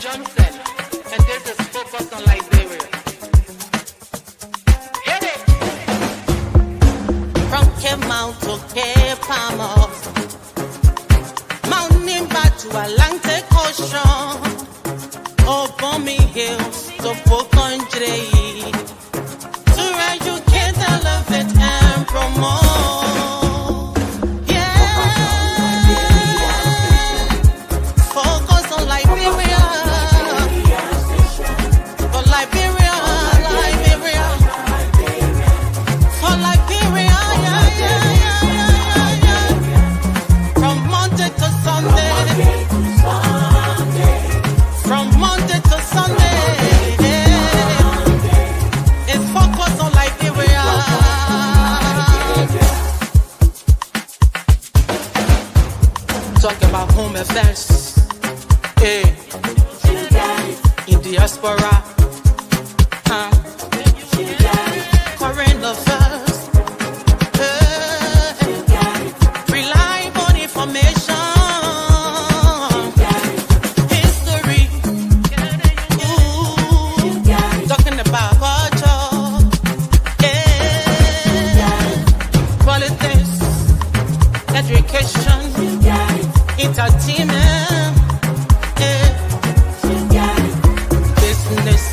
Johnson, and this is Focus on Liberia. Hit it! From Cape Mount to Cape Palmas, mountain back to Atlantic Ocean, Obomi Hills to Pocondre, to educate, elevate, and promote. Yeah, focus on Liberia, for Liberia, Liberia, for Liberia, yeah. From Monday to Sunday, from Monday to Sunday, it's focus on Liberia. Talk about home affairs, in diaspora, current affairs, reliable information, history, talking about culture, politics, education, entertainment, business.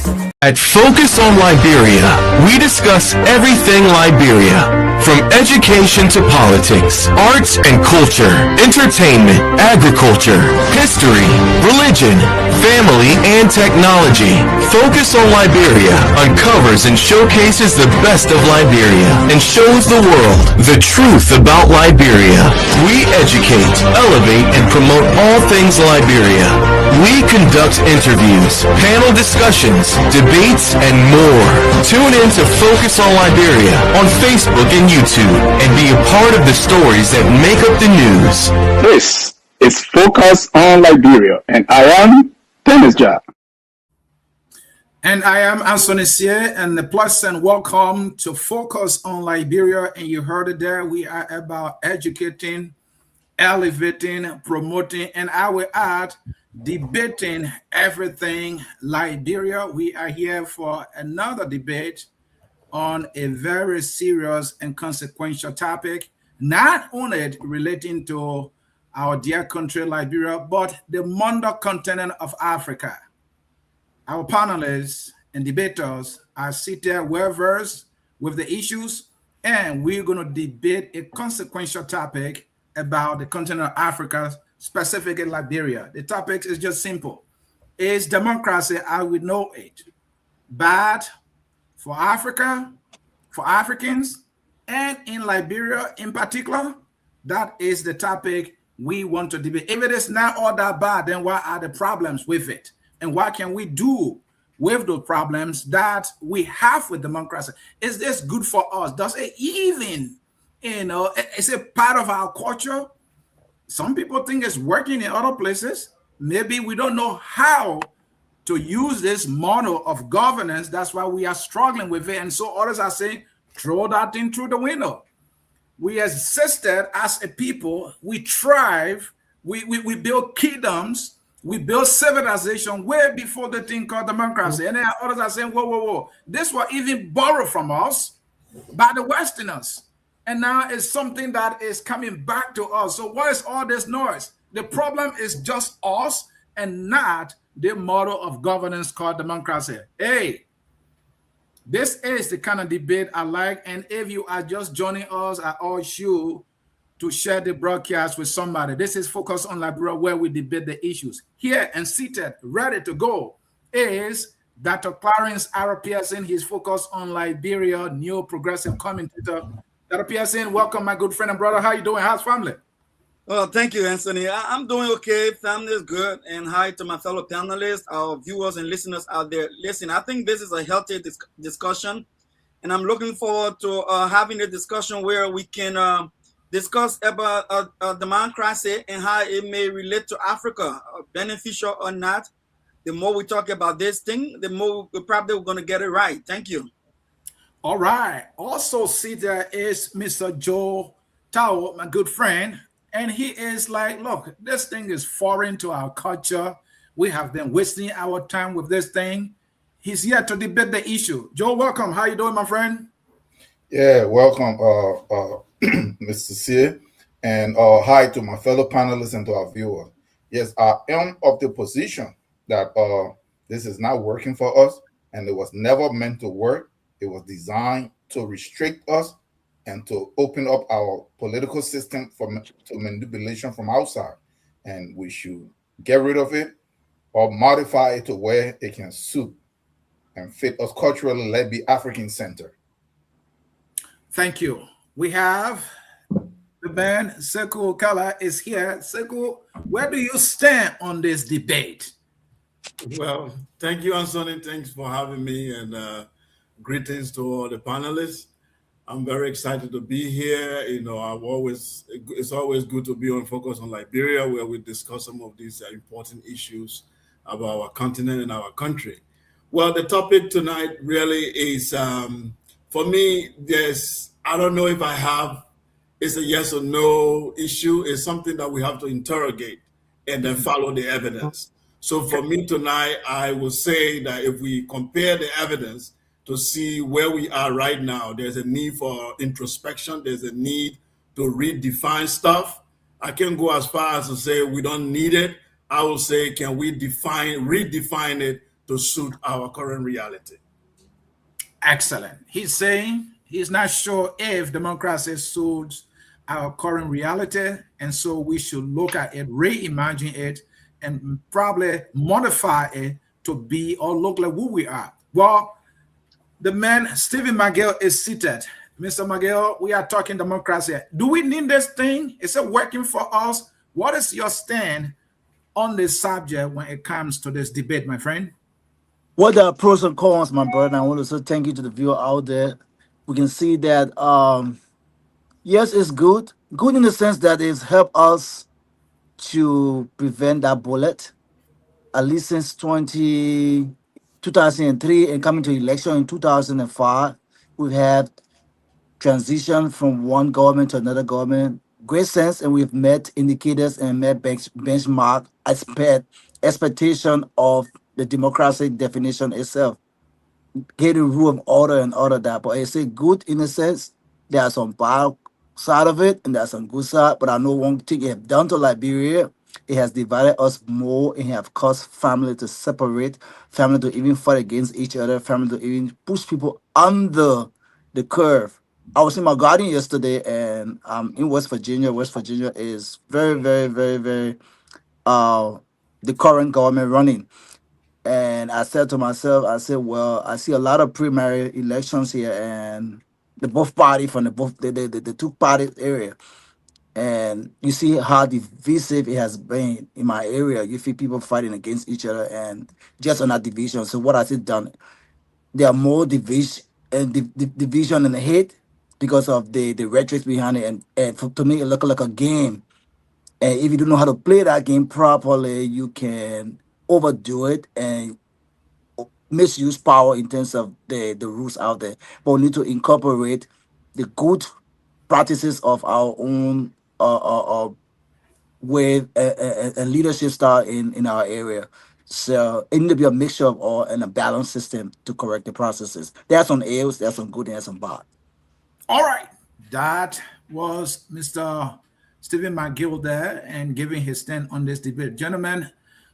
At Focus on Liberia, we discuss everything Liberia, from education to politics, arts and culture, entertainment, agriculture, history, religion, family, and technology. Focus on Liberia uncovers and showcases the best of Liberia and shows the world the truth about Liberia. We educate, elevate, and promote all things Liberia. We conduct interviews, panel discussions, debates, and more. Tune in to Focus on Liberia on Facebook and YouTube and be a part of the stories that make up the news. This is Focus on Liberia, and I am Dennis Ja. And I am Anthony Sie, and the plus and welcome to Focus on Liberia. And you heard it there. We are about educating, elevating, promoting, and I will add debating everything Liberia. We are here for another debate on a very serious and consequential topic, not only relating to our dear country Liberia, but the mondo continent of Africa. Our panelists and debaters are seated well-versed with the issues, and we're going to debate a consequential topic about the continent of Africa, specifically Liberia. The topic is just simple. Is democracy as we know it bad for Africa, for Africans, and in Liberia in particular? That is the topic we want to debate. If it is not all that bad, then what are the problems with it? And what can we do with those problems that we have with democracy? Is this good for us? Does it even, is it part of our culture? Some people think it's working in other places. Maybe we don't know how to use this model of governance. That's why we are struggling with it. And so others are saying, throw that thing through the window. We existed as a people. We thrive. We build kingdoms. We build civilization way before the thing called democracy. And then others are saying, whoa. This was even borrowed from us by the Westerners. And now it's something that is coming back to us. So what is all this noise? The problem is just us and not the model of governance called democracy. Hey, this is the kind of debate I like. And if you are just joining us, I urge you to share the broadcast with somebody. This is Focus on Liberia, where we debate the issues. Here and seated, ready to go, is Dr. Clarence R. Pearson. He's Focus on Liberia, new progressive commentator. Dr. Pearson, welcome, my good friend and brother. How you doing? How's family? Well, thank you, Anthony. I'm doing okay. Family is good. And hi to my fellow panelists, our viewers and listeners out there. Listen, I think this is a healthy discussion. And I'm looking forward to having a discussion where we can discuss about democracy and how it may relate to Africa, beneficial or not. The more we talk about this thing, the more we're probably going to get it right. Thank you. All right. Also, see, there is Mr. Joe Tao, my good friend. And he is like, look, this thing is foreign to our culture. We have been wasting our time with this thing. He's here to debate the issue. Joe, welcome. How you doing, my friend? Yeah, welcome, Mr. Sear, and hi to my fellow panelists and to our viewers. Yes, I am of the position that this is not working for us, and it was never meant to work. It was designed to restrict us and to open up our political system to manipulation from outside, and we should get rid of it or modify it to where it can suit and fit us culturally. Let be African centered. Thank you. We have the man, Sekou Kala, is here. Sekou, where do you stand on this debate? Well, thank you, Anthony. Thanks for having me, and greetings to all the panelists. I'm very excited to be here. You know, it's always good to be on Focus on Liberia, where we discuss some of these important issues about our continent and our country. Well, the topic tonight really is, for me, I don't know if it's a yes or no issue. It's something that we have to interrogate and then follow the evidence. So for me tonight, I will say that if we compare the evidence to see where we are right now, there's a need for introspection. There's a need to redefine stuff. I can go as far as to say we don't need it. I will say, can we redefine it to suit our current reality? Excellent. He's saying he's not sure if democracy suits our current reality, and so we should look at it, reimagine it, and probably modify it to be or look like who we are. Well, the man, Stephen McGill, is seated. Mr. McGill, we are talking democracy. Do we need this thing? Is it working for us? What is your stand on this subject when it comes to this debate, my friend? What are pros and cons, my brother? I want to say thank you to the viewer out there. We can see that yes, it's good. Good in the sense that it's helped us to prevent that bullet. At least since 2003 and coming to election in 2005, we've had transition from one government to another government. Great sense, and we've met indicators and met benchmark expectation of the democratic definition itself, getting rule of order and all of that. But I say good in a sense. There are some bad side of it and there's some good side. But I know one thing it have done to Liberia, it has divided us more and have caused family to separate, family to even fight against each other, family to even push people under the curve. I was in my garden yesterday and in West Virginia. West Virginia is very, very, very, very the current government running. And I said to myself, I said, well, I see a lot of primary elections here and the both party from the two party area. And you see how divisive it has been in my area. You see people fighting against each other and just on that division. So what has it done? There are more division and division and hate because of the rhetoric behind it. And to me, it looked like a game. And if you don't know how to play that game properly, you can overdo it and misuse power in terms of the rules out there. But we need to incorporate the good practices of our own way and leadership style in our area. So it need to be a mixture of all and a balanced system to correct the processes. There's some ills, there's some good, and there's some bad. All right. That was Mr. Stephen McGill there and giving his stand on this debate. Gentlemen,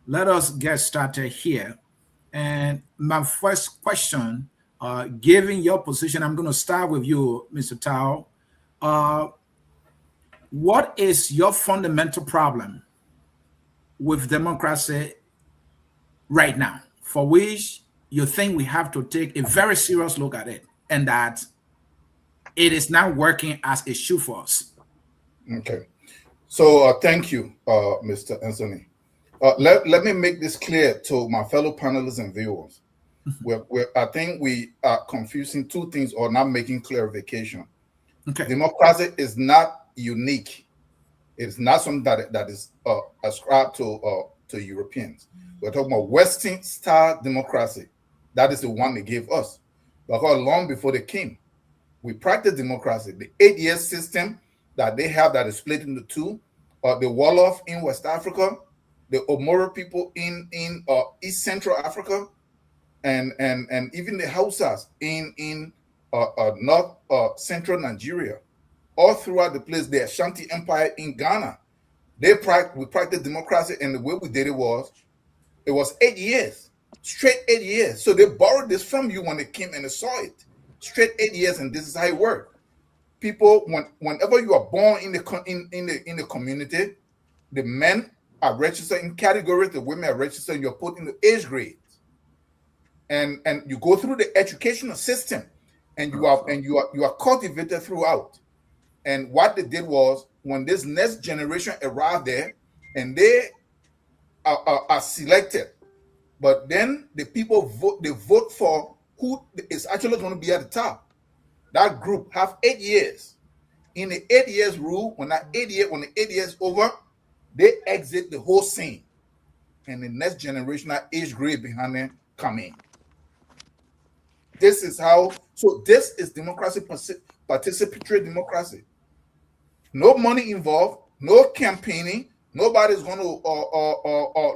let us get started here. And my first question, given your position, I'm going to start with you, Mr. Tao. What is your fundamental problem with democracy right now, for which you think we have to take a very serious look at it, and that it is not working as it should for us? Okay. So thank you, Mr. Anthony. Let me make this clear to my fellow panelists and viewers. I think we are confusing two things or not making clarification. Okay. Democracy is not unique. It's not something that is ascribed to Europeans. We're talking about Western style democracy. That is the one they gave us. Because long before they came, we practiced democracy. The 8-year system that they have that is split into two, the Wolof in West Africa, the Omoro people in East Central Africa, and even the Hausas in North Central Nigeria, all throughout the place. The Ashanti Empire in Ghana, we practiced democracy, and the way we did it was 8 years, straight 8 years. So they borrowed this from you when they came and they saw it, straight 8 years, and this is how it worked. People, whenever you are born in the community, the men are registered in categories, the women are registered, you're put in the age grades, and you go through the educational system, and you are cultivated throughout. And what they did was, when this next generation arrived there, and they are selected, but then the people vote for who is actually going to be at the top. That group have 8 years. In the 8 years rule, when the 8 years over, they exit the whole scene, and the next generation, that age grade behind them, come in. This is how. So this is democracy, participatory democracy. No money involved, no campaigning. Nobody's going to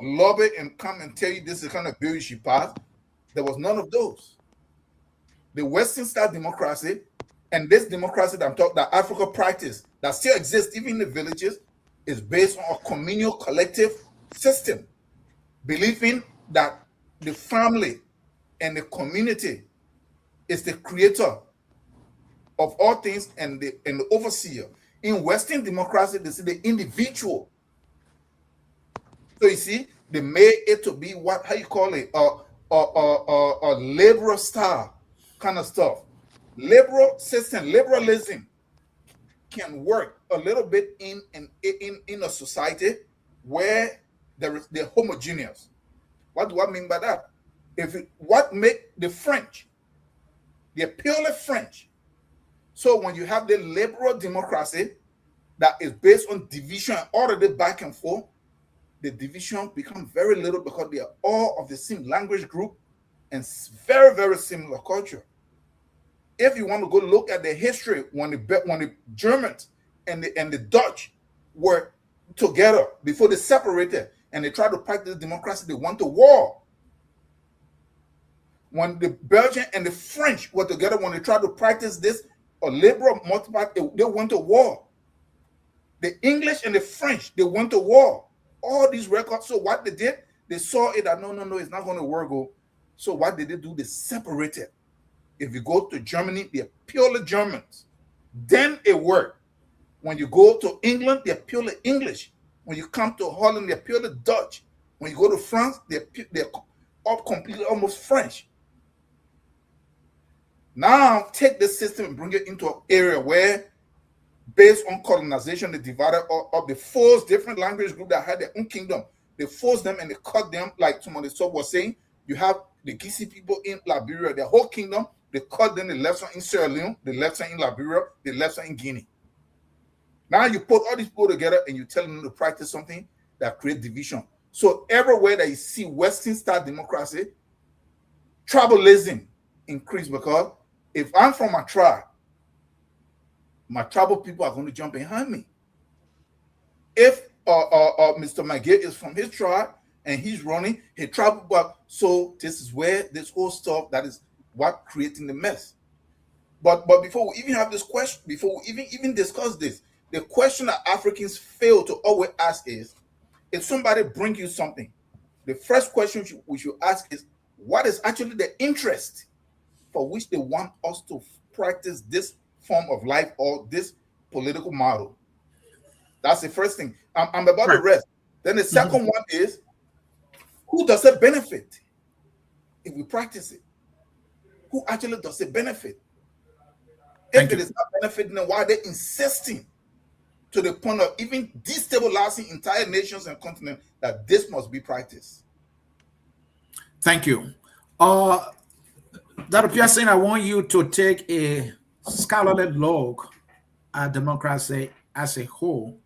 lobby and come and tell you this is the kind of bill you should pass. There was none of those. The Western style democracy, and this democracy that I'm talking, that Africa practice, that still exists even in the villages, is based on a communal collective system, believing that the family and the community is the creator of all things and the overseer. In Western democracy, they see the individual. So you see, they made it to be how you call it, a liberal style kind of stuff. Liberalism can work a little bit in a society where they're homogeneous. What do I mean by that? What make the French? They're purely French. So when you have the liberal democracy that is based on division already back and forth, the division becomes very little because they are all of the same language group and very, very similar culture. If you want to go look at the history, when the Germans and the Dutch were together before they separated and they tried to practice democracy, they went to war. When the Belgian and the French were together, when they tried to practice this liberal multi-party, they went to war. The English and the French, they went to war. All these records. So what they did, they saw it that no, it's not going to work. So what did they do? They separated. If you go to Germany, they're purely Germans. Then it worked. When you go to England, they're purely English. When you come to Holland, they're purely Dutch. When you go to France, they're all completely almost French. Now take this system and bring it into an area where, based on colonization, they divided up the 4 different language groups that had their own kingdom. They forced them and they cut them, like somebody was saying. You have the Gisi people in Liberia, their whole kingdom. They cut them, they left some in Sierra Leone, they left some in Liberia, they left some in Guinea. Now you put all these people together and you tell them to practice something that creates division. So everywhere that you see Western style democracy, tribalism increase, because if I'm from a tribe, my tribal people are going to jump behind me. If Mr. Magid is from his tribe and he's running his tribal, so this is where this whole stuff, that is what creating the mess. But before we even have this question, before we even discuss this, the question that Africans fail to always ask is, if somebody bring you something, the first question we should ask is, what is actually the interest for which they want us to practice this form of life or this political model? That's the first thing. I'm about the rest. Then the second one is, who does it benefit if we practice it? Who actually does it benefit? If it is not benefiting, then why are they insisting to the point of even destabilizing entire nations and continents that this must be practiced? Thank you. Dr. Pearson, I want you to take a scholarly look at democracy as a whole.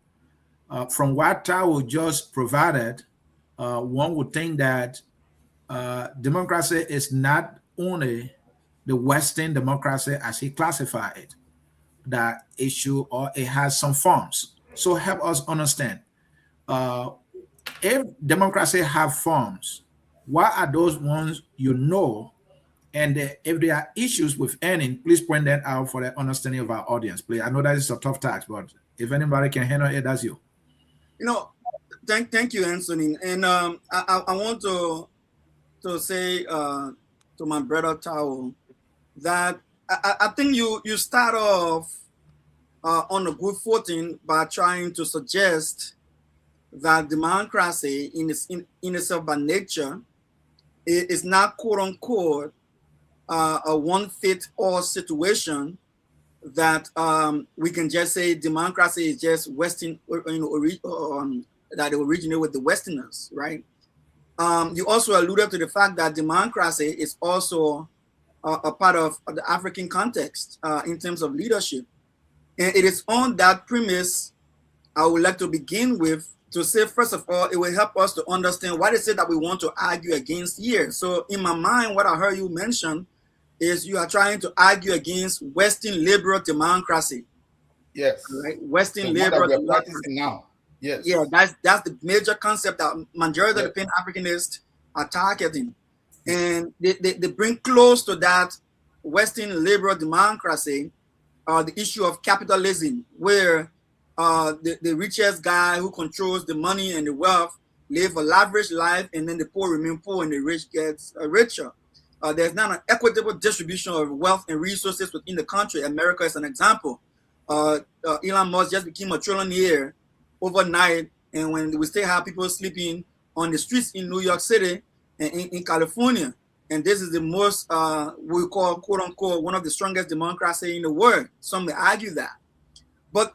From what Tao just provided, one would think that democracy is not only the Western democracy as he classified that issue, or it has some forms. So help us understand if democracy have forms, what are those ones you know? And if there are issues with any, please point that out for the understanding of our audience. Please, I know that is a tough task, but if anybody can handle it, that's you. You know, thank you, Anthony. And I want to say to my brother Tao that I think you start off on a good footing by trying to suggest that democracy in itself by nature is not quote unquote a one fit all situation, that we can just say democracy is just Western, that it originated with the Westerners, right? You also alluded to the fact that democracy is also a part of the African context in terms of leadership. And it is on that premise I would like to begin with, to say, first of all, it will help us to understand what is it that we want to argue against here. So in my mind, what I heard you mention is you are trying to argue against Western liberal democracy. Yes. Right? Western the liberal one that we're democracy. practicing now. Yes. Yeah, that's the major concept that majority of the Pan-Africanists are targeting. And they bring close to that Western liberal democracy the issue of capitalism, where the richest guy who controls the money and the wealth live a lavish life, and then the poor remain poor and the rich gets richer. There's not an equitable distribution of wealth and resources within the country. America is an example. Elon Musk just became a trillionaire overnight, and when we still have people sleeping on the streets in New York City and in California, and this is the most we call quote unquote one of the strongest democracy in the world. Some may argue that, but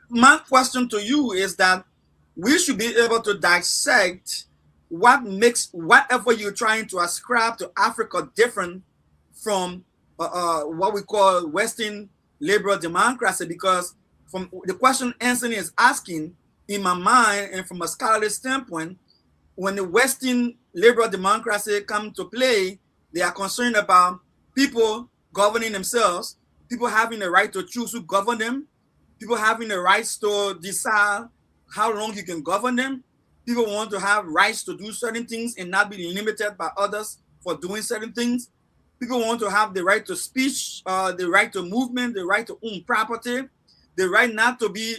my question to you is that we should be able to dissect what makes whatever you're trying to ascribe to Africa different from what we call Western liberal democracy, because from the question Anthony is asking, in my mind and from a scholarly standpoint, when the Western liberal democracy come to play, they are concerned about people governing themselves, people having the right to choose who govern them, people having the rights to decide how long you can govern them. People want to have rights to do certain things and not be limited by others for doing certain things. People want to have the right to speech, the right to movement, the right to own property, the right not to be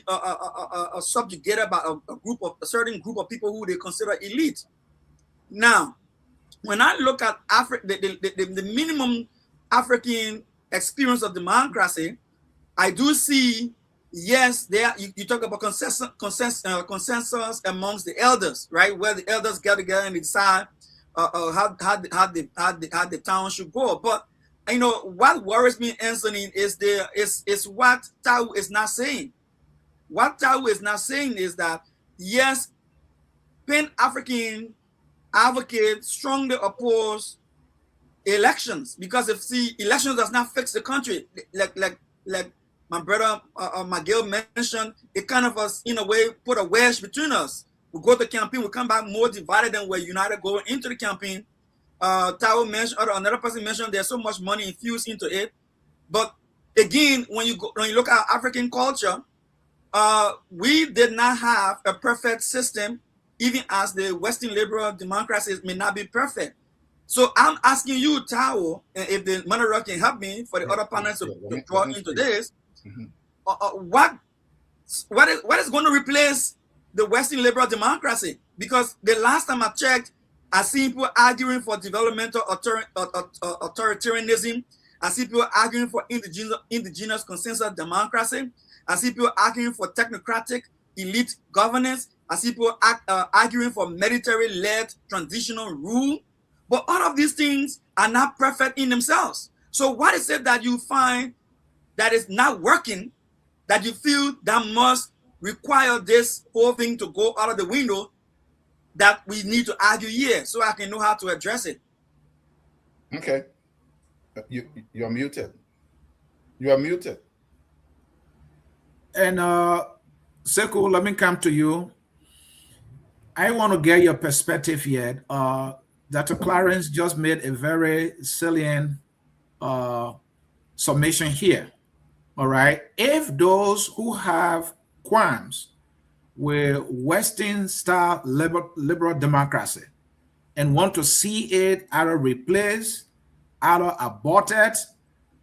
subjugated by a certain group of people who they consider elite. Now, when I look at the minimum African experience of democracy, I do see, yes, there you talk about consensus amongst the elders, right? Where the elders get together and decide how the town should go. But you know what worries me, Anthony, is what Tao is not saying. What Tao is not saying is that yes, Pan-African advocates strongly oppose elections, because if elections does not fix the country, like my brother Miguel mentioned, it kind of in a way put a wedge between us. We go to campaign, we come back more divided than we're united going into the campaign. Tao mentioned, or another person mentioned, there's so much money infused into it. But again, when you look at African culture, we did not have a perfect system, even as the Western liberal democracies may not be perfect. So I'm asking you, Tao, and if the moderator can help me for the other panelists to draw into this, what is going to replace the Western liberal democracy? Because the last time I checked, I see people arguing for developmental authoritarianism. I see people arguing for indigenous consensus democracy. I see people arguing for technocratic elite governance. I see people arguing for military-led transitional rule. But all of these things are not perfect in themselves. So what is it that you find that is not working, that you feel that must require this whole thing to go out of the window, that we need to argue here so I can know how to address it? Okay. You're muted. You are muted. And Sekou, let me come to you. I want to get your perspective yet. Dr. Clarence just made a very salient summation here. All right. If those who have qualms with Western style liberal democracy and want to see it either replaced, either aborted.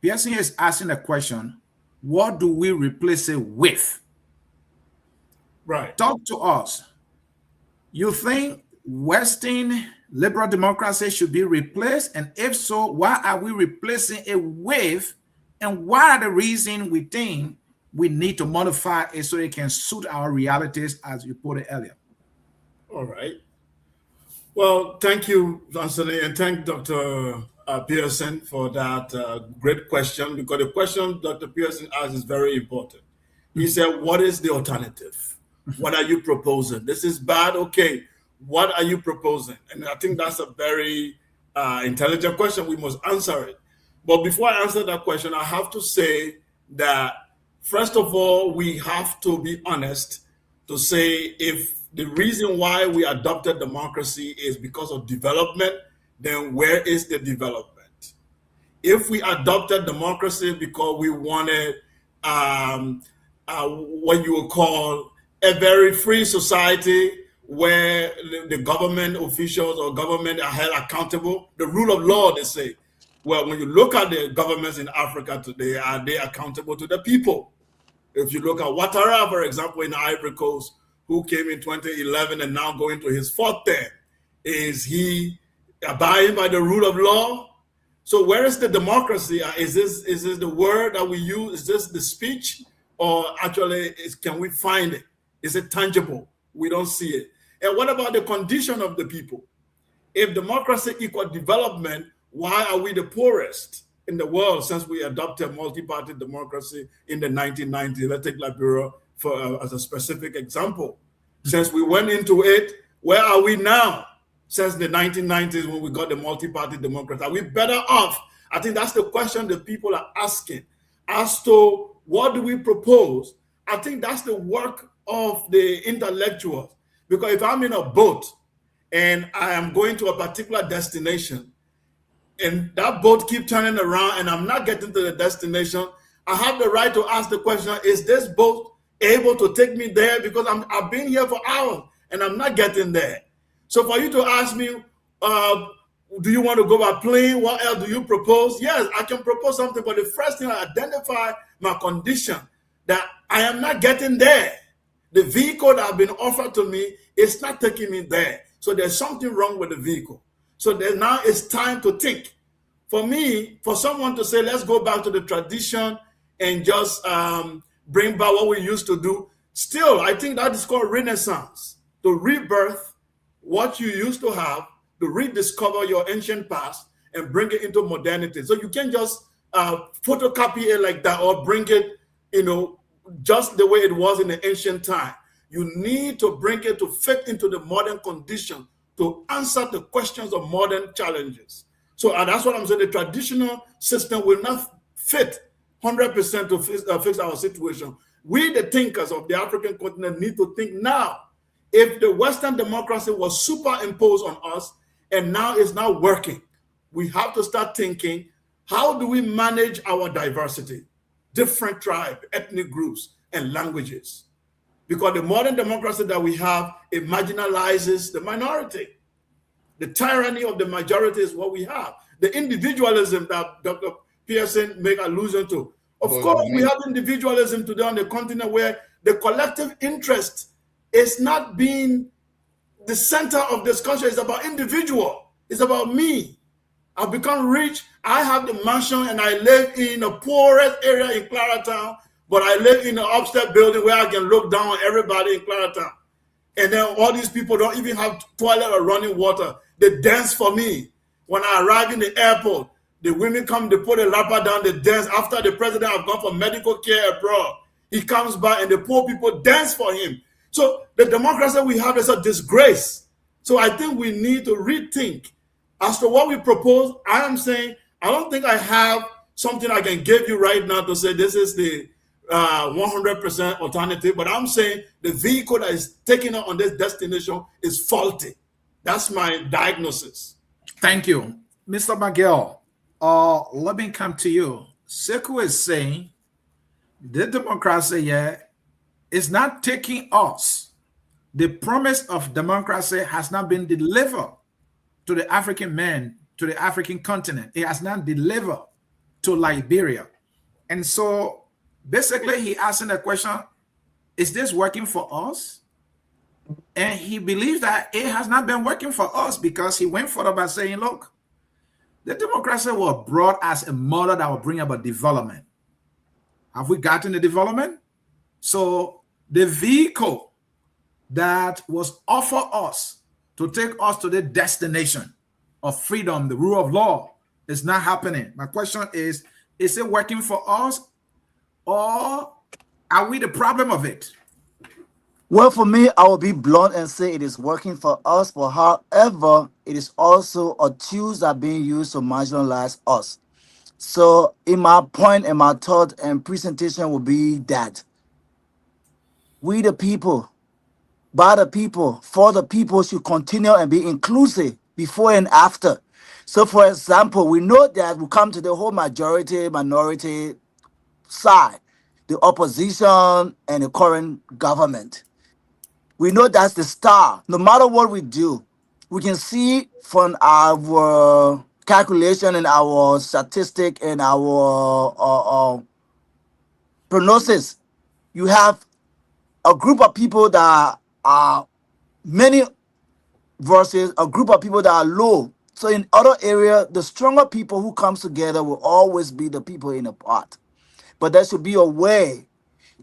Pearson is asking the question, what do we replace it with? Right. Talk to us. You think Western liberal democracy should be replaced? And if so, why are we replacing it with? And what are the reasons we think we need to modify it so it can suit our realities, as you put it earlier? All right. Well, thank you, Anthony, and thank Dr. Pearson for that great question, because the question Dr. Pearson asked is very important. He said, what is the alternative? What are you proposing? This is bad. Okay. What are you proposing? And I think that's a very intelligent question. We must answer it. But before I answer that question, I have to say that, first of all, we have to be honest to say if the reason why we adopted democracy is because of development, then where is the development? If we adopted democracy because we wanted what you would call a very free society where the government officials or government are held accountable, the rule of law, they say. Well, when you look at the governments in Africa today, are they accountable to the people? If you look at Ouattara, for example, in Ivory Coast, who came in 2011 and now going to his fourth term, is he abiding by the rule of law? So where is the democracy? Is this the word that we use? Is this the speech? Or actually, can we find it? Is it tangible? We don't see it. And what about the condition of the people? If democracy equals development, why are we the poorest in the world since we adopted multi-party democracy in the 1990s? Let's take Liberia as a specific example. Since we went into it, where are we now? Since the 1990s when we got the multi-party democracy, are we better off? I think that's the question that people are asking. As to what do we propose, I think that's the work of the intellectuals. Because if I'm in a boat and I am going to a particular destination, and that boat keep turning around and I'm not getting to the destination, I have the right to ask the question, is this boat able to take me there? Because I've been here for hours and I'm not getting there. So for you to ask me, do you want to go by plane? What else do you propose? Yes, I can propose something, but the first thing I identify my condition that I am not getting there. The vehicle that has been offered to me is not taking me there. So there's something wrong with the vehicle. So now it's time to think. For me, for someone to say, let's go back to the tradition and just bring back what we used to do, still, I think that is called renaissance, to rebirth what you used to have, to rediscover your ancient past and bring it into modernity. So you can't just photocopy it like that or bring it, just the way it was in the ancient time. You need to bring it to fit into the modern condition to answer the questions of modern challenges. So that's what I'm saying. The traditional system will not fit 100% to fix our situation. We, the thinkers of the African continent, need to think now. If the Western democracy was superimposed on us and now it's not working, we have to start thinking, how do we manage our diversity? Different tribes, ethnic groups, and languages. Because the modern democracy that we have, it marginalizes the minority. The tyranny of the majority is what we have. The individualism that Dr. Pearson made allusion to. Of course, we have individualism today on the continent where the collective interest is not being the center of discussion. It's about individual. It's about me. I've become rich. I have the mansion and I live in the poorest area in Claratown, but I live in an upstairs building where I can look down on everybody in Claratown. And then all these people don't even have toilet or running water. They dance for me. When I arrive in the airport, the women come, they put a wrapper down, they dance. After the president have gone for medical care abroad, he comes back and the poor people dance for him. So the democracy we have is a disgrace. So I think we need to rethink. As to what we propose, I am saying, I don't think I have something I can give you right now to say this is the 100% alternative, but I'm saying the vehicle that is taking us on this destination is faulty. That's my diagnosis. Thank you. Mr. Miguel, let me come to you. Sekou is saying the democracy is not taking us the promise of democracy has not been delivered to the African men, to the African continent. It has not delivered to Liberia. And so basically he asking the question, is this working for us? And he believes that it has not been working for us because he went further by saying, look, the democracy was brought as a model that will bring about development. Have we gotten the development? So the vehicle that was offered us to take us to the destination of freedom, the rule of law, is not happening. My question is it working for us, or are we the problem of it? Well, for me, I will be blunt and say it is working for us, but however, it is also a tools that are being used to marginalize us. So, in my point and my thought and presentation will be that we, the people, by the people, for the people, should continue and be inclusive before and after. So, for example, we know that we come to the whole majority, minority side, the opposition and the current government. We know that's the star. No matter what we do, we can see from our calculation and our statistic and our prognosis, you have a group of people that are many versus a group of people that are low. So in other area, the stronger people who comes together will always be the people in the part. But there should be a way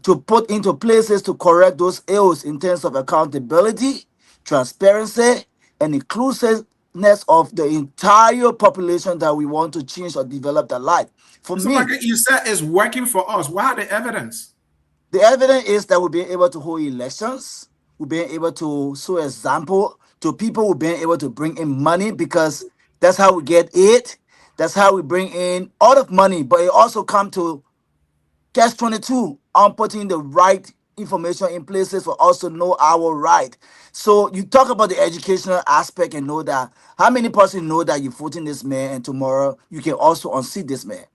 to put into places to correct those ills in terms of accountability, transparency, and inclusiveness of the entire population that we want to change or develop their life. For So, me, you said it's working for us. What are the evidence? the evidence is that we've been able to hold elections. We've been able to show example to people. We've been able to bring in money because that's how we get it. That's how we bring in all of money. But it also come to catch 22 on putting the right information in places for us to know our right. So you talk about the educational aspect and know that how many person know that you're voting this man and tomorrow you can also unseat this man.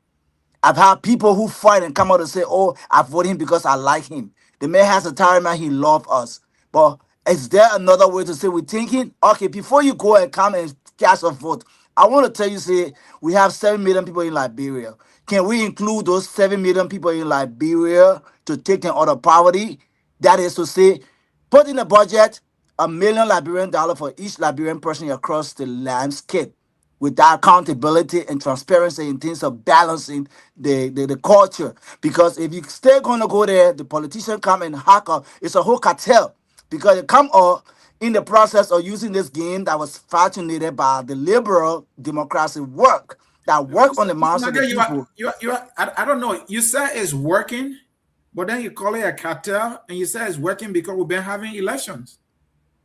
I've had people who fight and come out and say, oh, I voted him because I like him. The man has a time and he loves us. But is there another way to say we're thinking? Okay, before you go and come and cast a vote, I want to tell you, say, we have 7 million people in Liberia. Can we include those 7 million people in Liberia to take them out of poverty? That is to say, put in the budget $1 million for each Liberian person across the landscape with that accountability and transparency in terms of balancing the culture. Because if you still gonna go there, the politician come and hack up, it's a whole cartel. Because they come up in the process of using this game that was fascinated by the liberal democracy work that work on the minds of the people. I don't know. You said it's working, but then you call it a cartel, and you say it's working because we've been having elections.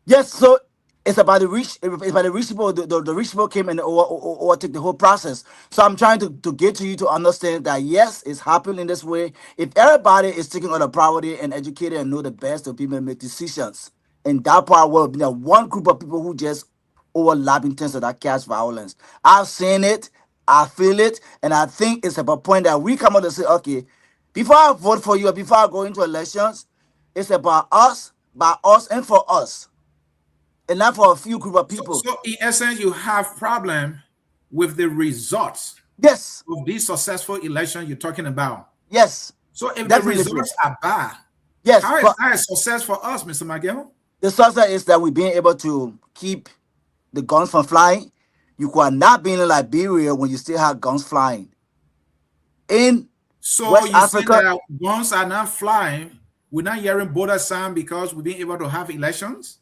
Yes, so it's about the rich. It's about the rich people. The rich people came and overtook the whole process. So I'm trying to get to you to understand that yes, it's happening this way. If everybody is taking on the property and educated and know the best, the people make decisions. And that part will be one group of people who just overlap in terms of that cash violence. I've seen it, I feel it, and I think it's about point that we come out and say, okay, before I vote for you, or before I go into elections, it's about us, by us, and for us and not for a few group of people. So in essence, you have problem with the results Yes. of this successful election you're talking about. Yes. So if Definitely. the results are bad, yes, how is that a success for us, Mr. Magel? The success is that we've been able to keep the guns from flying. You could not be in Liberia when you still have guns flying. In West you Africa, saying that guns are not flying, we're not hearing border sound because we've been able to have elections?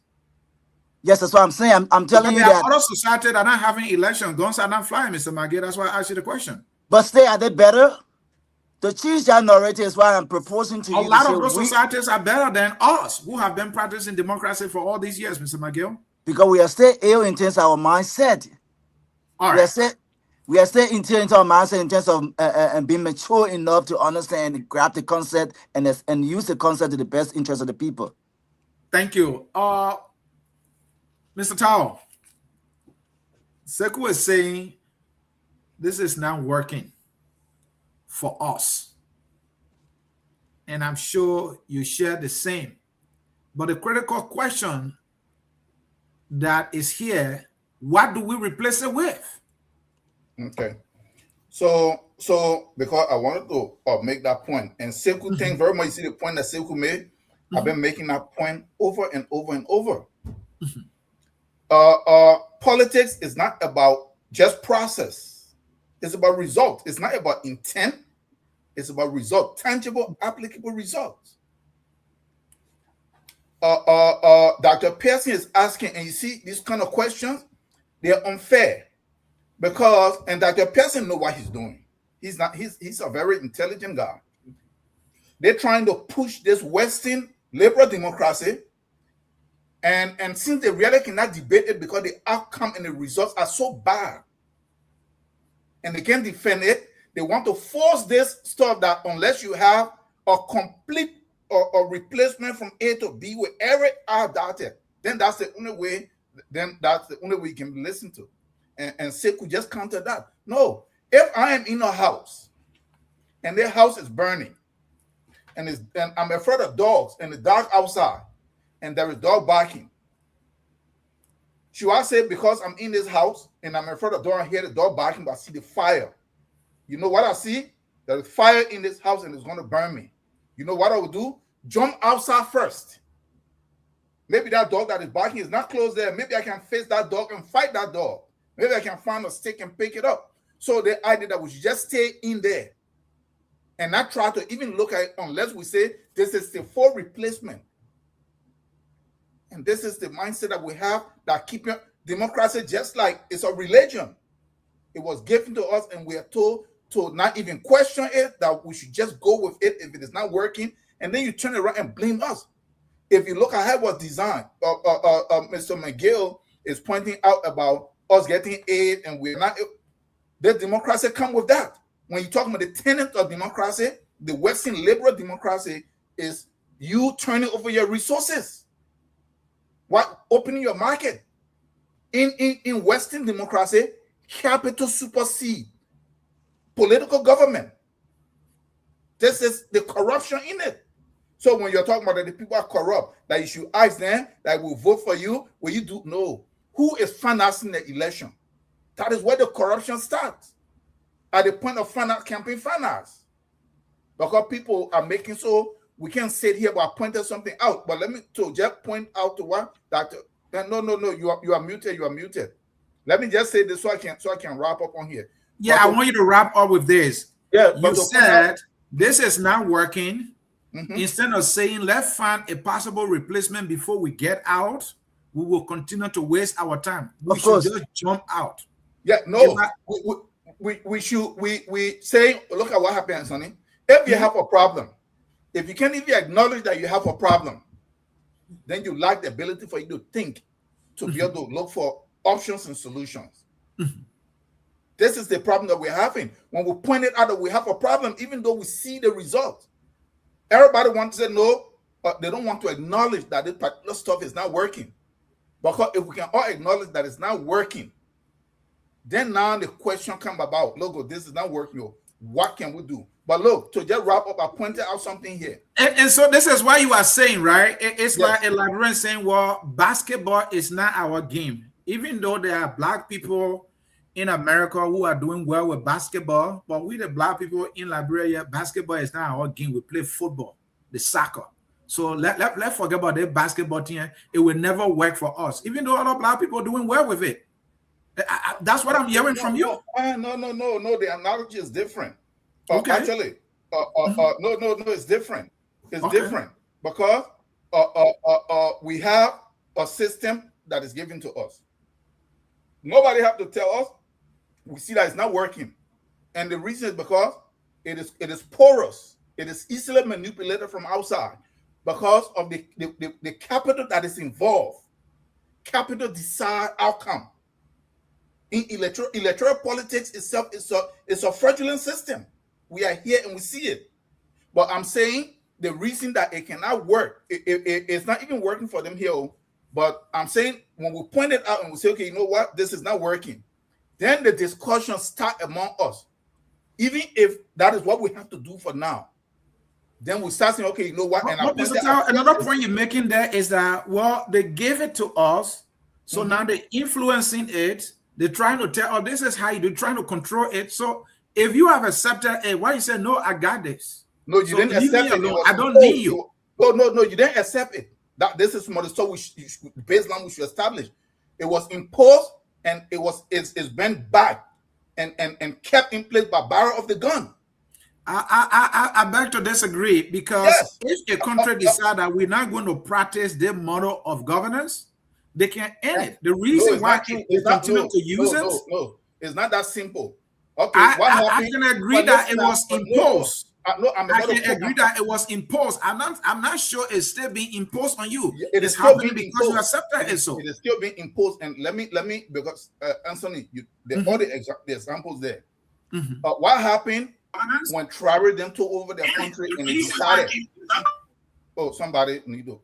Yes, that's what I'm saying. I'm telling you that other societies are not having elections. Guns are not flying, Mr. Magel. That's why I asked you the question. But stay, are they better? The change that narrative is why I'm proposing to you. A lot of those societies are better than us, who have been practicing democracy for all these years, Mr. Magel. Because we are still ill in terms of our mindset. All right. We are still in terms of our mindset in terms of and being mature enough to understand and grab the concept and use the concept to the best interest of the people. Thank you. Mr. Tao, Sekou is saying this is not working for us. And I'm sure you share the same But the critical question that is here, what do we replace it with? Okay. So because I wanted to make that point, and Sekou, thanks very much. You see the point that Sekou made. I've been making that point over and over and over. Politics is not about just process. It's about result. It's not about intent. It's about result, tangible, applicable results. Dr. Pearson is asking, and you see these kind of questions, they're unfair because, and Dr. Pearson knows what he's doing. He's a very intelligent guy. They're trying to push this Western liberal democracy, and since they really cannot debate it because the outcome and the results are so bad, and they can't defend it, they want to force this stuff that unless you have a complete or replacement from A to B with every R dotted, then that's the only way. Then that's the only way you can be listened to. And Sekou just counter that. No, if I am in a house and their house is burning, and I'm afraid of dogs and the dog outside, and there is dog barking, should I say because I'm in this house and I'm afraid of dog, I hear the dog barking, but I see the fire? You know what I see? There's fire in this house and it's going to burn me. You know what I would do? Jump outside first. Maybe that dog that is barking is not close there. Maybe I can face that dog and fight that dog. Maybe I can find a stick and pick it up. So the idea that we should just stay in there and not try to even look at it unless we say this is the full replacement. And this is the mindset that we have that keeping democracy just like it's a religion. It was given to us and we are told to not even question it, that we should just go with it if it is not working, and then you turn around and blame us. If you look at how it was designed, Mr. McGill is pointing out about us getting aid and we're not. The democracy come with that. When you talk about the tenet of democracy, the Western liberal democracy is you turning over your resources. What? Opening your market. In Western democracy, capital supersede political government. This is the corruption in it. So when you're talking about that the people are corrupt, that you should ask them that will vote for you, will you do? No. Who is financing the election? That is where the corruption starts. At the point of campaign finance. Because people are making so we can't sit here but pointing something out. But let me just point out to what Dr. No, you are muted. You are muted. Let me just say this so I can wrap up on here. Yeah, I want you to wrap up with this. Yeah, you said this is not working. Instead of saying let's find a possible replacement before we get out, we will continue to waste our time. We should just jump out. Yeah, no, we say look at what happened, Sonny. If you have a problem, if you can't even acknowledge that you have a problem, then you lack the ability for you to think, to be able to look for options and solutions. This is the problem that we're having. When we point it out that we have a problem, even though we see the result, everybody wants to say no, but they don't want to acknowledge that this particular stuff is not working. Because if we can all acknowledge that it's not working, then now the question comes about, look, this is not working. What can we do? But look, to just wrap up, I pointed out something here. And so this is why you are saying, right? It's like a librarian saying, well, basketball is not our game. Even though there are black people in America who are doing well with basketball, but we the black people in Liberia, basketball is not our game. We play football, the soccer. So let's forget about the basketball team. It will never work for us, even though other black people are doing well with it. That's what I'm hearing from you. No. The analogy is different. Okay. Actually, no, it's different. It's different because we have a system that is given to us. Nobody have to tell us. We see that it's not working, and the reason is because it is porous. It is easily manipulated from outside because of the capital that is involved. Capital decide outcome. In electoral politics itself is a fraudulent system. We are here and we see it. But I'm saying the reason that it cannot work, it's not even working for them here. But I'm saying when we point it out and we say, okay, you know what, this is not working, then the discussion start among us. Even if that is what we have to do for now. Then we start saying, okay, you know what? And But Mr. Tao, another point you're making there is that, well, they gave it to us, so now they're influencing it. They're trying to tell, oh, this is how you do, trying to control it. So if you have accepted it, why you say, no, I got this? No, you didn't accept it. I don't need you. No, you didn't accept it. That this is from the so baseline we should establish. It was imposed and it's been back and kept in place by barrel of the gun. I beg to disagree, because if a country decide that we're not going to practice their model of governance, they can end it. The reason why we continue to use it. No, it's not that simple. Okay, I can agree that it was imposed. I can agree that it was imposed. I'm not sure it's still being imposed on you. It is is happening because you accepted it. So it is still being imposed. And let me because Anthony, all the examples there. What happened when Traore then took over their country and they decided? Oh, somebody need to.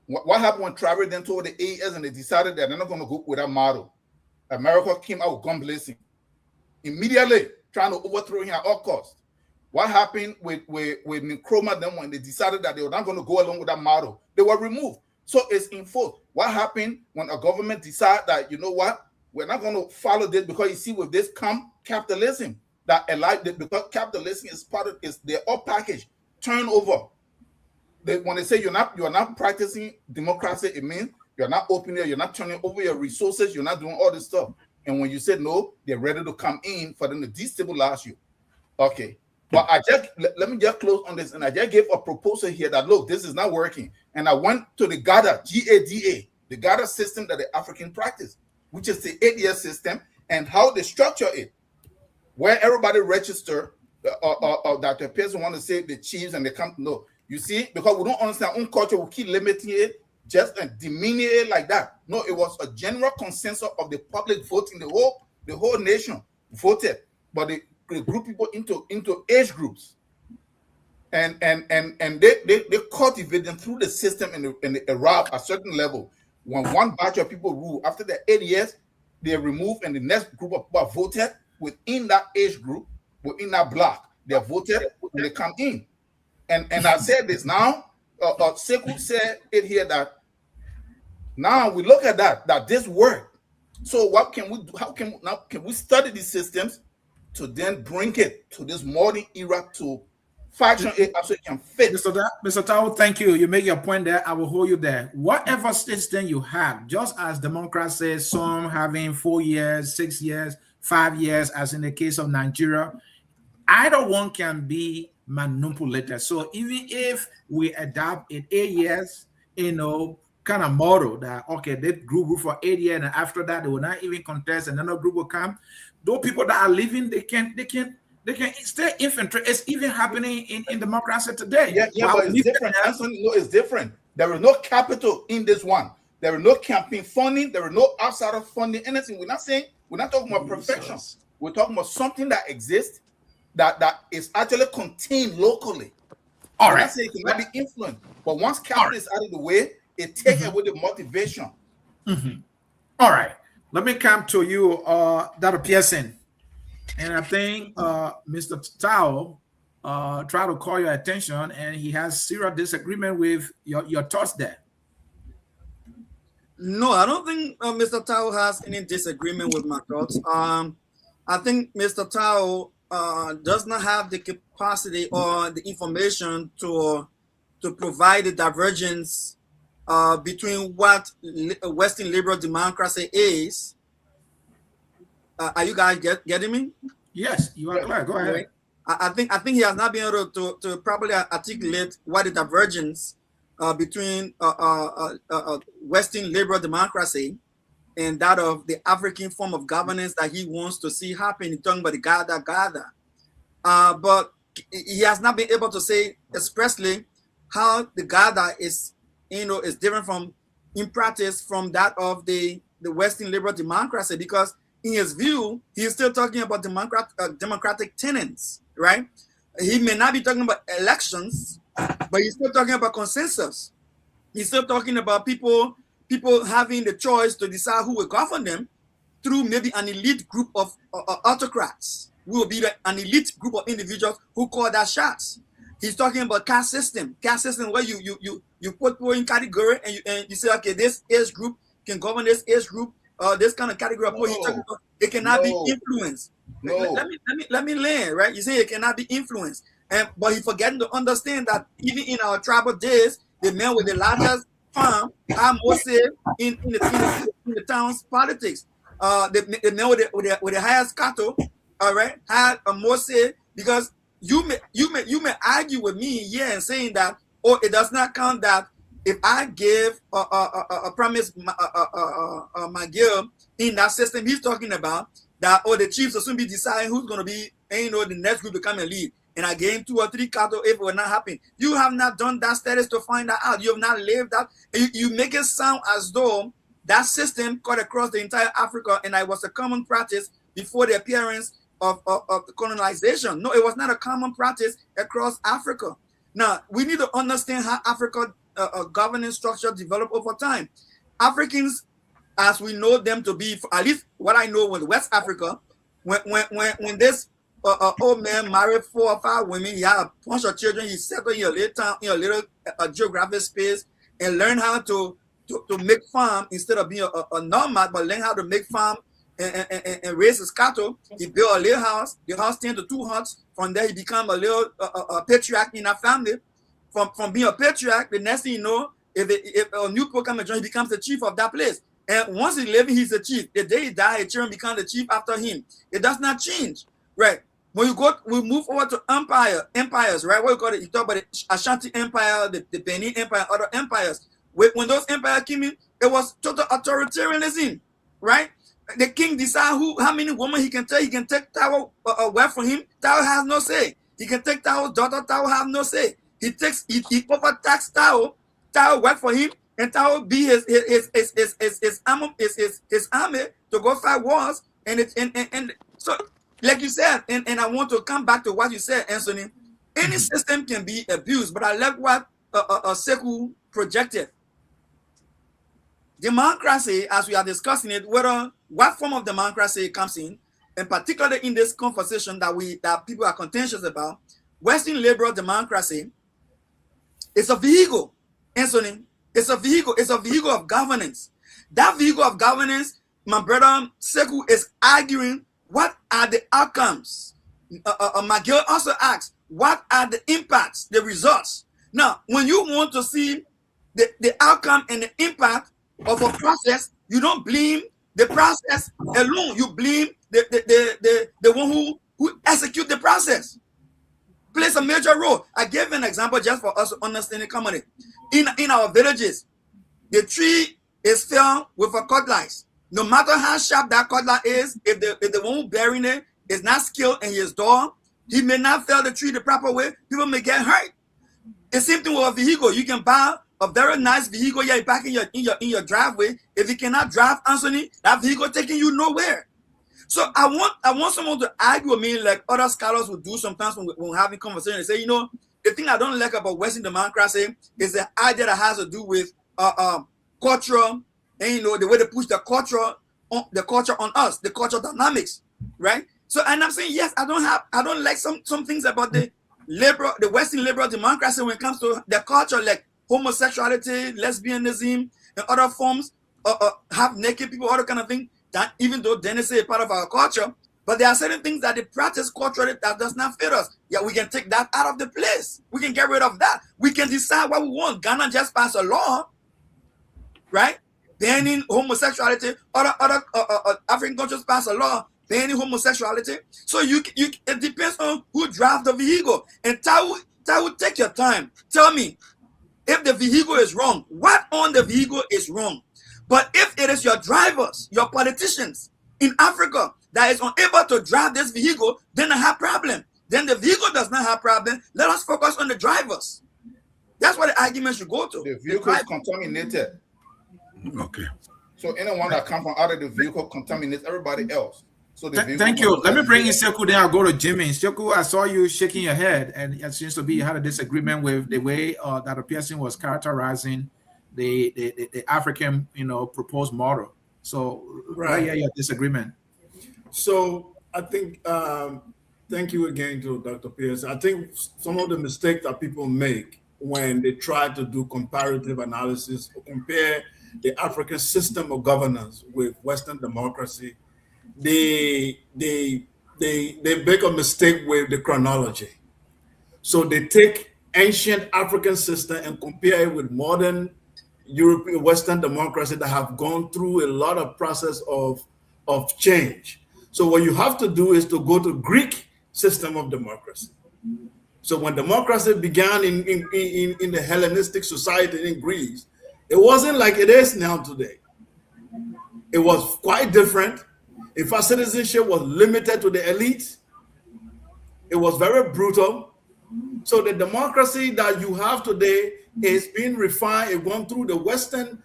What happened when Traore then told the AES and they decided that they're not going to go with that model? America came out with gun blazing immediately, trying to overthrow him at all costs. What happened with Nkrumah then when they decided that they were not going to go along with that model? They were removed. So it's in force. What happened when a government decided that, you know what, we're not going to follow this, because you see with this come capitalism, because capitalism is part of they're all packaged, turnover. When they say you're not practicing democracy, it means you're not opening, you're not turning over your resources, you're not doing all this stuff. And when you say no, they're ready to come in for them to destabilize you. Okay. But let me just close on this. And I just gave a proposal here that, look, this is not working. And I went to the GADA, G-A-D-A, the GADA system that the African practice, which is the 8-year system, and how they structure it, where everybody register, Dr. Pearson want to say the chiefs and they come, no. You see, because we don't understand our own culture, we keep limiting it, just demeaning it like that. No, it was a general consensus of the public voting, the whole nation voted, but they group people into age groups, and they cultivate them through the system and they arrive at a certain level. When one batch of people rule, after the 8 years, they remove, and the next group of people are voted within that age group, within that block. They're voted and they come in. And I said this now, Sekou said it here that now we look at that this worked. So what can we do? How can we study these systems to then bring it to this modern era to function it so it can fit? Mr. Tao, thank you. You make your point there. I will hold you there. Whatever system you have, just as Democrats say, some having 4 years, 6 years, 5 years, as in the case of Nigeria, either one can be manipulated. So even if we adopt it 8 years, kind of model that, okay, that group for 8 years, and after that they will not even contest, and another group will come. Those people that are living, they can stay infiltrate. It's even happening in democracy today. Yeah, but it's different. No, it's different. There is no capital in this one. There is no campaign funding. There is no outsider funding. Anything. We're not talking about perfection. We're talking about something that exists that is actually contained locally. All right. It cannot be influenced. But once capital is out of the way, it takes away the motivation. All right. Let me come to you, Dr. Pearson. And I think Mr. Tao tried to call your attention, and he has serious disagreement with your thoughts there. No, I don't think Mr. Tao has any disagreement with my thoughts. I think Mr. Tao does not have the capacity or the information to provide the divergence between what Western liberal democracy is. Are you guys getting me? Yes, you are clear. Go ahead. I think he has not been able to properly articulate what the divergence between Western liberal democracy and that of the African form of governance that he wants to see happen. He's talking about the Gada. But he has not been able to say expressly how the Gada is different from, in practice, from that of the Western liberal democracy, because in his view, he's still talking about democratic tenets, right? He may not be talking about elections, but he's still talking about consensus. He's still talking about people having the choice to decide who will govern them through maybe an elite group of autocrats, who will be an elite group of individuals who call that shots. He's talking about caste system where you put people in category and you say, okay, this age group can govern this age group, this kind of category of people. He's talking about it cannot be influenced. Let me land, right? You say it cannot be influenced, but he forgetting to understand that even in our tribal days, the men with the largest farm are more say in the town's politics. The men with the highest cattle, all right, had a more say, because you may argue with me here and saying that, oh, it does not count that if I give a promise my girl in that system he's talking about, that, oh, the chiefs will soon be deciding who's going to be, the next group to come and lead, and I gave 2 or 3 cattle if it will not happen. You have not done that status to find that out. You have not lived that. You make it sound as though that system cut across the entire Africa, and it was a common practice before the appearance of colonization. No, it was not a common practice across Africa. Now, we need to understand how Africa governance structure developed over time. Africans, as we know them to be, at least what I know with West Africa, when this old man married 4 or 5 women, he had a bunch of children, he settled in a little town, in a little geographic space, and learned how to make farm instead of being a nomad, but learn how to make farm and raise his cattle. He built a little house. The house turned to 2 huts. From there, he became a little patriarch in that family. From being a patriarch, the next thing you know, if a new people come and join, he becomes the chief of that place. And once he's living, he's the chief. The day he dies, his children become the chief after him. It does not change, right? When we move over to empires, right? What you call it? You talk about the Ashanti Empire, the Benin Empire, other empires. When those empires came in, it was total authoritarianism, right? The king decide how many women he can take. He can take Tao away from him. Tao has no say. He can take Tao's daughter. Tao have no say. He overtax Tao. Tao work for him, and Tao be his army to go fight wars. And so, like you said, and I want to come back to what you said, Anthony. Any system can be abused, but I like what Sekou projected. Democracy, as we are discussing it, what form of democracy comes in, and particularly in this conversation that people are contentious about, Western liberal democracy is a vehicle, Anthony. It's a vehicle. It's a vehicle of governance. That vehicle of governance, my brother Sekou is arguing, what are the outcomes? Magill also asks, what are the impacts, the results? Now, when you want to see the outcome and the impact of a process, you don't blame the process alone. You blame the one who execute the process. Plays a major role. I gave an example just for us to understand the comedy. In our villages, the tree is filled with a cutlass. No matter how sharp that cutlass is, if the one who bearing it is not skilled and he is dull, he may not fell the tree the proper way. People may get hurt. The same thing with a vehicle. You can buy a very nice vehicle, you're back in your driveway. If you cannot drive, Anthony, that vehicle taking you nowhere. So I want someone to argue with me like other scholars will do sometimes when we're having conversations. They say, the thing I don't like about Western democracy is the idea that has to do with culture, and the way they push the culture on us, the culture dynamics, right? So, and I'm saying, yes, I don't like some things about the Western liberal democracy when it comes to the culture, like homosexuality, lesbianism, and other forms, half naked people, other kind of thing, that even though they say part of our culture, but there are certain things that they practice culturally that does not fit us. Yeah, we can take that out of the place. We can get rid of that. We can decide what we want. Ghana just passed a law, right? Banning homosexuality. Other African countries pass a law banning homosexuality. So it depends on who drives the vehicle. And Tao, take your time. Tell me, if the vehicle is wrong, what on the vehicle is wrong? But if it is your drivers, your politicians in Africa that is unable to drive this vehicle, then I have problem. Then the vehicle does not have problem. Let us focus on the drivers. That's what the argument should go to. The vehicle is contaminated. Okay. So anyone that comes from out of the vehicle contaminates everybody else. So thank you. Let me bring in Sekou, then I'll go to Jimmy. Sekou, I saw you shaking your head, and it seems to be you had a disagreement with the way that Pearson was characterizing the African, proposed model. So, right, your disagreement. So I think Thank you again to Dr. Pierce. I think some of the mistakes that people make when they try to do comparative analysis or compare the African system of governance with Western democracy, they make a mistake with the chronology. So they take ancient African system and compare it with modern European Western democracy that have gone through a lot of process of change. So what you have to do is to go to Greek system of democracy. So when democracy began in the Hellenistic society in Greece, it wasn't like it is now today. It was quite different. In fact, citizenship was limited to the elite. It was very brutal. So the democracy that you have today is being refined. It went through the Western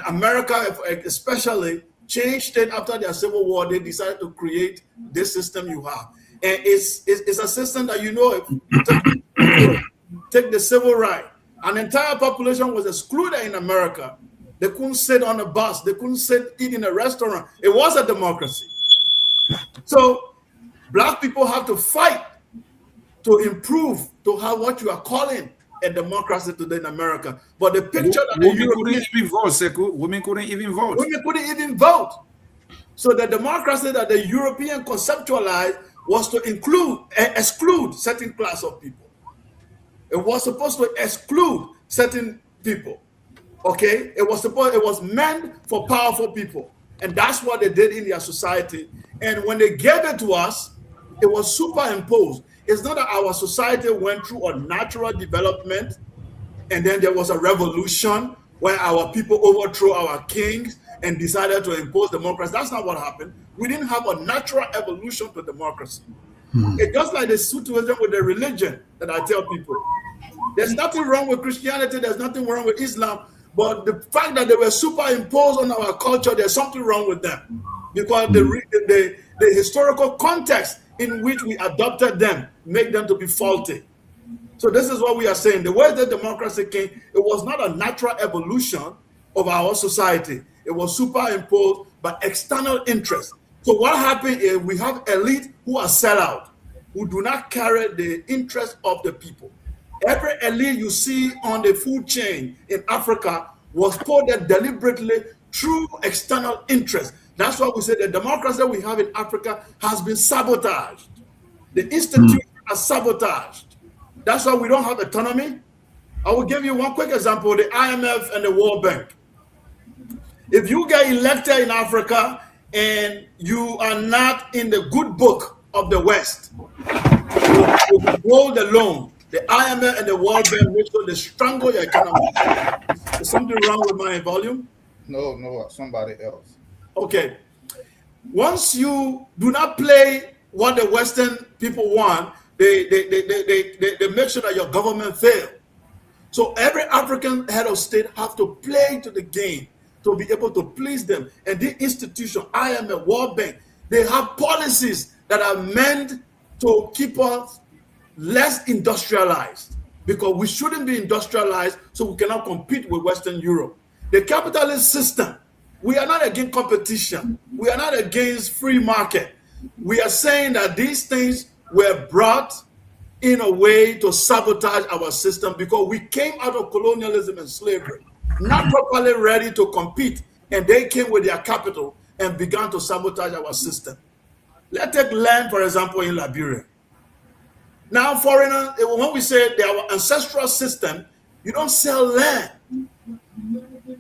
America, especially changed it after their civil war. They decided to create this system you have, and it's a system that take the civil right. An entire population was excluded in America. They couldn't sit on a bus. They couldn't eat in a restaurant. It was a democracy. So Black people have to fight to improve to have what you are calling a democracy today in America. But the picture that women couldn't even vote, Sekou. Women couldn't even vote. Women couldn't even vote. So the democracy that the European conceptualized was to exclude certain class of people. It was supposed to exclude certain people. Okay? It was meant for powerful people. And that's what they did in their society. And when they gave it to us, it was superimposed. It's not that our society went through a natural development and then there was a revolution where our people overthrew our kings and decided to impose democracy. That's not what happened. We didn't have a natural evolution to democracy. It's just like the situation with the religion that I tell people. There's nothing wrong with Christianity. There's nothing wrong with Islam. But the fact that they were superimposed on our culture, there's something wrong with them. Because the historical context in which we adopted them make them to be faulty. So this is what we are saying. The way that democracy came, it was not a natural evolution of our society. It was superimposed by external interests. So what happened is we have elite who are sellout, who do not carry the interest of the people. Every elite you see on the food chain in Africa was coded deliberately through external interest. That's why we say the democracy that we have in Africa has been sabotaged. The institutions are sabotaged. That's why we don't have autonomy. I will give you one quick example, the IMF and the World Bank. If you get elected in Africa and you are not in the good book of the West, you roll the loan. The IMF and the World Bank make sure they strangle your economy. Is something wrong with my volume? No, somebody else. Okay. Once you do not play what the Western people want, they make sure that your government fails. So every African head of state have to play to the game to be able to please them. And the institution, IMF, World Bank, they have policies that are meant to keep us less industrialized, because we shouldn't be industrialized so we cannot compete with Western Europe. The capitalist system, we are not against competition. We are not against free market. We are saying that these things were brought in a way to sabotage our system because we came out of colonialism and slavery, not properly ready to compete, and they came with their capital and began to sabotage our system. Let's take land, for example, in Liberia. Now, foreigners, when we say our ancestral system, you don't sell land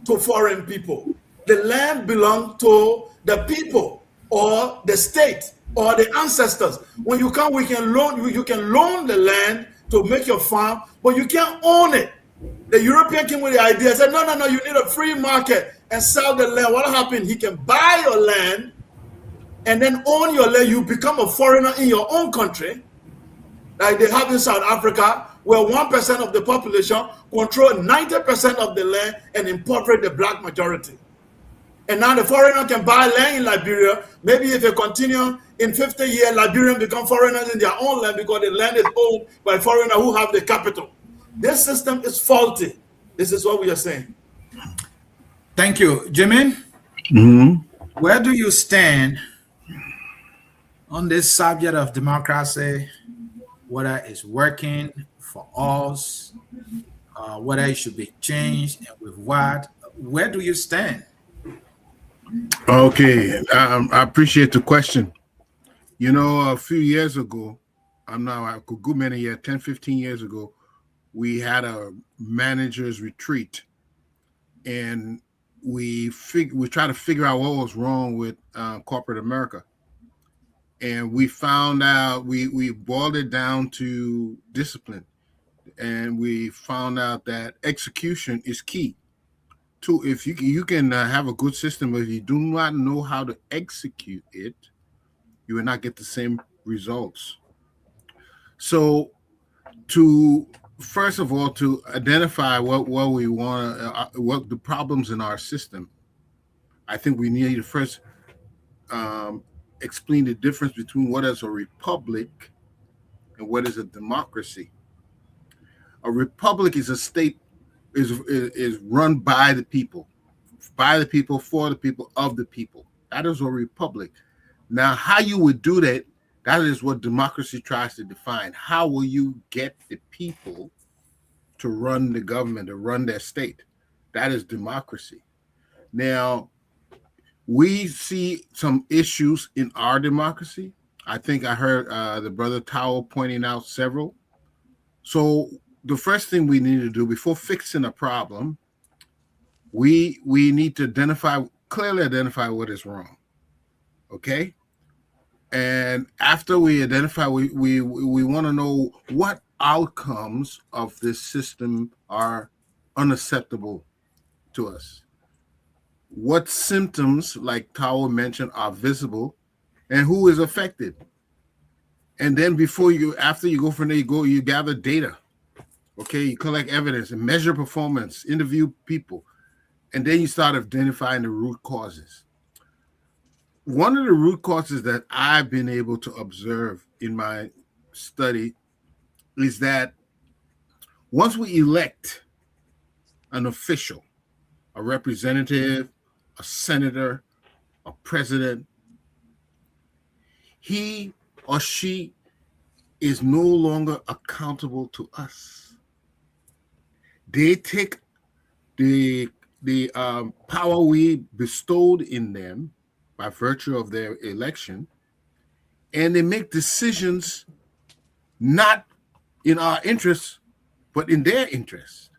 to foreign people. The land belongs to the people or the state or the ancestors. When you come, we can loan you can loan the land to make your farm, but you can't own it. The European came with the idea, said, no, you need a free market and sell the land. What happened? He can buy your land and then own your land. You become a foreigner in your own country, like they have in South Africa, where 1% of the population control 90% of the land and impoverish the black majority. And now the foreigner can buy land in Liberia. Maybe if they continue in 50 years, Liberians become foreigners in their own land because the land is owned by foreigners who have the capital. This system is faulty. This is what we are saying. Thank you. Jimin, where do you stand On this subject of democracy, whether it's working for us, whether it should be changed and with what, where do you stand? Okay, I appreciate the question. You know, a few years ago, I could go many years, 10, 15 years ago, we had a manager's retreat, and we tried to figure out what was wrong with corporate America. And we found out, we boiled it down to discipline. And we found out that execution is key. To if you can have a good system, but if you do not know how to execute it, you will not get the same results. So, to first of all, to identify what we want, what the problems in our system, I think we need to first explain the difference between what is a republic and what is a democracy. A republic is a state is run by the people, for the people, of the people. That is a republic. Now, how you would do that, that is what democracy tries to define. How will you get the people to run the government, to run their state? That is democracy. Now, we see some issues in our democracy. I think I heard the brother Tao pointing out several. So the first thing we need to do before fixing a problem, we need to clearly identify what is wrong. Okay? And after we identify, we want to know what outcomes of this system are unacceptable to us. What symptoms, like Tao mentioned, are visible, and who is affected. And then after you go from there, you gather data. Okay, you collect evidence and measure performance, interview people, and then you start identifying the root causes. One of the root causes that I've been able to observe in my study is that once we elect an official, a representative, a senator, a president, he or she is no longer accountable to us. They take the power we bestowed in them by virtue of their election, and they make decisions not in our interest, but in their interest.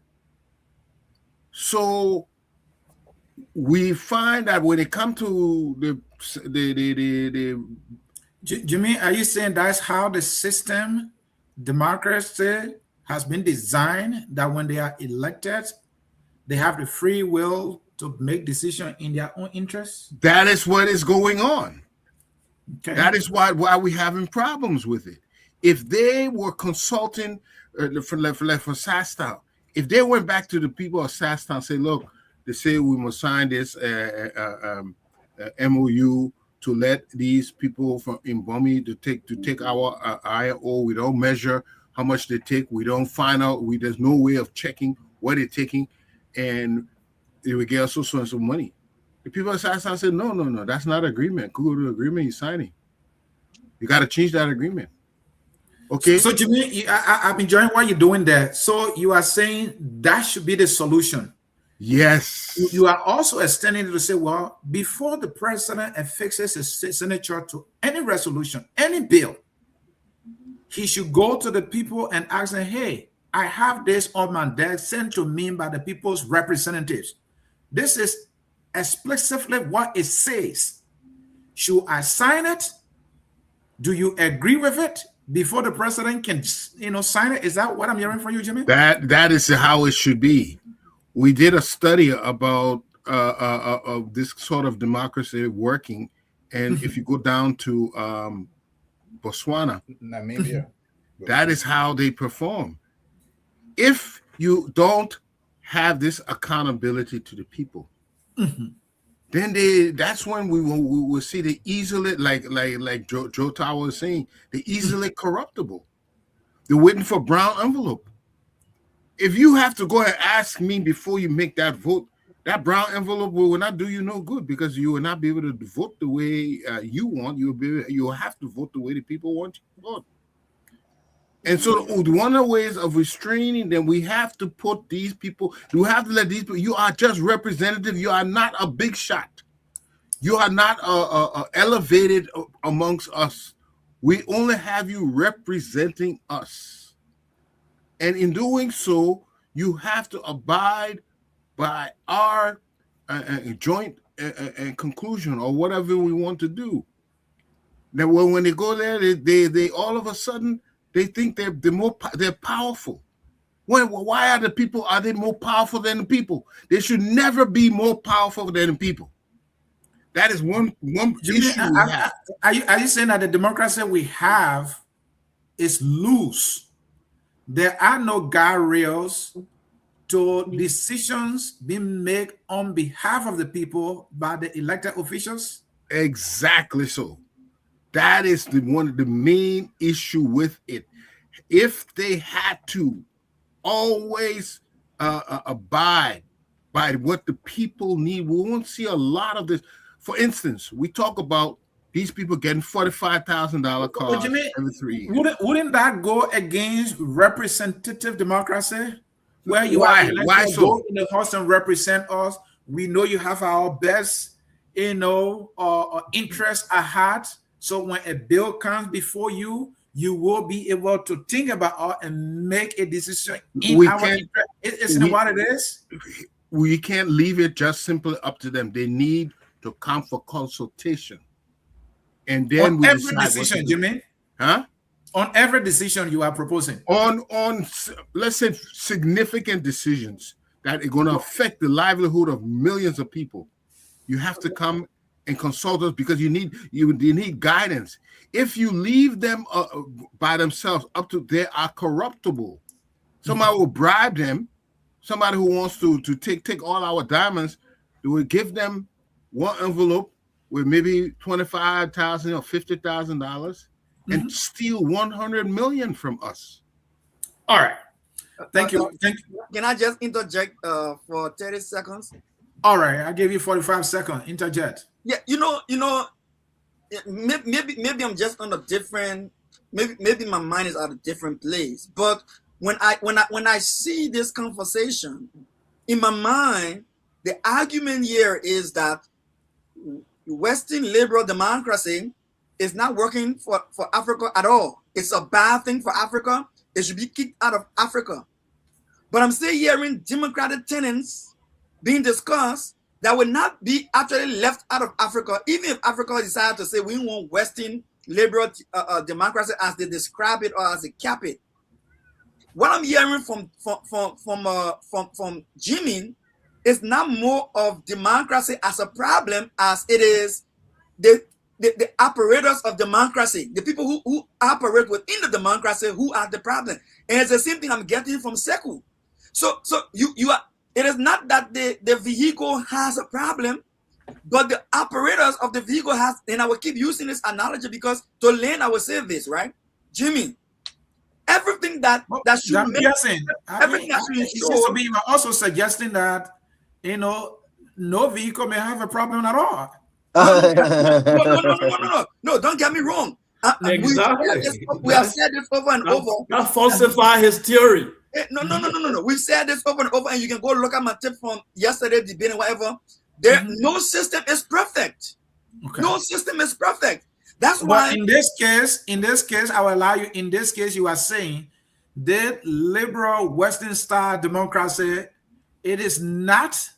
So we find that when it comes to the Jimmy, are you saying that's how the system, democracy, has been designed, that when they are elected, they have the free will to make decisions in their own interests? That is what is going on. Okay. That is why we're having problems with it. If they were consulting for SASTAL, if they went back to the people of SASTAL and say, look, they say we must sign this MOU to let these people from Mbombi to take our IO. We don't measure how much they take. We don't find out. There's no way of checking what they're taking, and they would get us so money. The people at SASTAL said, no, that's not agreement. Go to the agreement you're signing. You got to change that agreement. Okay. So Jimmy, I'm enjoying what you're doing there. So you are saying that should be the solution. Yes. You are also extending it to say, well, before the president affixes his signature to any resolution, any bill, he should go to the people and ask them, hey, I have this on my desk sent to me by the people's representatives. This is explicitly what it says. Should I sign it? Do you agree with it? Before the president can, sign it? Is that what I'm hearing from you, Jimmy? That is how it should be. We did a study about this sort of democracy working, and if you go down to Botswana, Namibia, that is how they perform. If you don't have this accountability to the people, then that's when we will see the easily, like Joe Tower was saying, the easily corruptible. They're waiting for brown envelope. If you have to go and ask me before you make that vote, that brown envelope will not do you no good, because you will not be able to vote the way you want. You will have to vote the way the people want you to vote. And so one of the ways of restraining them, we have to put these people, we have to let these people, you are just representative. You are not a big shot. You are not elevated amongst us. We only have you representing us. And in doing so, you have to abide by our joint conclusion or whatever we want to do. Now, when they go there, they all of a sudden, they think they're powerful. Why are they more powerful than the people? They should never be more powerful than the people. That is one issue we have. Are you saying that the democracy we have is loose? There are no guardrails to decisions being made on behalf of the people by the elected officials? Exactly so. That is one of the main issue with it. If they had to always abide by what the people need, we won't see a lot of this. For instance, we talk about these people getting $45,000 cars every 3 years. Wouldn't that go against representative democracy? Where you Why? are Why so? Go in the house and represent us. We know you have our best, interest at heart. So when a bill comes before you, you will be able to think about us and make a decision in our interest. Isn't what it is? We can't leave it just simply up to them. They need to come for consultation. And then on every decision, Jimmy? Huh? On every decision you are proposing? On let's say significant decisions that are going to affect the livelihood of millions of people. You have to come and consult us, because you need guidance. If you leave them by themselves, they are corruptible. Somebody will bribe them. Somebody who wants to take all our diamonds, they will give them one envelope with maybe $25,000 or $50,000 and steal 100 million from us. All right. Thank you. Can I just interject for 30 seconds? All right, I gave you 45 seconds. Interject. Yeah, maybe I'm just on a different. Maybe my mind is at a different place. But when I see this conversation, in my mind, the argument here is that Western liberal democracy is not working for Africa at all. It's a bad thing for Africa. It should be kicked out of Africa. But I'm still hearing democratic tenets being discussed that will not be actually left out of Africa, even if Africa decided to say we want Western liberal democracy as they describe it or as they cap it. What I'm hearing from Jimmy is not more of democracy as a problem as it is the operators of democracy, the people who operate within the democracy who are the problem. And it's the same thing I'm getting from Sekou. So you are. It is not that the vehicle has a problem, but the operators of the vehicle has, and I will keep using this analogy because to learn, I will say this, right? Jimmy, everything that should make, everything that should show. You are also suggesting that, no vehicle may have a problem at all. No, don't get me wrong. Exactly. We have said this over and over. Not falsify his theory. No. We've said this over and over, and you can go look at my tip from yesterday, debate and whatever. No system is perfect. Okay. No system is perfect. That's why. In this case, I will allow you. In this case, you are saying that liberal Western style democracy, it is not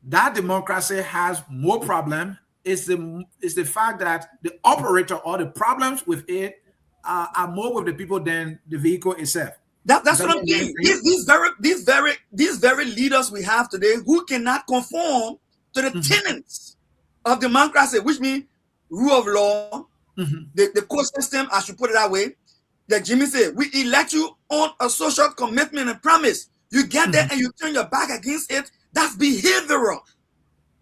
that democracy has more problem. It's the fact that the operator or the problems with it are more with the people than the vehicle itself. That's what I'm saying. These very leaders we have today who cannot conform to the tenets of democracy, which means rule of law, the court system, I should put it that way. That Jimmy said, we elect you on a social commitment and promise. You get there and you turn your back against it. That's behavioral.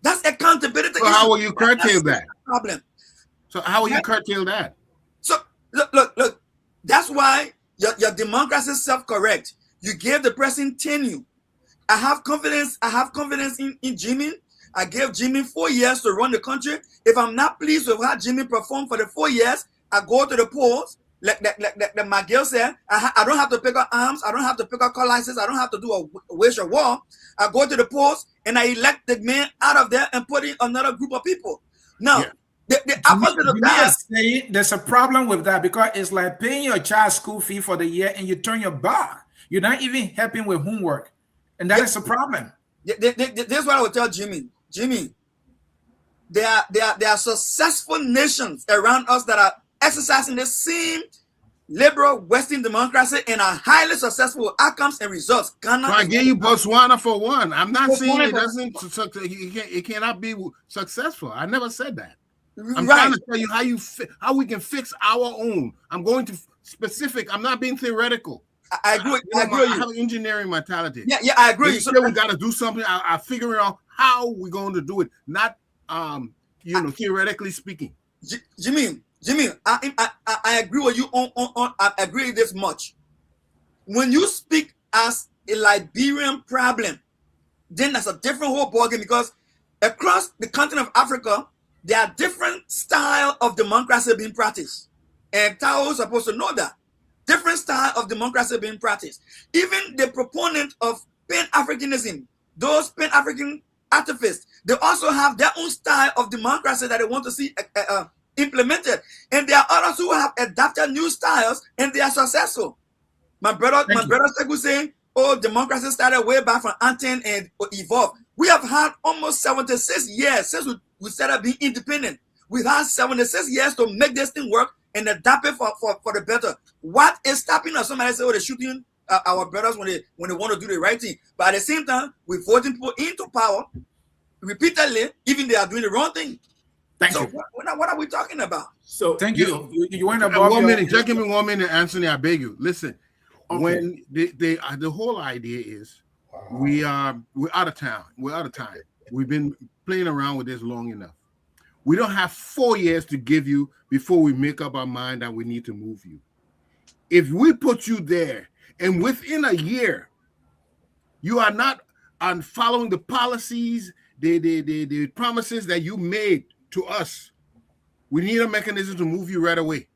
That's accountability. So how will you curtail that? Problem. So how will you curtail that? So look. That's why your democracy is self-correct. You gave the person tenure. I have confidence in Jimmy. I gave Jimmy 4 years to run the country. If I'm not pleased with how Jimmy performed for the 4 years, I go to the polls. Like Miguel said, I don't have to pick up arms. I don't have to pick up car license. I don't have to do a wage of war. I go to the polls and I elect the man out of there and put in another group of people. Now, the opposite of that. There's a problem with that because it's like paying your child's school fee for the year and you turn your back. You're not even helping with homework. And that is a problem. This is what I would tell Jimmy. Jimmy, there are successful nations around us that are exercising the same liberal Western democracy and are highly successful with outcomes and results. Ghana. So I gave you Botswana for one. I'm not saying it doesn't. It cannot be successful. I never said that. I'm trying to tell you how we can fix our own. I'm going to specific. I'm not being theoretical. I agree. I have an engineering mentality. Yeah, I agree. So we got to do something. I figure out how we're going to do it, not theoretically speaking. Jimmy, I agree with you on I agree this much. When you speak as a Liberian problem, then that's a different whole ballgame because across the continent of Africa, there are different style of democracy being practiced, and Tao is supposed to know that. Different style of democracy being practiced. Even the proponent of Pan-Africanism, those Pan-African activists, they also have their own style of democracy that they want to see implemented. And there are others who have adapted new styles and they are successful. My brother Sekou saying, oh, democracy started way back from Anten and evolved. We have had almost 76 years since we started being independent. We've had 76 years to make this thing work and adapt it for the better. What is stopping us? Somebody say, oh, they're shooting our brothers when they want to do the right thing. But at the same time, we're voting people into power repeatedly, even they are doing the wrong thing. Thank you. What are we talking about? So thank you. You went above 1 minute. Just give me 1 minute, Anthony. I beg you. Listen, when the whole idea is we're out of town. We're out of time. We've been playing around with this long enough. We don't have 4 years to give you before we make up our mind that we need to move you. If we put you there and within a year, you are not following the policies, the promises that you made to us, we need a mechanism to move you right away.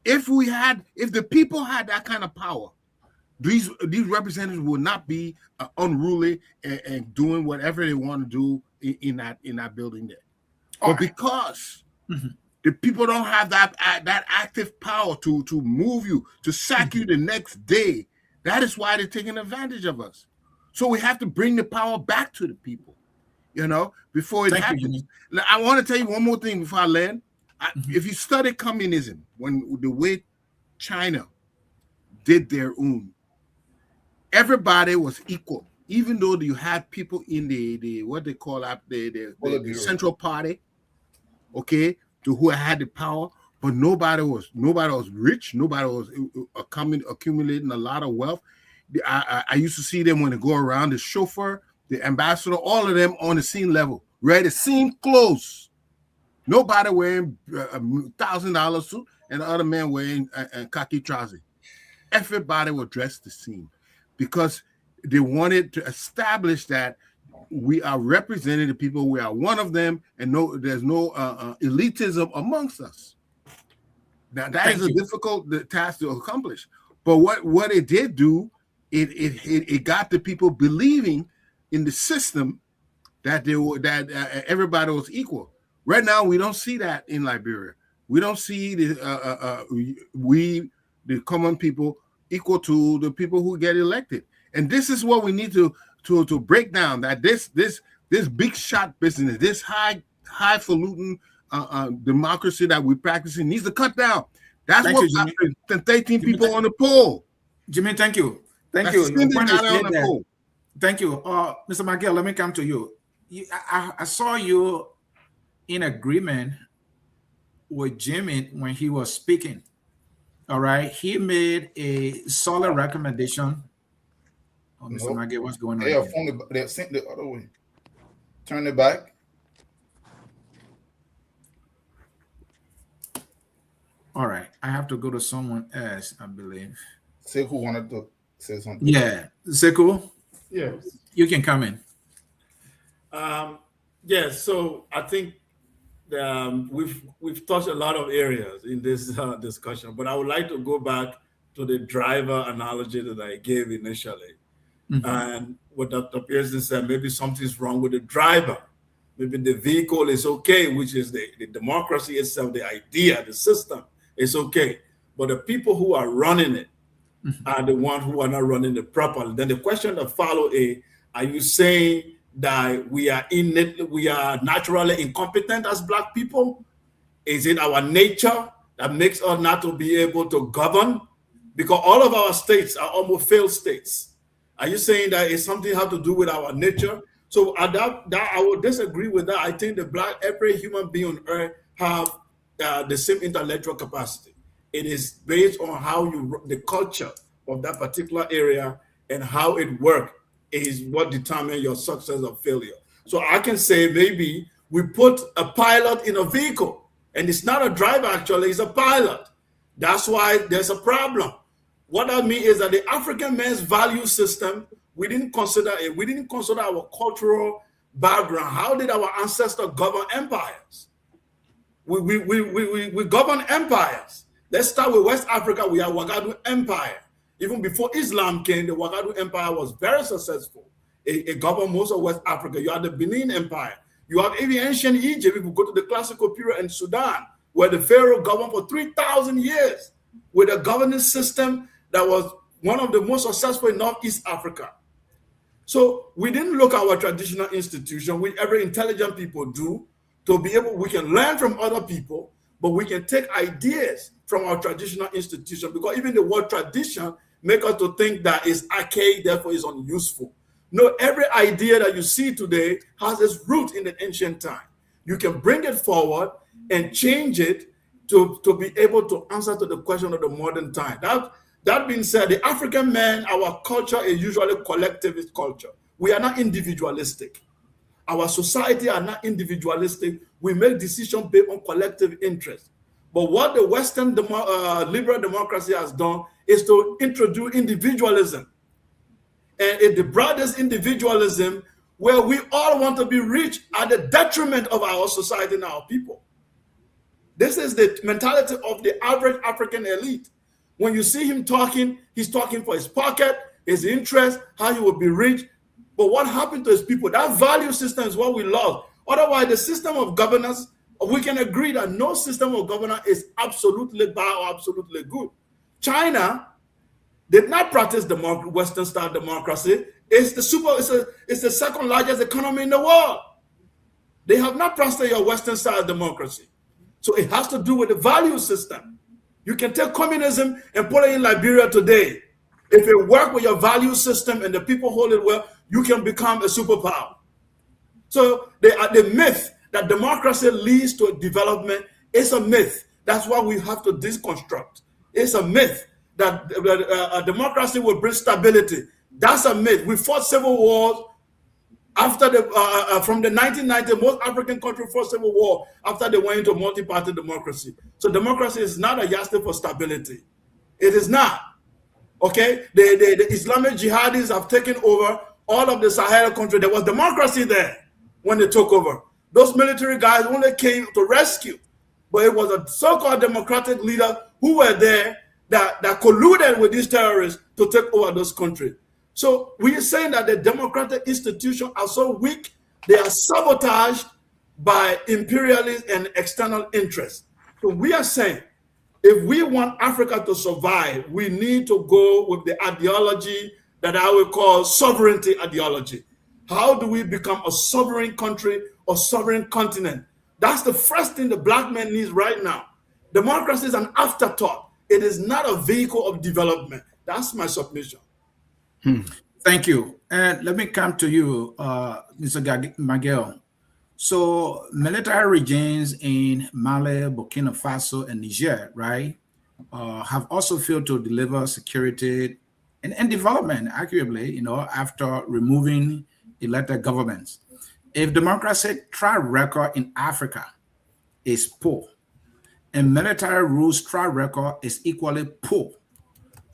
If the people had that kind of power, these representatives would not be unruly and doing whatever they want to do in that building there. But because the people don't have that active power to move you, to sack you the next day, that is why they're taking advantage of us. So we have to bring the power back to the people, before it happens. I want to tell you one more thing before I land. If you study communism, when the way China did their own, everybody was equal, even though you had people in the what they call the Central Party, okay, who had the power, but nobody was rich, nobody was accumulating a lot of wealth. I used to see them when they go around, the chauffeur, the ambassador, all of them on the same level, ready, same clothes. Nobody wearing $1,000 suit and the other man wearing khaki trousers. Everybody was dressed the same because they wanted to establish that we are representing the people. We are one of them, and there's no elitism amongst us. Now that is a difficult task to accomplish. But what it did do, it got the people believing in the system that everybody was equal. Right now, we don't see that in Liberia. We don't see the common people equal to the people who get elected. And this is what we need to break down, that this big shot business, this highfalutin democracy that we're practicing needs to cut down. That's what happened to 13 people on the poll. Jimmy, thank you. Thank you. Thank you. Mr. Miguel, let me come to you. I saw you in agreement with Jimmy when he was speaking. All right. He made a solid recommendation. Oh, Mr. Miguel, what's going on? They sent the other way. Turn it back. All right. I have to go to someone else, I believe. Sekou wanted to say something. Yeah. Sekou, Yes. You can come in. Yes. So I think we've touched a lot of areas in this discussion, but I would like to go back to the driver analogy that I gave initially. And what Dr. Pearson said, maybe something's wrong with the driver. Maybe the vehicle is okay, which is the democracy itself, the idea, the system is okay. But the people who are running it are the ones who are not running it properly. Then the question that follow is, are you saying that we are naturally incompetent as Black people? Is it our nature that makes us not to be able to govern? Because all of our states are almost failed states. Are you saying that it's something have to do with our nature? So that I would disagree with that. I think every human being on earth have the same intellectual capacity. It is based on how the culture of that particular area and how it works is what determines your success or failure. So I can say maybe we put a pilot in a vehicle, and it's not a driver actually, it's a pilot. That's why there's a problem. What that means is that the African man's value system, we didn't consider it. We didn't consider our cultural background. How did our ancestors govern empires? We govern empires. Let's start with West Africa. We have Ouagadougou Empire. Even before Islam came, the Ouagadougou Empire was very successful. It governed most of West Africa. You have the Benin Empire. You have even ancient Egypt. If you go to the classical period in Sudan, where the Pharaoh governed for 3,000 years with a governance system that was one of the most successful in Northeast Africa. So we didn't look at our traditional institution, which every intelligent people do, to be able, we can learn from other people, but we can take ideas from our traditional institution, because even the word tradition make us to think that it's archaic, therefore is unuseful. No, every idea that you see today has its root in the ancient time. You can bring it forward and change it to be able to answer to the question of the modern time. That being said, the African man, our culture is usually collectivist culture. We are not individualistic. Our society are not individualistic. We make decisions based on collective interest. But what the Western liberal democracy has done is to introduce individualism. And it brought this individualism where we all want to be rich at the detriment of our society and our people. This is the mentality of the average African elite. When you see him talking, he's talking for his pocket, his interest, how he will be rich. But what happened to his people? That value system is what we lost. Otherwise, the system of governance, we can agree that no system of governance is absolutely bad or absolutely good. China did not practice Western style democracy. It's the second largest economy in the world. They have not practiced your Western style democracy. So it has to do with the value system. You can take communism and put it in Liberia today. If it works with your value system and the people hold it well, you can become a superpower. So the myth that democracy leads to development is a myth. That's why we have to deconstruct. It's a myth that democracy will bring stability. That's a myth. We fought civil wars after from the 1990s. Most African countries fought civil war after they went into multi-party democracy. So democracy is not a yardstick for stability. It is not. Okay, the Islamic jihadis have taken over all of the Sahel country. There was democracy there when they took over. Those military guys only came to rescue, but it was a so-called democratic leader who were there that colluded with these terrorists to take over those countries. So we are saying that the democratic institutions are so weak, they are sabotaged by imperialists and external interests. So we are saying, if we want Africa to survive, we need to go with the ideology that I would call sovereignty ideology. How do we become a sovereign country or sovereign continent? That's the first thing the Black man needs right now. Democracy is an afterthought. It is not a vehicle of development. That's my submission. Thank you. And let me come to you, Mr. Miguel. So military regimes in Mali, Burkina Faso, and Niger, right, have also failed to deliver security and development accurately, after removing elected governments. If democracy track record in Africa is poor, and military rules track record is equally poor,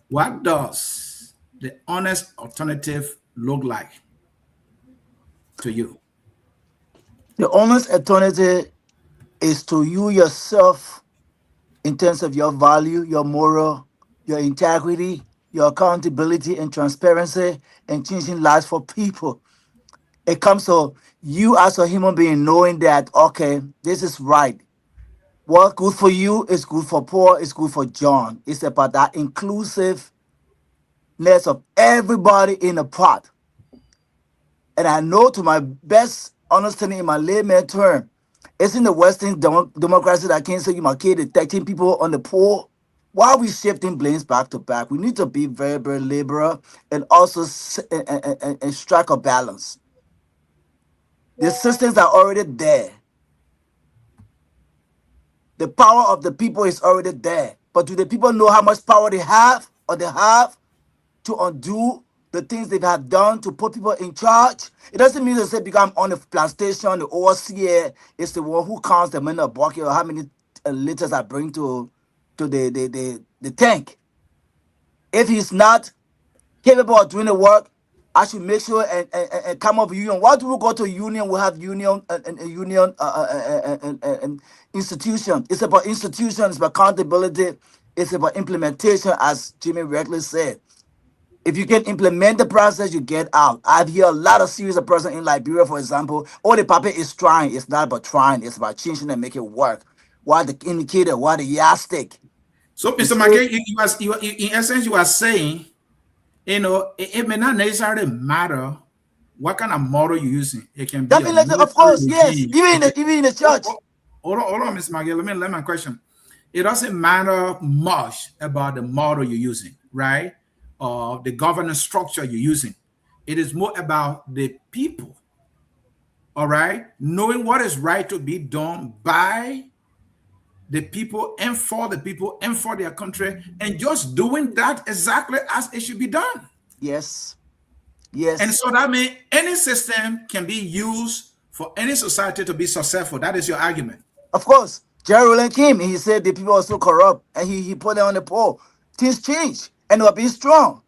what does the honest alternative look like to you? The honest alternative is to you yourself in terms of your value, your moral, your integrity, your accountability and transparency, and changing lives for people. It comes to you as a human being knowing that, okay, this is right. What's good for you is good for Paul, it's good for John. It's about that inclusiveness of everybody in the pot. And I know to my best understanding in my layman term, it's in the Western democracy that can say you my kid detecting people on the poor. Why are we shifting blames back to back? We need to be very, very liberal and also and strike a balance. The systems are already there. The power of the people is already there. But do the people know how much power they have or they have to undo the things they have done to put people in charge? It doesn't mean to say because I'm on the plantation, the overseer is the one who counts the money of bucket or how many liters I bring to the tank. If he's not capable of doing the work, I should make sure and come up with union. Why do we go to union? We have union and union and institution. It's about institutions, it's about accountability, it's about implementation, as Jimmy Reckless said. If you can implement the process, you get out. I've heard a lot of serious person in Liberia, for example. All the puppet is trying. It's not about trying. It's about changing and make it work. Why the indicator? Why the yardstick? So, Mr. McKay, in essence, you are saying, it may not necessarily matter what kind of model you're using. It can be definitely, of course, yes. Even in the church. Hold on, Mr. McKay. Let me question. It doesn't matter much about the model you're using, right? Or the governance structure you're using. It is more about the people, all right? Knowing what is right to be done by the people and for the people and for their country, and just doing that exactly as it should be done. Yes. Yes. And so that means any system can be used for any society to be successful. That is your argument. Of course. Gerald came and he said the people are so corrupt and he put them on the poll. Things changed and they were being strong.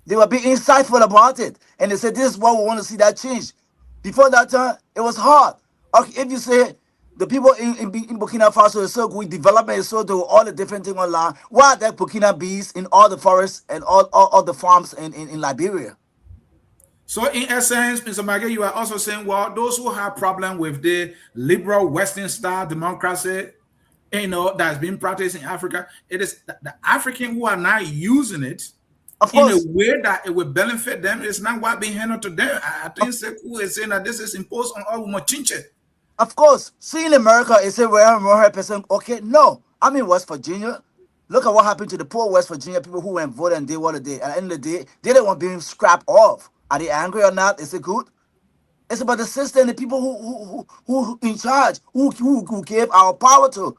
They were being insightful about it. And they said, this is what we want to see that change. Before that time, it was hard. Okay, if you say the people in Burkina Faso is so good, development is so do all the different things online, why are there Burkina bees in all the forests and all the farms in Liberia? So in essence, Mr. Maggie, you are also saying, well, those who have problem with the liberal Western style democracy, that's been practiced in Africa, it is the African who are not using it in a way that it will benefit them. It's not what being handled to them. I think Sekou is saying that this is imposed on all Mochinche. Of course. See, in America, it's a 100%. Okay, no. I'm in West Virginia. Look at what happened to the poor West Virginia people who went vote and did what they did. At the end of the day, they didn't want being scrapped off. Are they angry or not? Is it good? It's about the system, the people who in charge, who gave our power to,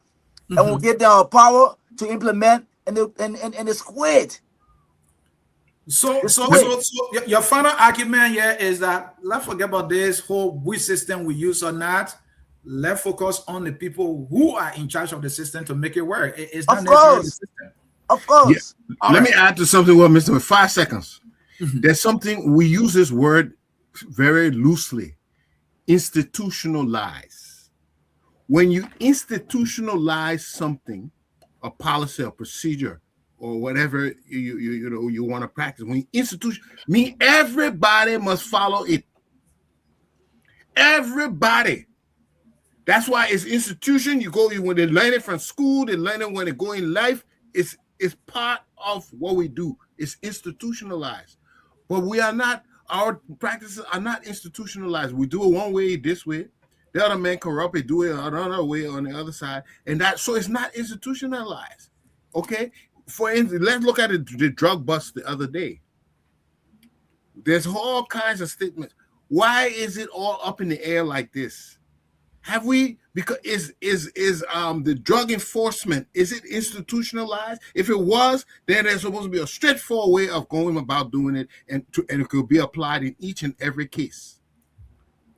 and who gave them our power to implement, and they squid. So your final argument here is that let's forget about this whole which system we use or not. Let's focus on the people who are in charge of the system to make it work. It's not necessarily the system. Of course. Yeah. Let me add to something, well, Mr. With 5 seconds. There's something, we use this word very loosely. Institutionalize. When you institutionalize something, a policy, a procedure, or whatever you want to practice, when you institution, everybody must follow it. Everybody. That's why it's institution. When they learn it from school, they learn it when they go in life. It's part of what we do. It's institutionalized. But we are not, our practices are not institutionalized. We do it one way, this way. The other man corrupt it, do it another way on the other side. So it's not institutionalized. Okay? For instance, let's look at the drug bust the other day. There's all kinds of statements. Why is it all up in the air like this? Have we, because is the drug enforcement, is it institutionalized? If it was, then there's supposed to be a straightforward way of going about doing it, and it could be applied in each and every case.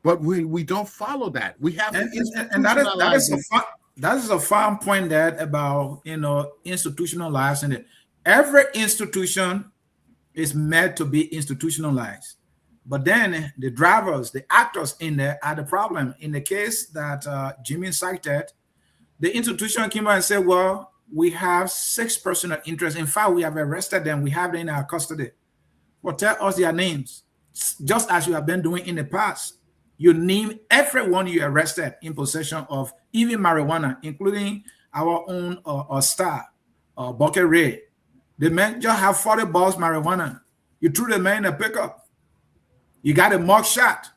But we don't follow that. We have and that is a fine point that about institutionalizing it. Every institution is meant to be institutionalized. But then the drivers, the actors in there are the problem. In the case that Jimmy cited, the institution came out and said, well, we have 6 persons of interest. In fact, we have arrested them. We have them in our custody. Well, tell us their names, just as you have been doing in the past. You name everyone you arrested in possession of even marijuana, including our own star, Bucket Ray. The man just have 40 balls marijuana. You threw the man in a pickup. You got a mug shot.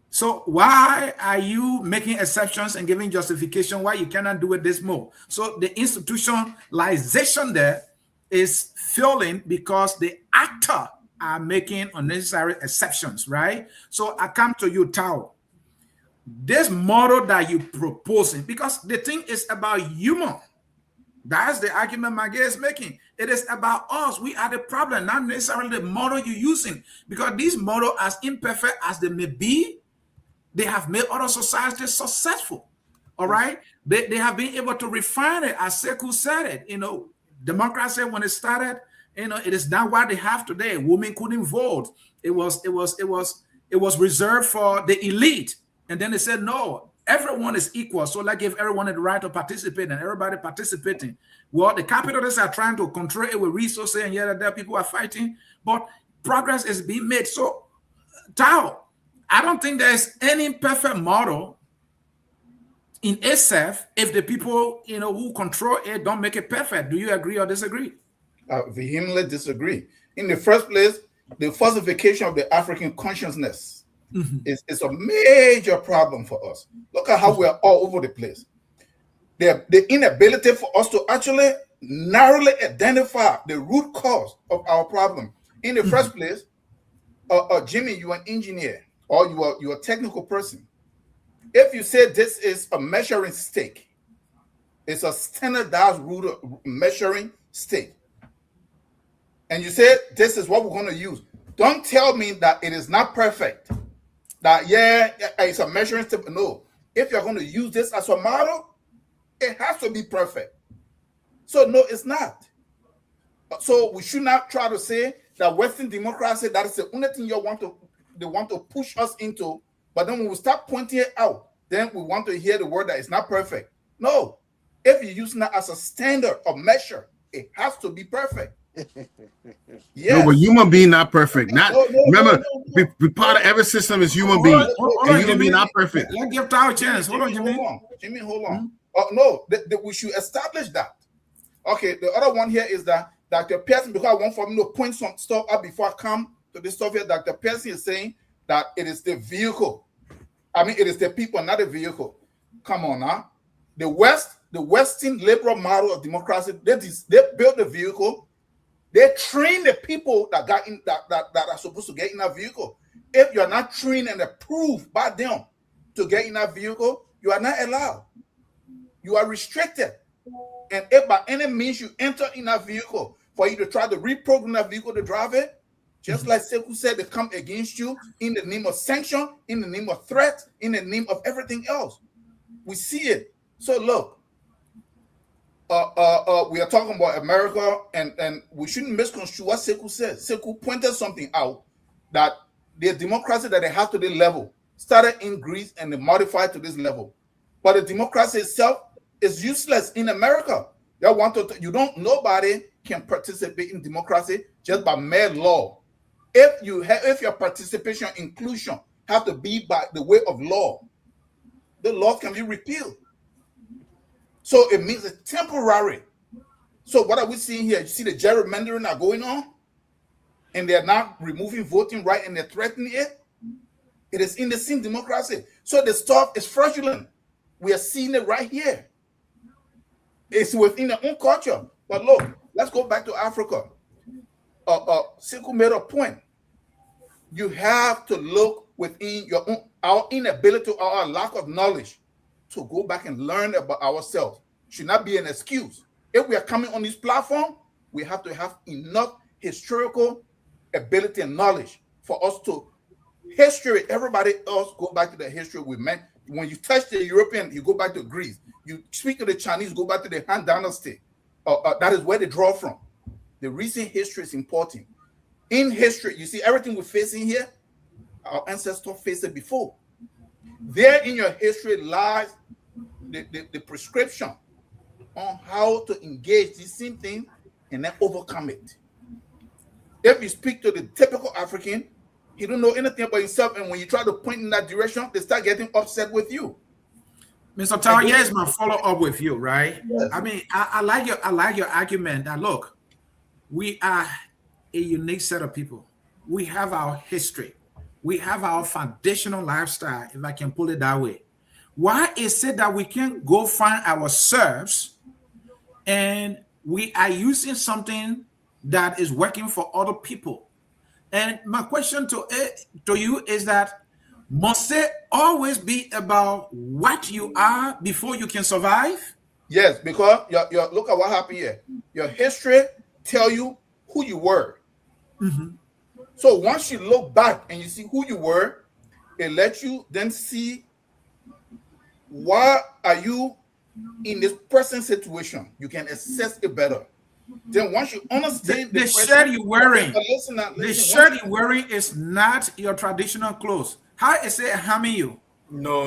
So why are you making exceptions and giving justification why you cannot do it this more? So the institutionalization there is failing because the actor are making unnecessary exceptions, right? So I come to you, Tao. This model that you're proposing, because the thing is about human. That's the argument Maggie is making. It is about us. We are the problem, not necessarily the model you're using. Because these models, as imperfect as they may be, they have made other societies successful. All right? They have been able to refine it, as Sekou said it. You know, democracy, when it started, you know, it is not what they have today. Women couldn't vote. It was reserved for the elite. And then they said, no, everyone is equal. So let's give everyone the right to participate, and everybody participating. Well, the capitalists are trying to control it with resources, and yet there people are fighting. But progress is being made. So, Tao, I don't think there's any perfect model in itself if the people, you know, who control it don't make it perfect. Do you agree or disagree? I vehemently disagree. In the first place, the falsification of the African consciousness is a major problem for us. Look at how we are all over the place. The inability for us to actually narrowly identify the root cause of our problem. In the first place, Jimmy, you're an engineer or you're a technical person. If you say this is a measuring stick, it's a standardized ruler measuring stick, and you say this is what we're going to use, don't tell me that it is not perfect. That, yeah, it's a measuring stick. No. If you're going to use this as a model, it has to be perfect. So, no, it's not. So, we should not try to say that Western democracy, that is the only thing they want to push us into. But then when we start pointing it out, then we want to hear the word that it's not perfect. No. If you're using that as a standard or measure, it has to be perfect. Yes. No, but human being not perfect. Remember, part of every system is human being. And human being not perfect. Let's give Tao a chance. Hold on, Jimmy, hold on. No, we should establish that. Okay, the other one here is that Dr. Pearson, because I want for me to point some stuff up before I come to this stuff here, Dr. Pearson is saying that it is the vehicle. I mean, it is the people, not the vehicle. Come on now. The Western liberal model of democracy, they built the vehicle. They train the people that got in that are supposed to get in that vehicle. If you're not trained and approved by them to get in that vehicle, you are not allowed. You are restricted. And if by any means you enter in that vehicle for you to try to reprogram that vehicle to drive it, just like Sekou said, they come against you in the name of sanction, in the name of threat, in the name of everything else. We see it. So look, we are talking about America, and we shouldn't misconstrue what Sekou said. Sekou pointed something out, that the democracy that they have to this level started in Greece and they modified to this level. But the democracy itself is useless in America. Nobody can participate in democracy just by mere law. If your participation inclusion have to be by the way of law, the law can be repealed. So it means it's temporary. So what are we seeing here? You see the gerrymandering are going on, and they're not removing voting right, and they're threatening it. It is in the same democracy. So the stuff is fraudulent. We are seeing it right here. It's within their own culture. But look, let's go back to Africa. Sekou made a point. You have to look within your own, our inability or our lack of knowledge to go back and learn about ourselves. Should not be an excuse. If we are coming on this platform, we have to have enough historical ability and knowledge for us to history. Everybody else go back to the history we met. When you touch the European, you go back to Greece. You speak to the Chinese, go back to the Han Dynasty. That is where they draw from. The recent history is important. In history, you see everything we're facing here, our ancestors faced it before. There in your history lies the prescription on how to engage this same thing and then overcome it. If you speak to the typical African, he don't know anything about himself, and when you try to point in that direction, they start getting upset with you. Mr. Tao, here's my follow-up with you, right? Yes. I mean, I like your argument that look, we are a unique set of people. We have our history. We have our foundational lifestyle, if I can put it that way. Why is it that we can't go find ourselves and we are using something that is working for other people? And my question to you is that must it always be about what you are before you can survive? Yes, because your look at what happened here. Your history tell you who you were. Mm-hmm. So once you look back and you see who you were, it lets you then see why are you in this present situation. You can assess it better. Then once you understand the shirt you're wearing, the shirt you're wearing is not your traditional clothes. How is it harming you? No.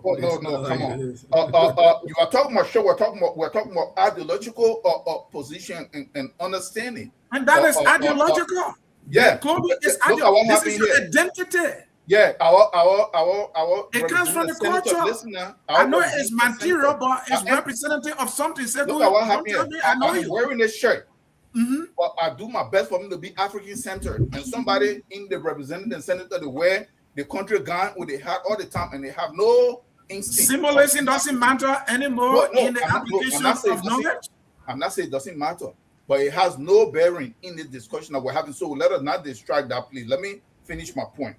Oh, no, come on. You are talking about show. We're talking about ideological position and understanding. And that is ideological. Yeah, clothing is ideological. This is your identity. Yeah, it comes from the culture. Listen now, I know it's material, but it's representative of something. So look at what happened here. I know I'm you. wearing this shirt. Mm-hmm. But I do my best for me to be African centered. And somebody in the representative and senator, they wear the country gown with the hat all the time, and they have no instinct. Symbolism doesn't matter anymore in the application of knowledge. I'm not saying it doesn't matter, but it has no bearing in the discussion that we're having. So let us not distract that, please. Let me finish my point.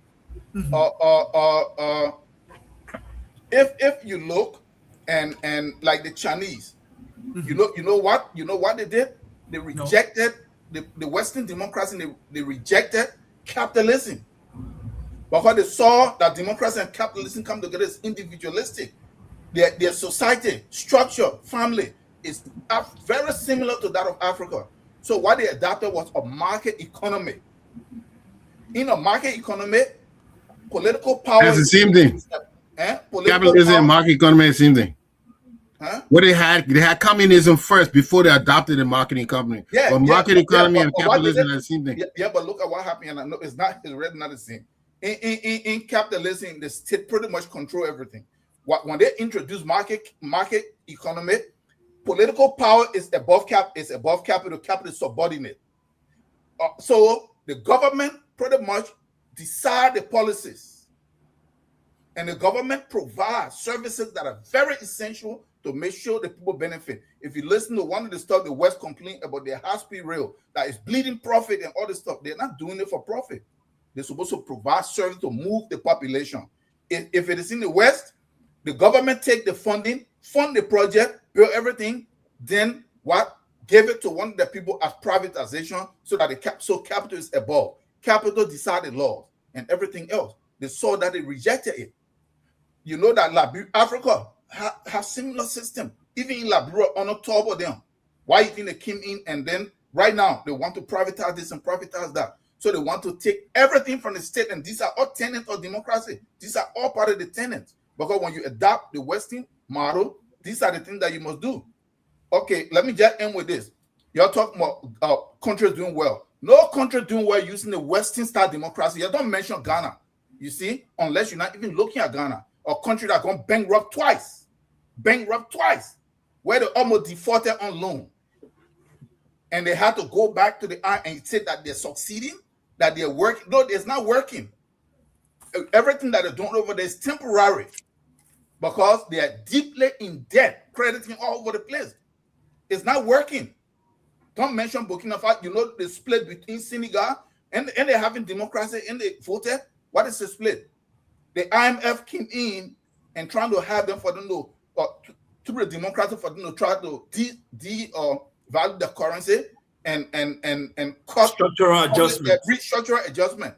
Mm-hmm. If you look and like the Chinese, mm-hmm. you know what they did? They rejected the Western democracy. They rejected capitalism because they saw that democracy and capitalism come together as individualistic. Their society structure, family is very similar to that of Africa. So what they adopted was a market economy. In a market economy, political power. That's the same thing. Capitalism and market economy is the same thing. Huh? What they had communism first before they adopted the market economy. Yeah, but market economy and capitalism are the same thing. Yeah, but look at what happened. And I know it's really not the same. In capitalism, the state pretty much control everything. When they introduce market economy, political power is above capital. Capital is subordinate. So the government pretty much decide the policies, and the government provides services that are very essential to make sure the people benefit. If you listen to one of the stuff the West complain about their high-speed rail that is bleeding profit and all this stuff, they're not doing it for profit. They're supposed to provide service to move the population. If it is in the West, the government take the funding, fund the project, build everything, then what? Give it to one of the people as privatization so that capital is above. Capital decided laws and everything else. They saw that they rejected it. You know that Africa have similar system. Even in Liberia, on the top of them. Why you think they came in and then right now they want to privatize this and privatize that? So they want to take everything from the state, and these are all tenets of democracy. These are all part of the tenets. Because when you adopt the Western model, these are the things that you must do. Okay, let me just end with this. You're talking about countries doing well. No country doing well using the Western style democracy. You don't mention Ghana, you see, unless you're not even looking at Ghana, a country that gone bankrupt twice, where they almost defaulted on loan. And they had to go back to the eye and say that they're succeeding, that they're working. No, it's not working. Everything that they're doing over there is temporary because they are deeply in debt, crediting all over the place. It's not working. Don't mention Burkina Faso. You know the split between Senegal and they're having democracy and they voted. What is the split? The IMF came in and trying to have them for them to through the democracy for them to try to value the currency and cost structural adjustment. Structural adjustment.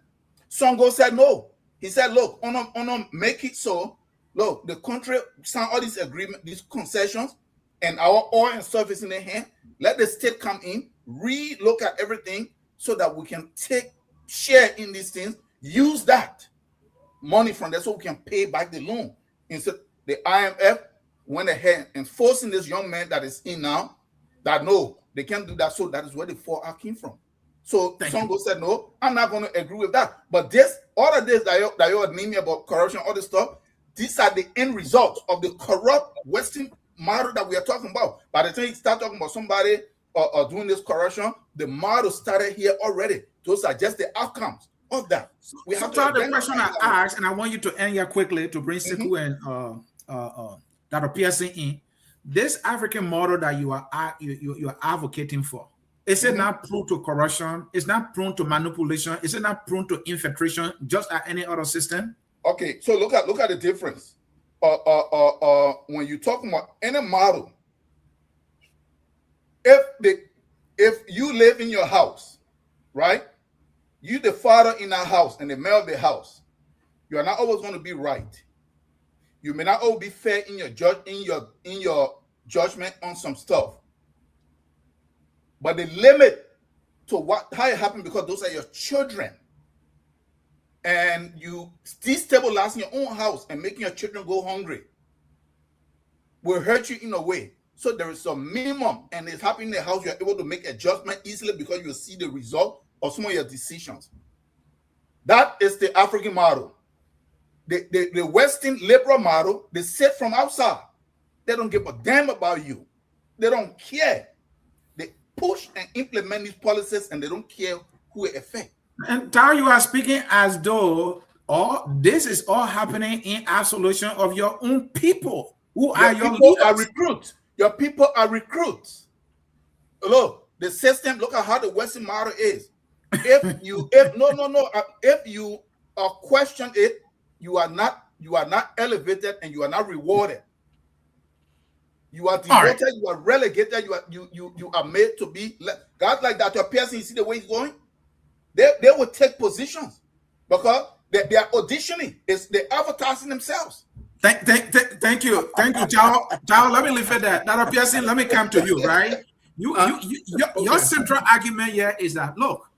Songo said no. He said, look, on make it so. Look, the country signed all these agreements, these concessions, and our oil and stuff is in their hand. Let the state come in, re-look at everything so that we can take share in these things, use that money from there so we can pay back the loan. Instead, the IMF went ahead and forcing this young man that is in now that no, they can't do that. So that is where the fallout came from. So Songo said, no, I'm not going to agree with that. But this, all of this that you're naming about corruption, all this stuff, these are the end results of the corrupt Western model that we are talking about. By the time you start talking about somebody doing this corruption, the model started here already. Those are just the outcomes of that. We have so the question I asked, and I want you to end here quickly to bring Sekou and Dr. Pearson in. This African model that you are advocating for, is it not prone to corruption? It's not prone to manipulation? Is it not prone to infiltration, just like any other system? Okay, so look at the difference. When you talk about any model, if you live in your house, right? You the father in that house and the male of the house, you are not always going to be right. You may not always be fair in your judgment on some stuff. But the limit to how it happened, because those are your children, and you destabilizing your own house and making your children go hungry will hurt you in a way. So there is a minimum, and it's happening in the house. You're able to make adjustment easily because you see the result of some of your decisions. That is the African model. The Western liberal model, they sit from outside. They don't give a damn about you. They don't care. They push and implement these policies, and they don't care who it affects. And Tao, you are speaking as though this is all happening in isolation of your own people. Who are your people are recruits. Your people are recruits. Look, the system, look at how the Western model is. If you question it, you are not elevated and you are not rewarded. You are demoted, you are relegated, you are made to be guys like that. Your person, you see the way he's going? They will take positions because they are auditioning. They're advertising themselves. Thank you, Chao. Let me leave it there. Dr. Pearson, let me come to you, right? Your central argument here is that, look,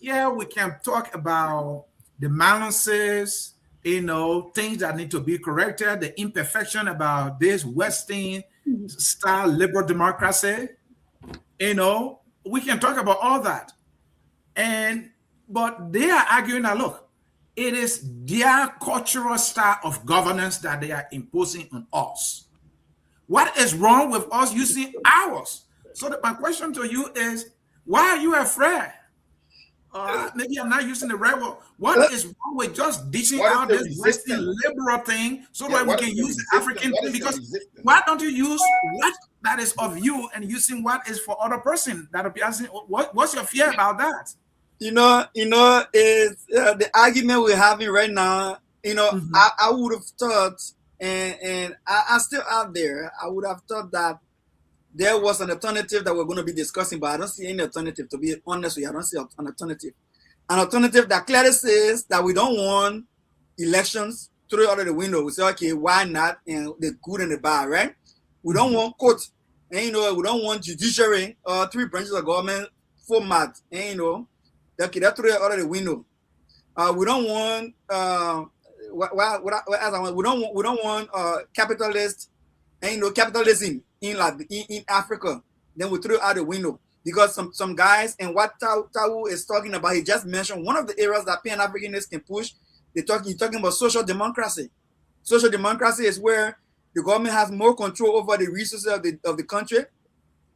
yeah, we can talk about the balances, things that need to be corrected, the imperfection about this Western style liberal democracy. We can talk about all that. But they are arguing that, look, it is their cultural style of governance that they are imposing on us. What is wrong with us using ours? So my question to you is, why are you afraid? Maybe I'm not using the right word. What is wrong with just dishing out this Western liberal thing so that we can use the African thing? Because why don't you use what that is of you and using what is for other person? What's your fear about that? Is the argument we're having right now. I would have thought, and I still out there. I would have thought that there was an alternative that we're going to be discussing, but I don't see any alternative. To be honest with you, I don't see an alternative. An alternative that clearly says that we don't want elections through out of the window. We say, okay, why not? And the good and the bad, right? We don't want court, and we don't want judiciary or three branches of government format, and okay, that threw it out of the window. We don't want we don't want capitalist and capitalism in Africa. Then we threw it out the window because some guys, and what Tau is talking about, he just mentioned one of the areas that Pan-Africanists can push. He's talking about social democracy. Social democracy is where the government has more control over the resources of the country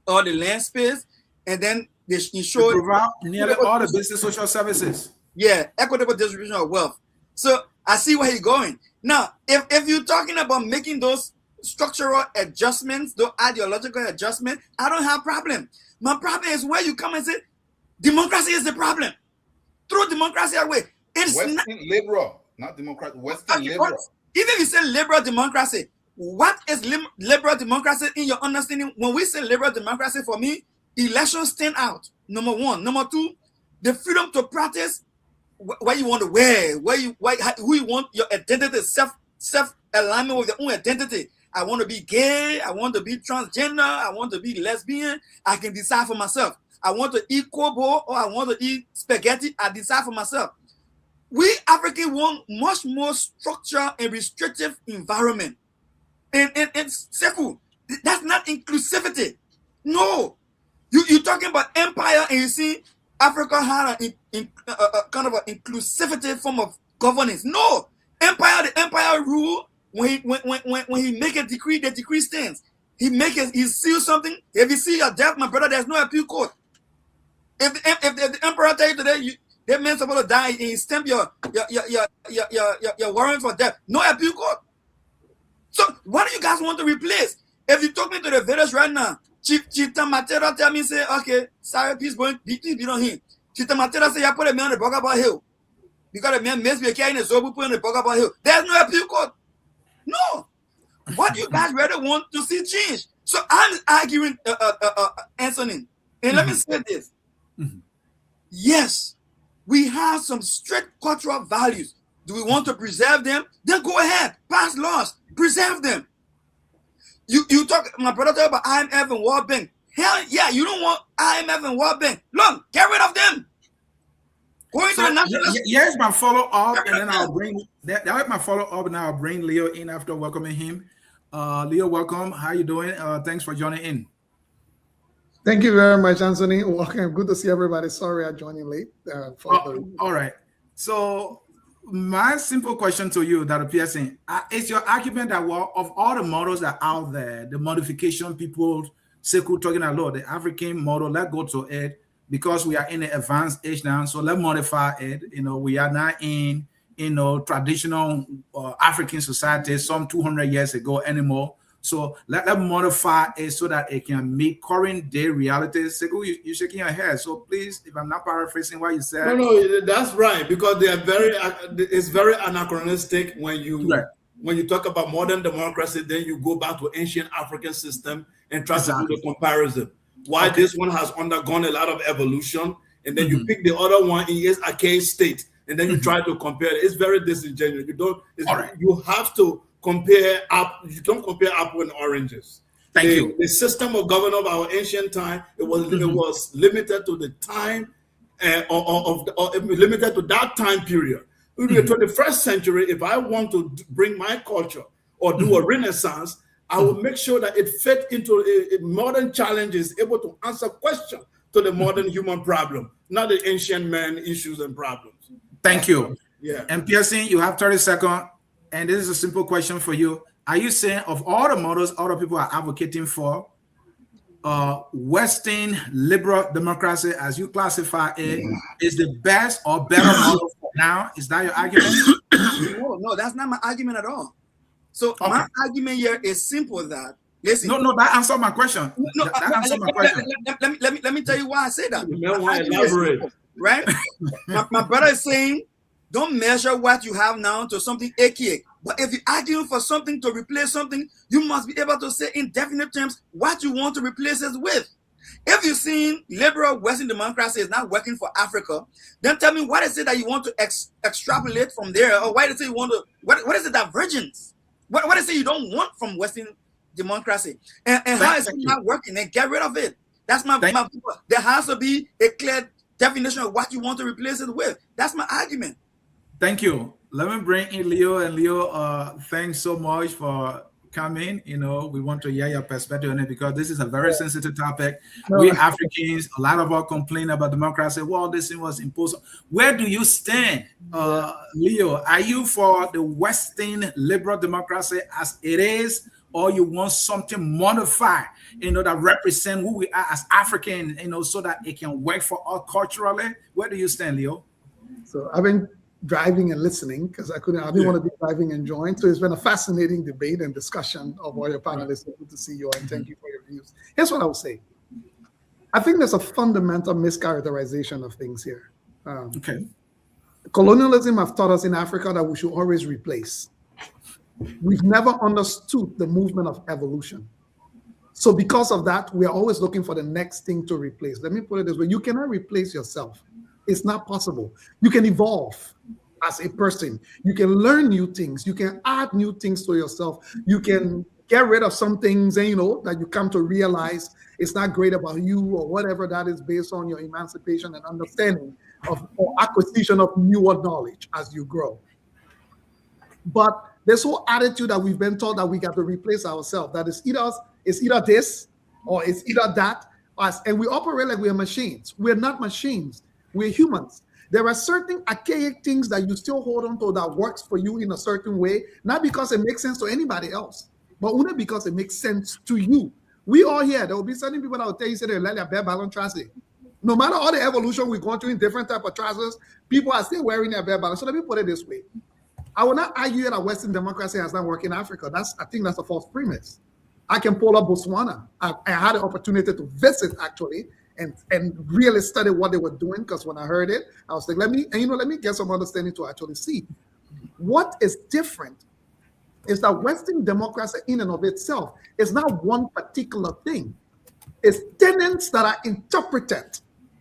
or the land space, and then they ensure provide nearly all the basic social services. Yeah, equitable distribution of wealth. So I see where you're going. Now, if you're talking about making those structural adjustments, those ideological adjustments, I don't have a problem. My problem is where you come and say, democracy is the problem. Throw democracy away. It's Western liberal, not democratic. Western liberal. Even if you say liberal democracy, what is liberal democracy in your understanding? When we say liberal democracy, for me, elections stand out. Number one. Number two, the freedom to practice what you want to wear, who you want your identity, self alignment with your own identity. I want to be gay. I want to be transgender. I want to be lesbian. I can decide for myself. I want to eat kobo or I want to eat spaghetti. I decide for myself. We Africans want much more structure and restrictive environment. And Sekou, that's not inclusivity. No. You're talking about empire and you see Africa had kind of an inclusivity form of governance. No. The empire rule, when he make a decree, the decree stands. He seal something. If you see your death, my brother, there's no appeal court. If the emperor tell you today, that man's supposed to die, and he stamp your warrant for death, no appeal court. So what do you guys want to replace? If you talk me to the village right now, Chief Matera tell me, say, okay, sorry, peace be on him. Chief Matera say, I put a man on the Bogaba Hill. Because the man must be carrying a Zobu put on the Bogaba Hill. There's no appeal court. No. What do you guys really want to see change? So I'm arguing, Anthony. And let me say this. Yes, we have some strict cultural values. Do we want to preserve them? Then go ahead, pass laws, preserve them. You talk, my brother talk about IMF and World Bank. Hell yeah, you don't want IMF and World Bank. Look, get rid of them. Going to the national. Here's my follow up, and then I'll bring that was my follow up, and I'll bring Leo in after welcoming him. Leo, welcome. How you doing? Thanks for joining in. Thank you very much, Anthony. Welcome. Good to see everybody. Sorry I joined in late. All right. So my simple question to you, Dr. Pearson, is your argument that of all the models that are out there, the modification people, Sekou talking about, the African model, let's go to it because we are in the advanced age now. So let's modify it. We are not in, traditional African society some 200 years ago anymore. So let them modify it so that it can meet current day realities. Sekou, you're shaking your head. So please, if I'm not paraphrasing what you said. No, that's right, because they are it's very anachronistic when you talk about modern democracy, then you go back to ancient African system and try to do the comparison. Why this one has undergone a lot of evolution, and then you pick the other one in its archaic state, and then you try to compare it. It's very disingenuous. You have to compare up. You don't compare apple and oranges. Thank you. The system of government of our ancient time, it was limited to the time limited to that time period. In the 21st century, if I want to bring my culture or do a renaissance, I will make sure that it fit into modern challenges, able to answer questions to the modern human problem, not the ancient man issues and problems. Thank you. Yeah. And Pearson, you have 30 seconds. And this is a simple question for you. Are you saying of all the models other people are advocating for, Western liberal democracy, as you classify it, is the best or better model for now? Is that your argument? No, that's not my argument at all. So my argument here is simple that, listen. No, that answered my question. That answered my question. Let me tell you why I say that. You may want to elaborate. Right? my brother is saying, don't measure what you have now to something archaic. But if you're arguing for something to replace something, you must be able to say in definite terms what you want to replace it with. If you're seeing liberal Western democracy is not working for Africa, then tell me what is it that you want to extrapolate from there, or why is it you want to? What is the divergence? What is it you don't want from Western democracy, and how is it not working? And get rid of it. That's my there has to be a clear definition of what you want to replace it with. That's my argument. Thank you. Let me bring in Leo. And Leo, thanks so much for coming. We want to hear your perspective on it because this is a very sensitive topic. We Africans, a lot of us complain about democracy. Well, this thing was imposed. Where do you stand, Leo? Are you for the Western liberal democracy as it is, or you want something modified, that represent who we are as Africans, so that it can work for us culturally? Where do you stand, Leo? So I've been driving and listening because I didn't want to be driving and join. So it's been a fascinating debate and discussion of all your panelists. Good to see you and thank you for your views. Here's what I would say. I think there's a fundamental mischaracterization of things here. Colonialism have taught us in Africa that we should always replace. We've never understood the movement of evolution. So because of that, we are always looking for the next thing to replace. Let me put it this way. You cannot replace yourself. It's not possible. You can evolve as a person. You can learn new things. You can add new things to yourself. You can get rid of some things, and that you come to realize it's not great about you or whatever that is based on your emancipation and understanding of or acquisition of newer knowledge as you grow. But this whole attitude that we've been taught that we got to replace ourselves, that it's either this or it's either that, and we operate like we're machines. We're not machines. We're humans. There are certain archaic things that you still hold on to that works for you in a certain way, not because it makes sense to anybody else, but only because it makes sense to you. We all here, there will be certain people that will tell you, say they let their bare balance trousers. No matter all the evolution we're going through in different type of trousers, people are still wearing their bare balance. So let me put it this way. I will not argue that Western democracy has not worked in Africa. I think that's a false premise. I can pull up Botswana. I had the opportunity to visit actually and really study what they were doing, because when I heard it, I was like, let me get some understanding to actually see. What is different is that Western democracy in and of itself is not one particular thing. It's tenets that are interpreted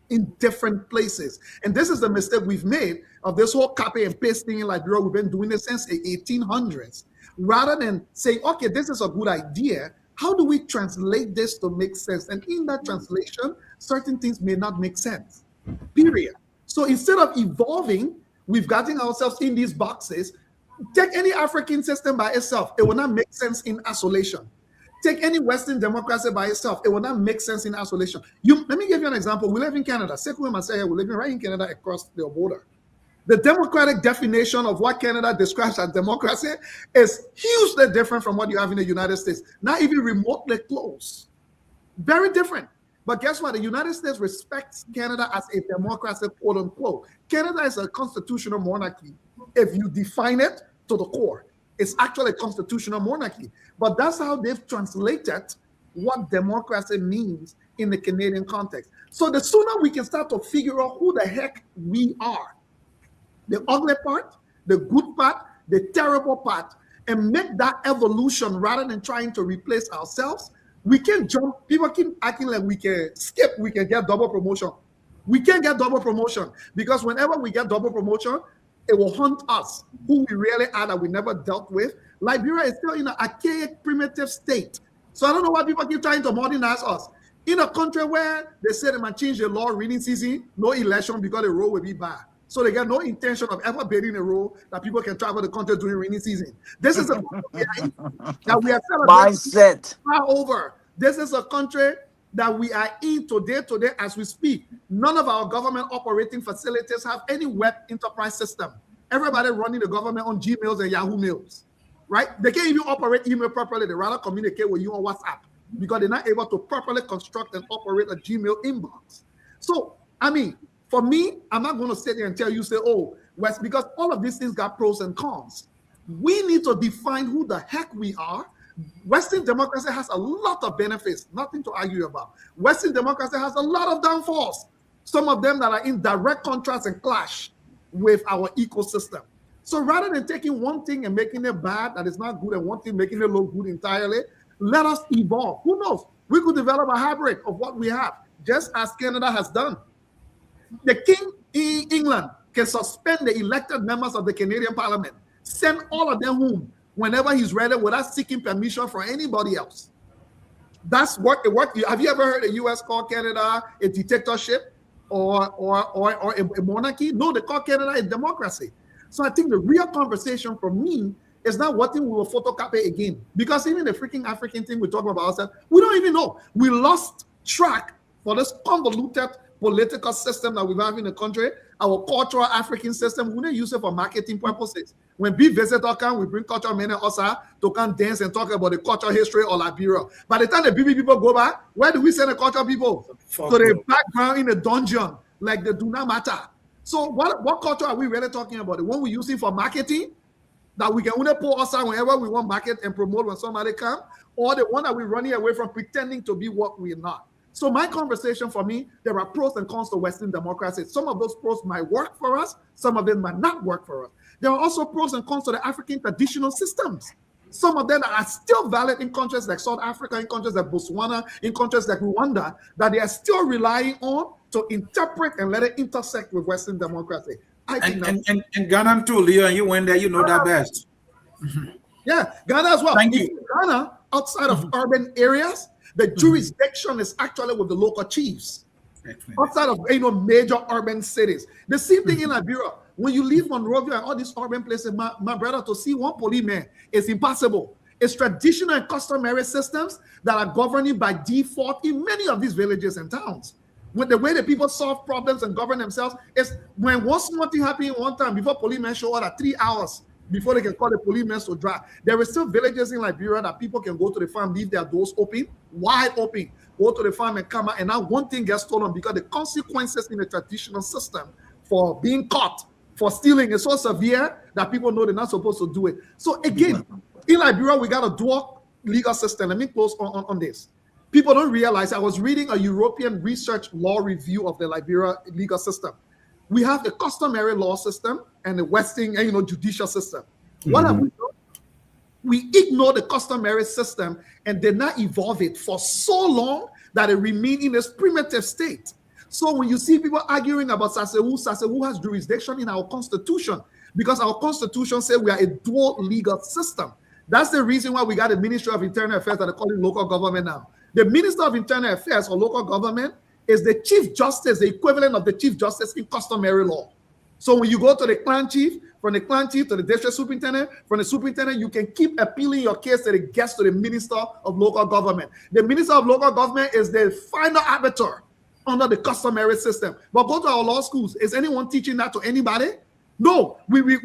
in different places. And this is the mistake we've made of this whole copy and pasting in Liberia. We've been doing this since the 1800s. Rather than saying, okay, this is a good idea, how do we translate this to make sense? And in that translation, certain things may not make sense, period. So instead of evolving, we've gotten ourselves in these boxes. Take any African system by itself, it will not make sense in isolation. Take any Western democracy by itself, it will not make sense in isolation. Let me give you an example. We live in Canada. Sekou Masaya, we live right in Canada across the border. The democratic definition of what Canada describes as democracy is hugely different from what you have in the United States. Not even remotely close. Very different. But guess what? The United States respects Canada as a democracy, quote unquote. Canada is a constitutional monarchy. If you define it to the core, it's actually a constitutional monarchy. But that's how they've translated what democracy means in the Canadian context. So the sooner we can start to figure out who the heck we are, the ugly part, the good part, the terrible part, and make that evolution rather than trying to replace ourselves, we can jump. People keep acting like we can skip, we can get double promotion. We can't get double promotion because whenever we get double promotion, it will haunt us, who we really are that we never dealt with. Liberia is still in an archaic, primitive state. So I don't know why people keep trying to modernize us. In a country where they say they might change the law reading season, no election because the road will be bad. So they got no intention of ever building a road that people can travel the country during rainy season. This is a country that we are mindset over. This is a country that we are in today as we speak. None of our government operating facilities have any web enterprise system. Everybody running the government on Gmails and Yahoo Mails, right? They can't even operate email properly. They rather communicate with you on WhatsApp because they're not able to properly construct and operate a Gmail inbox. So, I mean, for me, I'm not going to sit there and tell you, say, oh, West, because all of these things got pros and cons. We need to define who the heck we are. Western democracy has a lot of benefits, nothing to argue about. Western democracy has a lot of downfalls, some of them that are in direct contrast and clash with our ecosystem. So rather than taking one thing and making it bad, that is not good, and one thing making it look good entirely, let us evolve. Who knows? We could develop a hybrid of what we have, just as Canada has done. The king in England can suspend the elected members of the Canadian Parliament, send all of them home whenever he's ready without seeking permission from anybody else. That's what it worked. Have you ever heard the US call Canada a dictatorship or a monarchy? No, they call Canada a democracy. So I think the real conversation for me is not what thing we will photocopy again. Because even the freaking African thing we talk about ourselves, we don't even know. We lost track for this convoluted political system that we have in the country, our cultural African system. We don't use it for marketing purposes. When big visitors come, we bring cultural men and osa to come dance and talk about the cultural history of Liberia. By the time the BB people go back, where do we send the cultural people? To the background in the dungeon, like they do not matter. So what culture are we really talking about? The one we using for marketing, that we can only pull us out whenever we want market and promote when somebody come, or the one that we're running away from pretending to be what we're not? So my conversation, for me, there are pros and cons to Western democracy. Some of those pros might work for us. Some of them might not work for us. There are also pros and cons to the African traditional systems. Some of them are still valid in countries like South Africa, in countries like Botswana, in countries like Rwanda, that they are still relying on to interpret and let it intersect with Western democracy. And Ghana too, Leo, and you went there, you know that best. Yeah, Ghana as well. Thank you. Ghana, outside of urban areas, the jurisdiction is actually with the local chiefs. Outside of major urban cities. The same thing in Liberia. When you leave Monrovia and all these urban places, my brother, to see one policeman is impossible. It's traditional and customary systems that are governing by default in many of these villages and towns. When the way that people solve problems and govern themselves is when one small thing happens one time before policemen show up at 3 hours before they can call the policemen to drive. There are still villages in Liberia that people can go to the farm, leave their doors open, wide open, go to the farm and come out, and now one thing gets stolen because the consequences in the traditional system for being caught for stealing is so severe that people know they're not supposed to do it. So again, in Liberia, we got a dual legal system. Let me close on this. People don't realize, I was reading a European research law review of the Liberia legal system. We have a customary law system and the Western, judicial system. What have we done? We ignore the customary system and did not evolve it for so long that it remained in its primitive state. So when you see people arguing about Sasewu has jurisdiction in our constitution because our constitution says we are a dual legal system. That's the reason why we got a Ministry of Internal Affairs that are calling local government now. The Minister of Internal Affairs or local government is the Chief Justice, the equivalent of the Chief Justice in customary law. So when you go to the clan chief, from the clan chief to the district superintendent, from the superintendent, you can keep appealing your case till it gets to the Minister of Local Government. The Minister of Local Government is the final arbiter under the customary system. But go to our law schools. Is anyone teaching that to anybody? No. We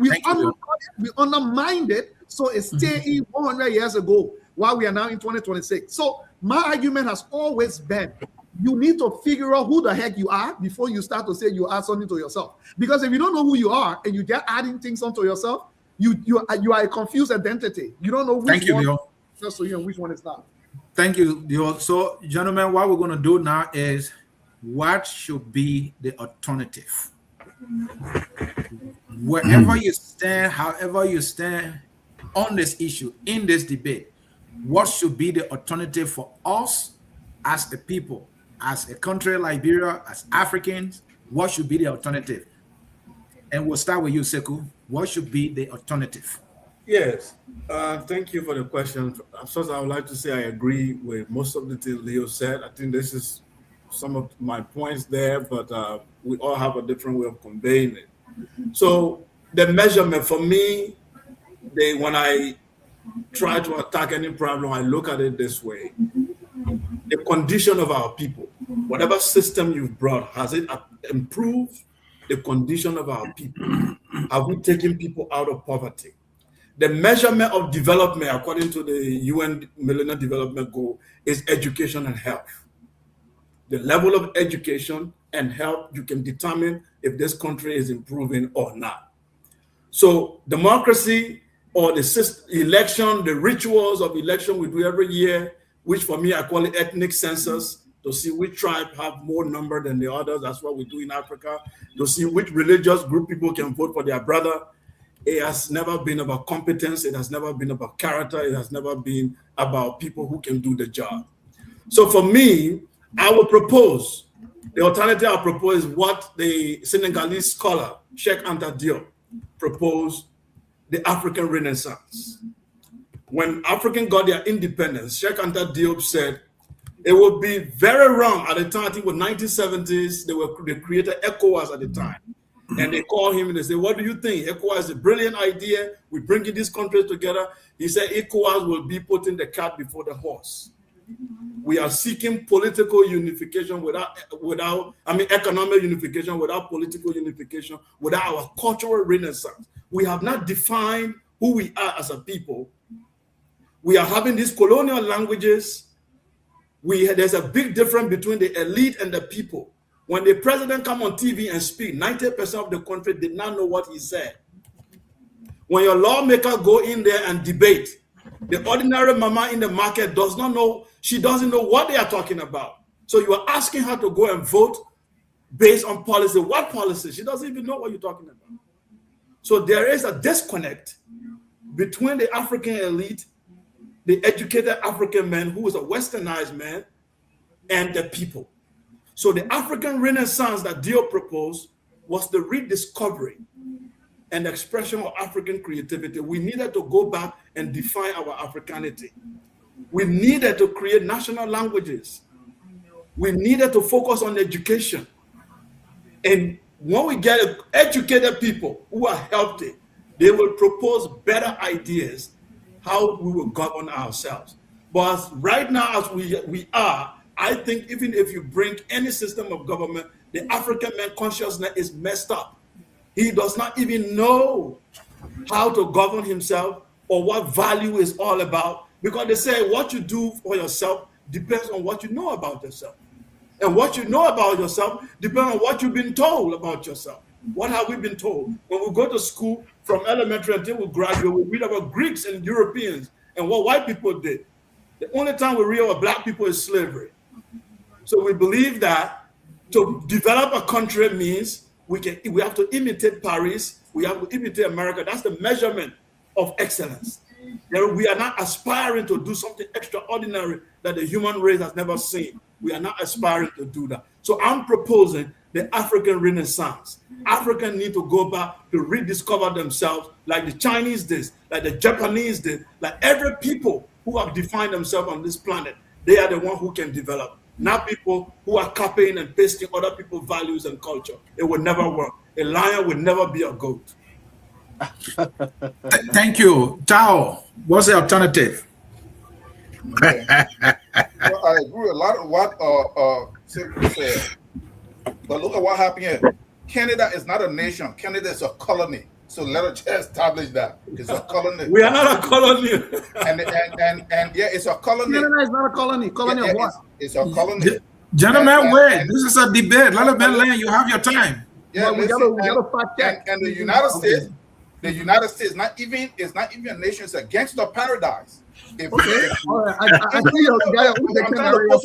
undermined it, so it's staying 100 years ago while we are now in 2026. So my argument has always been, you need to figure out who the heck you are before you start to say you are something to yourself. Because if you don't know who you are and you get adding things onto yourself, you are a confused identity. You don't know which one is to you and which one is not. Thank you, Leo. So, gentlemen, what we're going to do now is what should be the alternative? Wherever you stand, however you stand on this issue, in this debate, what should be the alternative for us as the people, as a country, Liberia, as Africans? What should be the alternative? And we'll start with you, Sekou. What should be the alternative? Yes, thank you for the question. First, I would like to say I agree with most of the things Leo said. I think this is some of my points there, but we all have a different way of conveying it. So the measurement for me, when I try to attack any problem, I look at it this way. The condition of our people, whatever system you've brought, has it improved the condition of our people? Have we taken people out of poverty? The measurement of development, according to the UN Millennium Development Goal, is education and health. The level of education and health, you can determine if this country is improving or not. So democracy or the election, the rituals of election we do every year, which for me I call it ethnic census, to see which tribe have more number than the others. That's what we do in Africa. To see which religious group people can vote for their brother. It has never been about competence. It has never been about character. It has never been about people who can do the job. So for me, I will propose, the alternative I propose is what the Senegalese scholar, Cheikh Anta Diop, proposed, the African Renaissance. When Africans got their independence, Cheikh Anta Diop said, it would be very wrong at the time, I think it was 1970s, they created ECOWAS at the time. And they call him and they say, what do you think? ECOWAS is a brilliant idea. We're bringing these countries together. He said, ECOWAS will be putting the cart before the horse. We are seeking political unification economic unification without political unification, without our cultural renaissance. We have not defined who we are as a people. We are having these colonial languages. There's a big difference between the elite and the people. When the president come on TV and speak, 90% of the country did not know what he said. When your lawmaker go in there and debate, the ordinary mama in the market does not know, she doesn't know what they are talking about. So you are asking her to go and vote based on policy. What policy? She doesn't even know what you're talking about. So there is a disconnect between the African elite, the educated African man who is a westernized man, and the people. So the African Renaissance that Diop proposed was the rediscovery and expression of African creativity. We needed to go back and define our Africanity. We needed to create national languages. We needed to focus on education. And when we get educated people who are healthy, they will propose better ideas how we will govern ourselves. But right now, as we are, I think even if you bring any system of government, the African man consciousness is messed up. He does not even know how to govern himself or what value is all about, because they say what you do for yourself depends on what you know about yourself. And what you know about yourself depends on what you've been told about yourself. What have we been told? When we go to school from elementary until we graduate, we read about Greeks and Europeans and what white people did. The only time we read about black people is slavery. So we believe that to develop a country means we have to imitate Paris, we have to imitate America. That's the measurement of excellence. We are not aspiring to do something extraordinary that the human race has never seen. We are not aspiring to do that. So I'm proposing the African Renaissance. Africans need to go back to rediscover themselves like the Chinese did, like the Japanese did, like every people who have defined themselves on this planet. They are the one who can develop, not people who are copying and pasting other people's values and culture. It will never work. A lion will never be a goat. Thank you. Tao, what's the alternative? Okay. Well, I agree with a lot of what Silky said. But look at what happened here. Canada is not a nation. Canada is a colony. So let us just establish that. It's a colony. We are not a colony. and yeah, it's a colony. Canada is not a colony. Colony of what? It's a colony. Gentlemen, wait. This is a debate. Let them land. You have your time. Yeah, we gotta fact check. And the United States, is not even a nation. It's a gangster paradise. If, okay. All right. I see I'm trying to put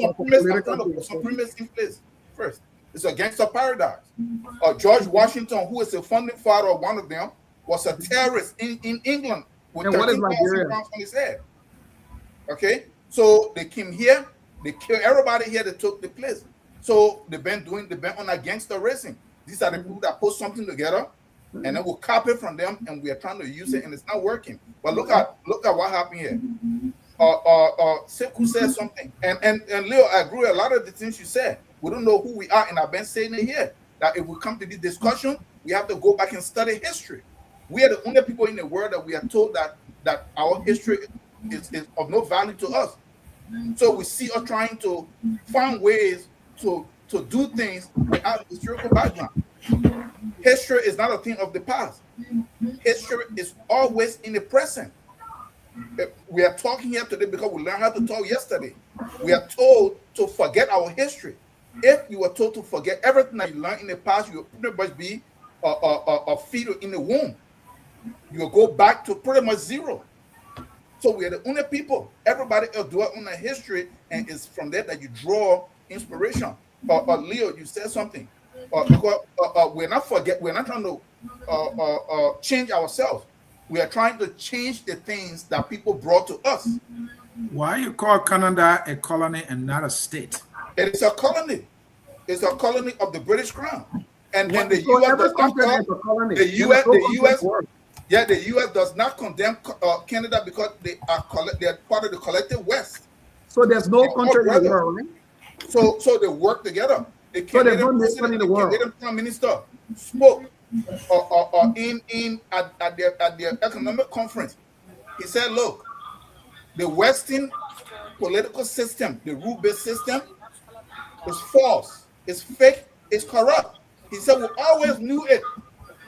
some premise in place first. It's a gangster paradise. George Washington, who is a founding father of one of them, was a terrorist in England with 13,000 pounds on his head. Okay, so they came here, they killed everybody here. They took the place. So they've been on a gangster racing. These are the people that put something together, and then we'll copy from them, and we are trying to use it, and it's not working. But look at what happened here. Sekou said something, and Leo, I agree with a lot of the things you said. We don't know who we are, and I've been saying it here that if we come to this discussion, we have to go back and study history. We are the only people in the world that we are told that our history is of no value to us. So we see us trying to find ways to do things without a historical background. History is not a thing of the past. History is always in the present. We are talking here today because we learned how to talk yesterday. We are told to forget our history. If you were told to forget everything that you learned in the past, you would pretty much be a fetal in the womb. You will go back to pretty much zero. So we are the only people. Everybody else dwell on the history, and it's from there that you draw inspiration. Leo, you said something. Because we're not trying to change ourselves. We are trying to change the things that people brought to us. Why you call Canada a colony and not a state? It is a colony. It's a colony of the British Crown. And the U.S. does not the U.S. does not condemn Canada because they are part of the collective West. So there's no country in the world, right? So they work together. The Canadian Prime Minister spoke at their economic conference. He said, "Look, the Western political system, the rule-based system, is false, it's fake, it's corrupt." He said, "We always knew it,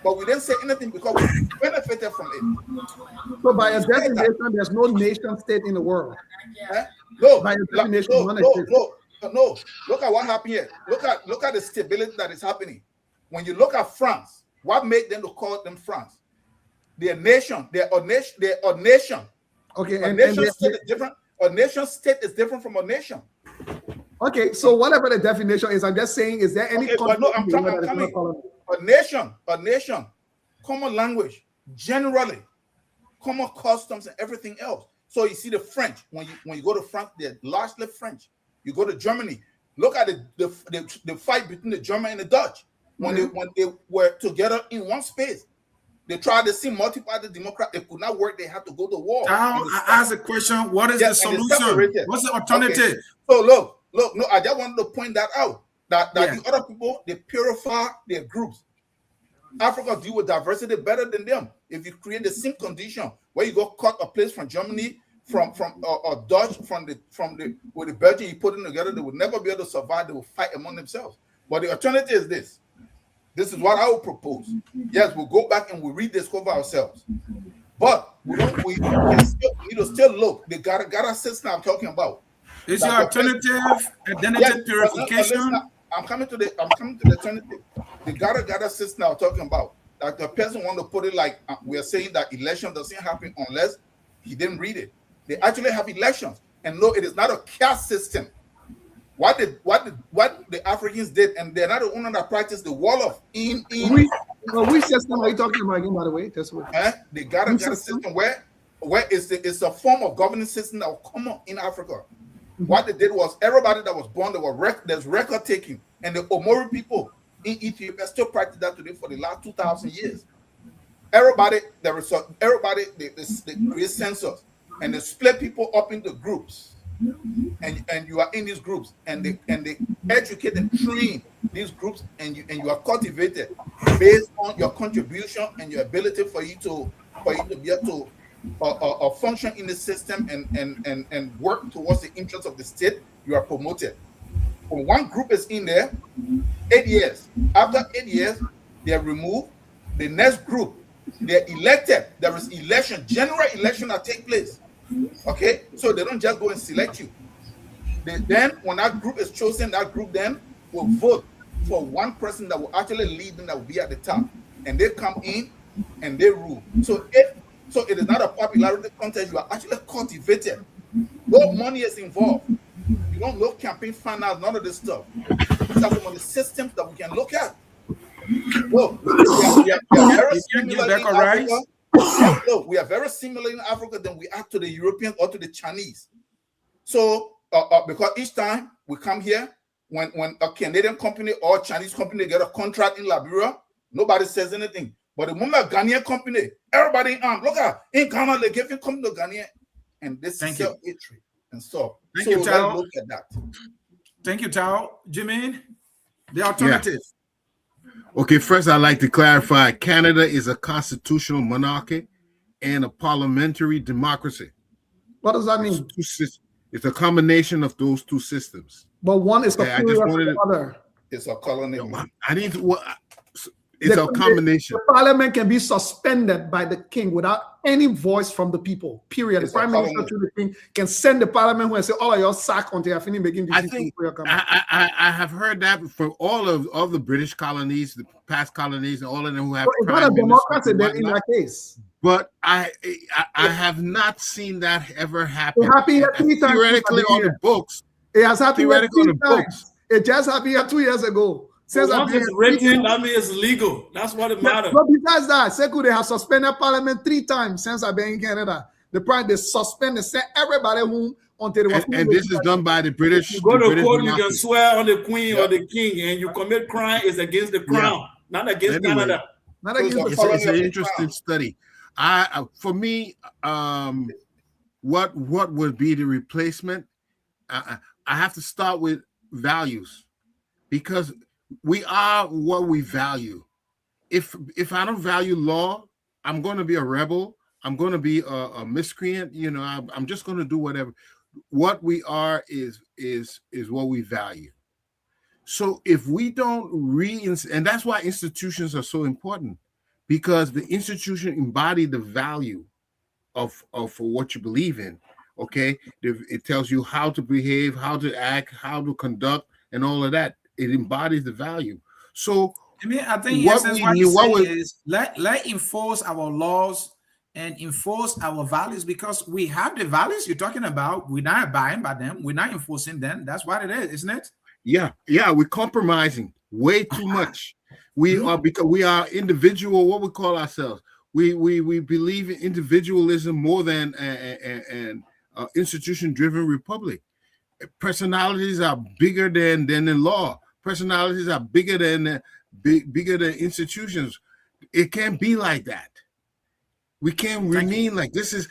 but we didn't say anything because we benefited from it." So by a definition, there's no nation state in the world. No, by a definition, no. Look at what happened here. Look at the stability that is happening. When you look at France, what made them to call them France? They're a nation. They're a nation. Okay, a nation state is different. A nation state is different from a nation. Okay, so whatever the definition is, I'm just saying, is there any? But no, I'm coming. A nation, common language, generally, common customs and everything else. So you see the French. When you go to France, they're largely French. You go to Germany. Look at the fight between the German and the Dutch when they were together in one space. They tried to see multi-party Democrat. It could not work. They had to go to war. Now, I ask a question. What is the solution? What's the alternative? Okay. So look, no, I just wanted to point that out. That Yeah. the other people, they purify their groups. Africa deal with diversity better than them. If you create the same condition where you go cut a place from Germany, from Dutch, with the Belgian, you put them together, they would never be able to survive. They will fight among themselves. But the alternative is this. This is what I would propose. Yes, we'll go back and we'll rediscover ourselves. But we need to still look. The Gara system I'm talking about. Is your alternative identity purification? I'm coming to the alternative. The Gara system I'm talking about. That the person want to put it like we are saying that election doesn't happen unless he didn't read it. They actually have elections, and no, it is not a caste system. What the Africans did, and they're not the only that practice the wall of which system are you talking about again, by the way? That's what the Gara system where it's a form of governance system that will come up in Africa. What they did was everybody that was born, there's record taking, and the Omori people in Ethiopia still practice that today for the last 2,000 years. They create census and they split people up into groups, and you are in these groups, and they educate and train these groups, and you are cultivated based on your contribution and your ability for you to be able to function in the system and work towards the interests of the state. You are promoted. When one group is in there, 8 years. After 8 years, they are removed. The next group, they're elected. There is election, general election that take place. Okay, so they don't just go and select you. Then, when that group is chosen, that group then will vote for one person that will actually lead them, that will be at the top, and they come in and they rule. So it is not a popularity contest. You are actually cultivated. No money is involved. You don't look campaign finance, none of this stuff. These are some of the systems that we can look at. Look, we are very similar in Africa. Look, we are very similar in Africa than we are to the Europeans or to the Chinese. So, because each time we come here, when a Canadian company or Chinese company get a contract in Liberia, nobody says anything. But the moment a Ghanaian company, everybody look at in Ghana, they give it come to Ghanaian, and this is self-hatred and so. Thank you, Tao. Look at that. Thank you, Tao. Jimmy, the alternative. Yeah. Okay, first I'd like to clarify: Canada is a constitutional monarchy and a parliamentary democracy. What does that mean? It's a combination of those two systems. But one is superior to the other. It's a colony. I need to. It's a combination. The parliament can be suspended by the king without any voice from the people. Period. The prime minister to the king can send the parliament and say, "All of your sack until you finish making decisions." I have heard that from all of the British colonies, the past colonies, and all of them who have. It's not a democracy then in that case. But I have not seen that ever happen. It happened here 3 times. Theoretically on the books. It has happened here 3 times. It just happened here 2 years ago. Since once it's written, that means it's legal. That's what it matters. But besides that, Sekou, they have suspended parliament 3 times since I've been in Canada. They suspend and send everybody home until they was. And this is done by the British. You go to court, you can swear on the queen or the king, and you commit crime is against the crown, not against Canada. Not against it's an interesting study. For me, what would be the replacement? I have to start with values, because we are what we value. If I don't value law, I'm going to be a rebel. I'm going to be a miscreant. You know, I'm just going to do whatever. What we are is what we value. So if we don't and that's why institutions are so important, because the institution embody the value of what you believe in. Okay, it tells you how to behave, how to act, how to conduct, and all of that. It embodies the value. So I think what is let enforce our laws and enforce our values, because we have the values you're talking about. We're not abiding by them. We're not enforcing them. That's what it is, isn't it? Yeah. We're compromising way too much. We are, because we are individual. What we call ourselves. We believe in individualism more than an institution-driven republic. Personalities are bigger than the law. Personalities are bigger than institutions. It can't be like that. We can't remain like this. Is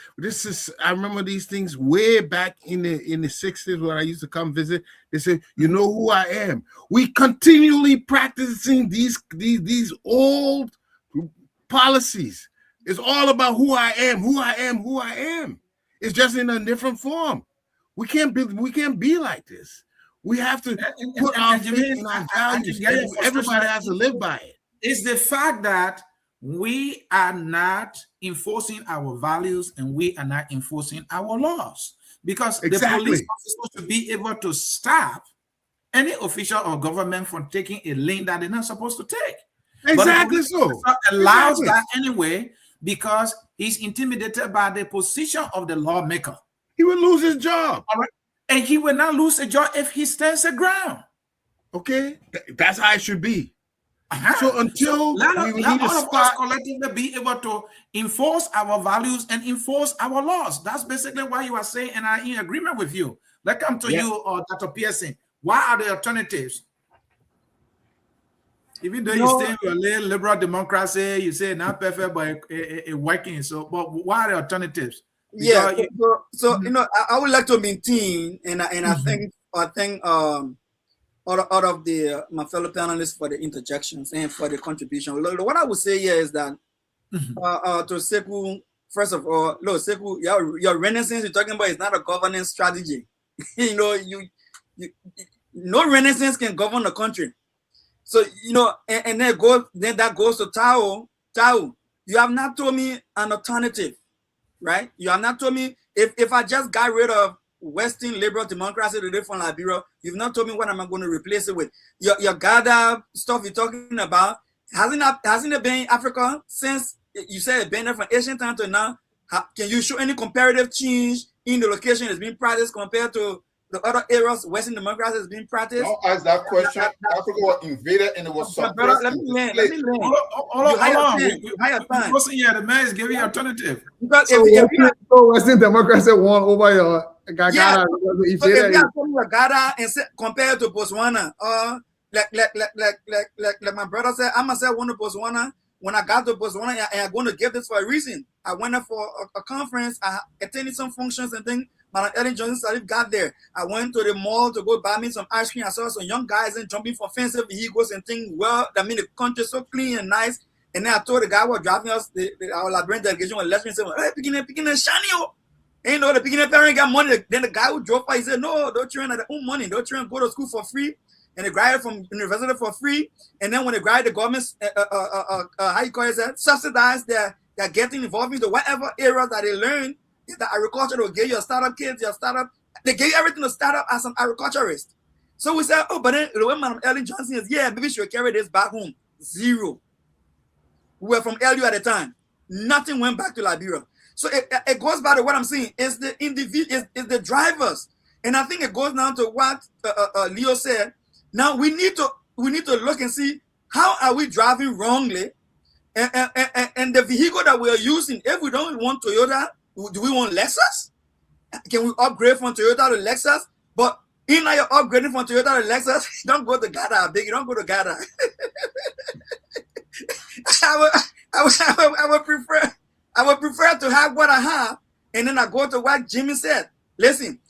I remember these things way back in the 60s when I used to come visit. They said, you know who I am. We continually practicing these old policies. It's all about who I am, who I am, who I am. It's just in a different form. We can't be like this. We have to put our faith in our values. Everybody has to live by it. It's the fact that we are not enforcing our values and we are not enforcing our laws, because the police officers should be able to stop any official or government from taking a lane that they're not supposed to take. Exactly. So allows that anyway because he's intimidated by the position of the lawmaker. He will lose his job. All right. And he will not lose a job if he stands the ground. Okay, that's how it should be. So until let us collectively be able to enforce our values and enforce our laws. That's basically what you are saying, and I'm in agreement with you. Let's come to you, Dr. Pearson. What are the alternatives? Even though you stay with a little liberal democracy, you say not perfect, but it working. So, but what are the alternatives? Because I would like to maintain, and I think out of my fellow panelists for the interjections and for the contribution. What I would say here is that to Sekou, first of all, Sekou, your renaissance you're talking about is not a governance strategy. No renaissance can govern the country. So and then that goes to Tao. You have not told me an alternative, right? You have not told me if I just got rid of Western liberal democracy today from Liberia, you've not told me what am I going to replace it with. Your Gada stuff you're talking about, hasn't it been in Africa since you said it been there from ancient time to now? Can you show any comparative change in the location that's being practiced compared to the other areas Western democracy is being practiced? Don't ask that question. Africa was invaded and it was suppressed. Let me land. Hold on. The man is giving you alternative. Because if Western democracy won over your Ghana, if you are Ghana and compared to Botswana, like my brother said, I myself went to Botswana. When I got to Botswana, and I'm going to give this for a reason. I went there for a conference. I attended some functions and things. Madam Ellen Johnson Salif got there. I went to the mall to go buy me some ice cream. I saw some young guys and jumping for fences, vehicles and things. Well, I mean, the country is so clean and nice. And then I told the guy who was driving us, our Liberian delegation was left me and said, hey, picking a shiny. Ain't the beginning parent got money. Then the guy who drove by, he said, no, don't children have their own money. Don't children go to school for free. And they graduate from university for free. And then when they graduate, the government, how you call it, subsidize they're getting involved into whatever areas that they learn. The agriculture will give you a startup kids, your startup. They gave you everything to start up as an agriculturist. So we said, but then when Madam Ellen Johnson is, maybe she will carry this back home. Zero. We were from LU at the time. Nothing went back to Liberia. So it goes back to what I'm saying. It's the individual, it's the drivers. And I think it goes down to what Leo said. Now we need to look and see how are we driving wrongly, and the vehicle that we are using. If we don't want Toyota, do we want Lexus? Can we upgrade from Toyota to Lexus? But in now you're upgrading from Toyota to Lexus, don't go to Gada, big. You don't go to Gada. I would prefer to have what I have, and then I go to what Jimmy said. Listen,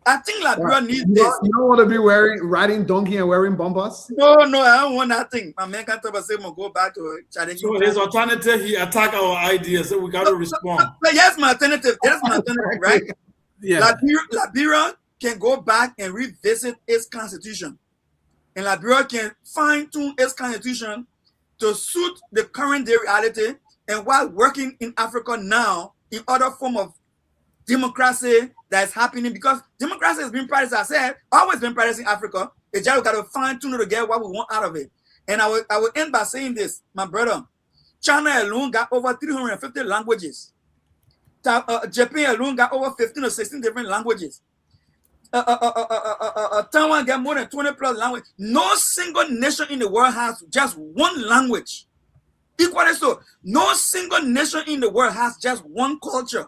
I think Liberia needs this. You don't want to be riding donkey and wearing bumpers? No, I don't want that thing. My man can't tell us go back to challenging. So his alternative, he attack our ideas, so we got to respond. But here's my alternative. Right? Yeah. Liberia can go back and revisit its constitution, and Liberia can fine-tune its constitution to suit the current day reality, and while working in Africa now in other form of democracy that's happening, because democracy has been practiced, I said, always been practiced in Africa. It's just got to fine-tune it to get what we want out of it. And I will end by saying this, my brother. China alone got over 350 languages. Japan alone got over 15 or 16 different languages. Taiwan got more than 20 plus languages. No single nation in the world has just one language. Equally so, no single nation in the world has just one culture.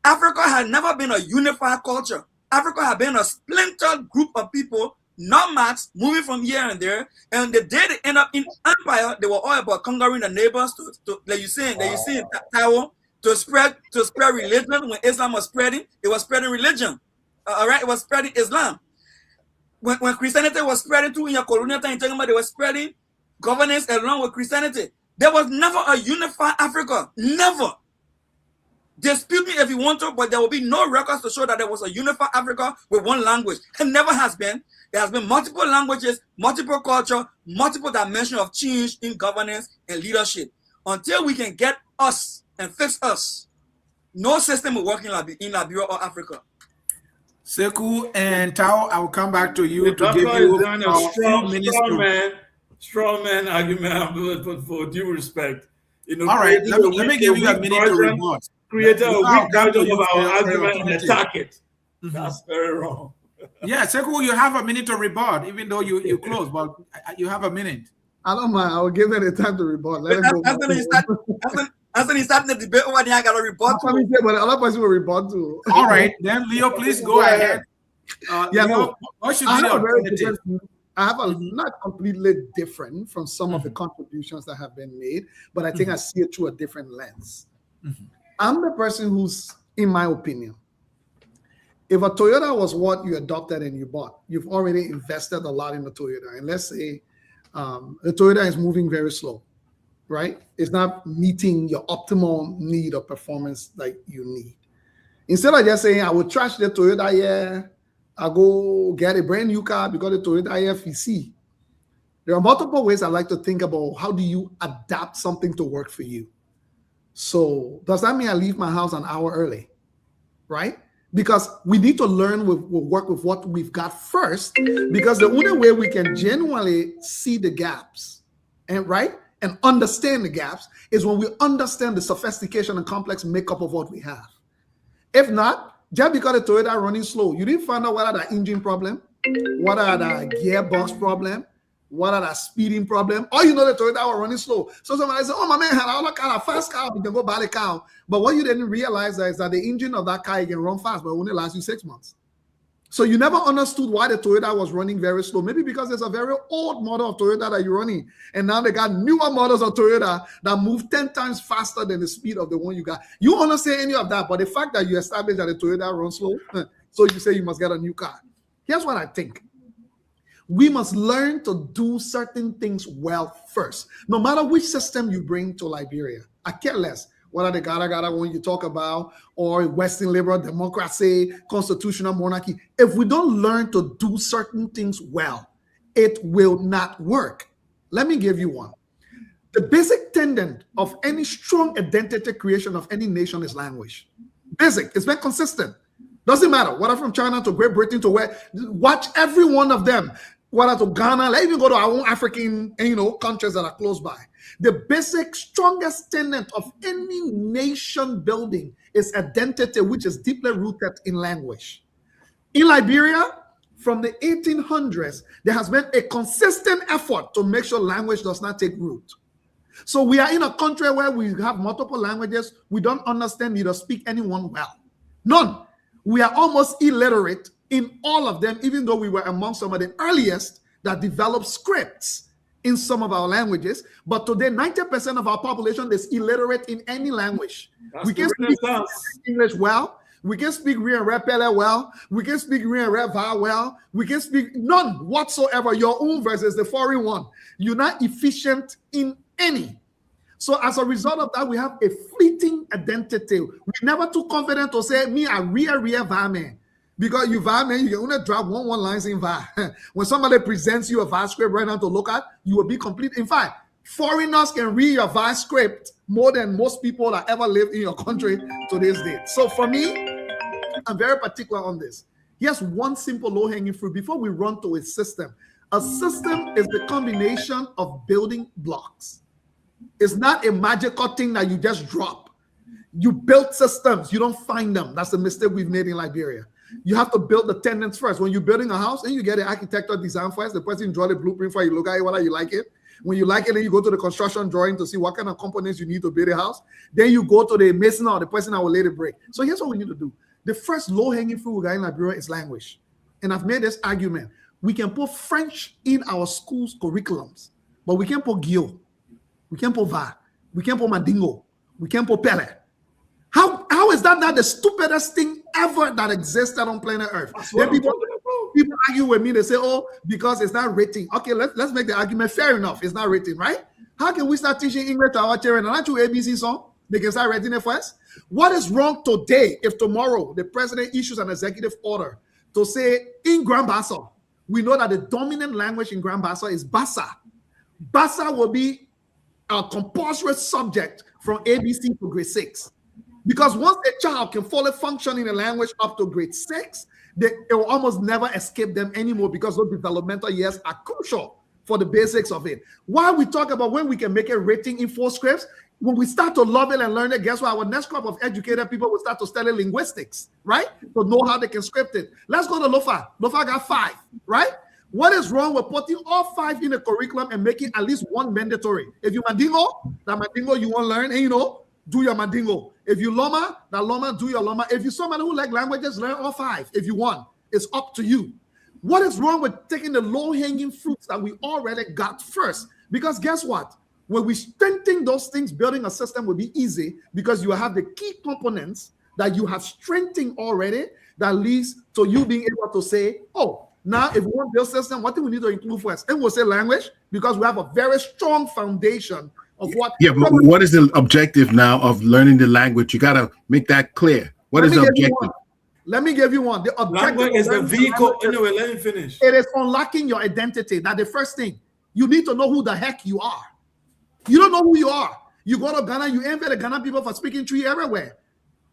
Africa has never been a unified culture. Africa has been a splintered group of people, nomads, moving from here and there. And the day they end up in empire, they were all about conquering the neighbors. Like you saying, Taiwan, to spread religion. When Islam was spreading, it was spreading religion. All right, it was spreading Islam. When Christianity was spreading too in your colonial time, talking about they were spreading governance along with Christianity. There was never a unified Africa. Never. Dispute me if you want to, but there will be no records to show that there was a unified Africa with one language. It never has been. There has been multiple languages, multiple culture, multiple dimensions of change in governance and leadership. Until we can get us and fix us, no system will work in Liberia or Africa. Sekou and Tao, I will come back to you to give you a strong man argument, but for due respect. All right, let me give you a minute to rebut. Create a weak version of our argument and attack it. That's very wrong. Yeah, Sekou, you have a minute to rebut, even though you close, but you have a minute. I don't mind. I will give it a time to rebut. Let him go. Anthony starting the debate over there. I got to rebut. But other person will rebut too. All right, then Leo, please go ahead. Leo, what should be the alternative? I have a not completely different from some of the contributions that have been made, but I think I see it through a different lens. I'm the person who's, in my opinion, if a Toyota was what you adopted and you bought, you've already invested a lot in the Toyota. And let's say the Toyota is moving very slow, right? It's not meeting your optimal need or performance like you need. Instead of just saying, I will trash the Toyota here, I'll go get a brand new car because the Toyota FEC. There are multiple ways I like to think about how do you adapt something to work for you. So does that mean I leave my house an hour early, right? Because we need to learn, we'll work with what we've got first, because the only way we can genuinely see the gaps and understand the gaps is when we understand the sophistication and complex makeup of what we have. If not, just because the Toyota running slow, you didn't find out what are the engine problem, what are the gearbox problem, what are the speeding problem. All you know the Toyota were running slow. So somebody said, oh, my man had a car, a fast car, you can go buy the car. But what you didn't realize is that the engine of that car can run fast, but only lasts you 6 months. So you never understood why the Toyota was running very slow. Maybe because there's a very old model of Toyota that you're running. And now they got newer models of Toyota that move 10 times faster than the speed of the one you got. You don't understand any of that. But the fact that you established that the Toyota runs slow, so you say you must get a new car. Here's what I think. We must learn to do certain things well first. No matter which system you bring to Liberia, I care less whether the Gada one you talk about or Western liberal democracy, constitutional monarchy. If we don't learn to do certain things well, it will not work. Let me give you one. The basic tenet of any strong identity creation of any nation is language. Basic. It's been consistent. Doesn't matter whether from China to Great Britain to where. Watch every one of them. Whether to Ghana, let's even go to our own African, countries that are close by. The basic, strongest tenet of any nation building is identity, which is deeply rooted in language. In Liberia, from the 1800s, there has been a consistent effort to make sure language does not take root. So we are in a country where we have multiple languages. We don't understand neither speak anyone well. None. We are almost illiterate in all of them, even though we were among some of the earliest that developed scripts in some of our languages. But today, 90% of our population is illiterate in any language. We can speak English well. We can speak Ri and Repele well. We can speak Ri and Reva well. We can speak none whatsoever. Your own versus the foreign one. You're not efficient in any. So as a result of that, we have a fleeting identity. We're never too confident to say, me, I Ria Vame. Because you VAR, man, you can only drop one lines in VAR. When somebody presents you a VAR script right now to look at, you will be complete. In fact, foreigners can read your VAR script more than most people that ever lived in your country to this day. So for me, I'm very particular on this. Here's one simple low-hanging fruit before we run to a system. A system is the combination of building blocks. It's not a magical thing that you just drop. You build systems, you don't find them. That's the mistake we've made in Liberia. You have to build the tenants first. When you're building a house, and you get the architectural design first, the person draw the blueprint for you, look at it, whether you like it. When you like it, then you go to the construction drawing to see what kind of components you need to build a house. Then you go to the mason or the person that will lay the brick. So here's what we need to do. The first low-hanging fruit we got in Liberia is language. And I've made this argument. We can put French in our schools' curriculums, but we can't put Gio. We can't put Va. We can't put Mandingo. We can't put Pele. How is that not the stupidest thing ever that existed on planet Earth? Then people argue with me. They say, "Oh, because it's not written." Okay, let's make the argument. Fair enough, it's not written, right? How can we start teaching English to our children? And aren't you ABC song? They can start writing it for us. What is wrong today if tomorrow the president issues an executive order to say in Grand Bassa, we know that the dominant language in Grand Bassa is Bassa. Bassa will be a compulsory subject from ABC to grade 6. Because once a child can fully function in a language up to grade 6, it will almost never escape them anymore because those developmental years are crucial for the basics of it. While we talk about when we can make it written in 4 scripts, when we start to love it and learn it, guess what? Our next crop of educated people will start to study linguistics, right? To know how they can script it. Let's go to Lofa. Lofa got 5, right? What is wrong with putting all 5 in the curriculum and making at least 1 mandatory? If you Mandingo, that Mandingo you want to learn, and do your Mandingo. If you Loma, that Loma, do your Loma. If you're somebody who like languages, learn all 5 if you want. It's up to you. What is wrong with taking the low-hanging fruits that we already got first? Because guess what? When we strengthen those things, building a system will be easy because you have the key components that you have strengthened already that leads to you being able to say, oh, now if we want to build a system, what do we need to include first? And we'll say language because we have a very strong foundation of what. Yeah, but what is the objective now of learning the language? You got to make that clear. What is the objective? Let me give you one. The objective language is the vehicle. Anyway, let me finish. It is unlocking your identity. That's the first thing. You need to know who the heck you are. You don't know who you are. You go to Ghana, you envy the Ghana people for speaking Twi everywhere,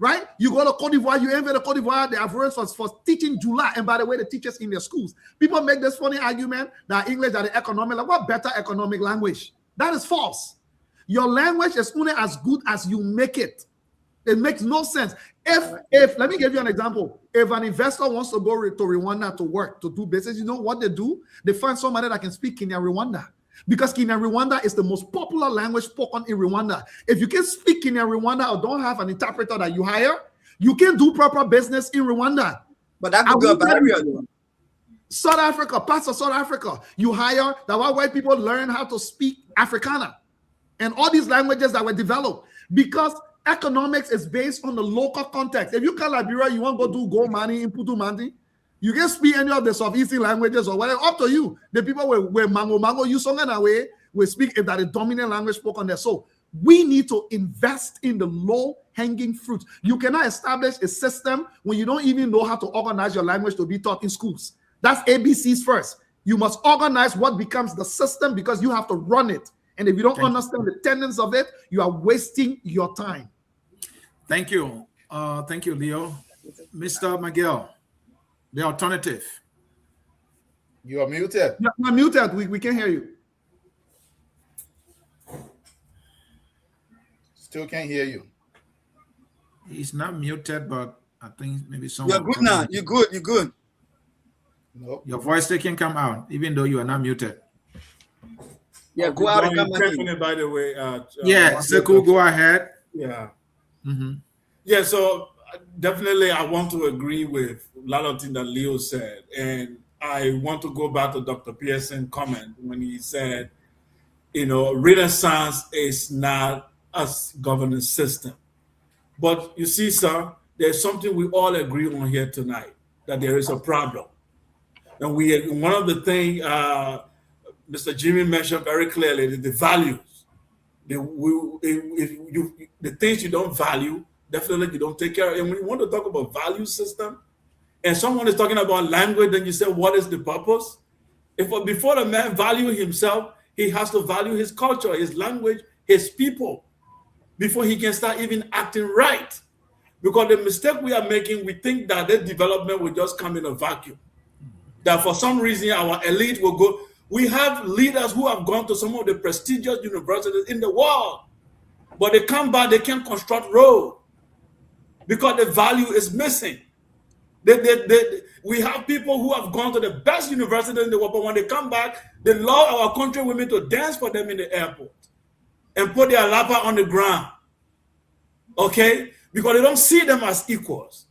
right? You go to Cote d'Ivoire, you envy the Cote d'Ivoire, the Ivorians for teaching Jula. And by the way, the teachers in their schools. People make this funny argument that English are the economic. Like, what better economic language? That is false. Your language is only as good as you make it. It makes no sense. If let me give you an example. If an investor wants to go to Rwanda to work, to do business, you know what they do? They find somebody that can speak Kenya Rwanda. Because Kenya Rwanda is the most popular language spoken in Rwanda. If you can speak Kenya Rwanda or don't have an interpreter that you hire, you can do proper business in Rwanda. But that's a good barrier. South Africa, parts of South Africa, you hire that while white people learn how to speak Afrikaner and all these languages that were developed because economics is based on the local context. If you come Liberia, you want to go do gold mining in Putu Mandi, you can speak any of the Southeastern languages or whatever, up to you. The people where Mango, you song and away, will speak if that is dominant language spoken there. So we need to invest in the low-hanging fruit. You cannot establish a system when you don't even know how to organize your language to be taught in schools. That's ABCs first. You must organize what becomes the system because you have to run it. And if you don't understand the tenets of it, you are wasting your time. Thank you. Thank you, Leo. Mr. Miguel. The alternative. You are muted. You're muted. We can't hear you. Still can't hear you. He's not muted, but I think maybe someone. You're good now. You're good. You're good. Nope. Your voice still can come out, even though you are not muted. Yeah, go out and come back. By the way. Yeah, Sekou, go ahead. Yeah. Mm-hmm. Yeah, so definitely I want to agree with a lot of things that Leo said. And I want to go back to Dr. Pearson's comment when he said, Renaissance is not a governance system. But you see, sir, there's something we all agree on here tonight, that there is a problem. And one of the things Mr. Jimmy mentioned very clearly, the values. The things you don't value, definitely you don't take care of. And when you want to talk about value system, and someone is talking about language, then you say, what is the purpose? Before the man value himself, he has to value his culture, his language, his people, before he can start even acting right. Because the mistake we are making, we think that the development will just come in a vacuum. That for some reason, our elite will go. We have leaders who have gone to some of the prestigious universities in the world, but they come back, they can't construct road because the value is missing. We have people who have gone to the best university in the world, but when they come back, they allow our country women to dance for them in the airport and put their lapa on the ground, okay? Because they don't see them as equals.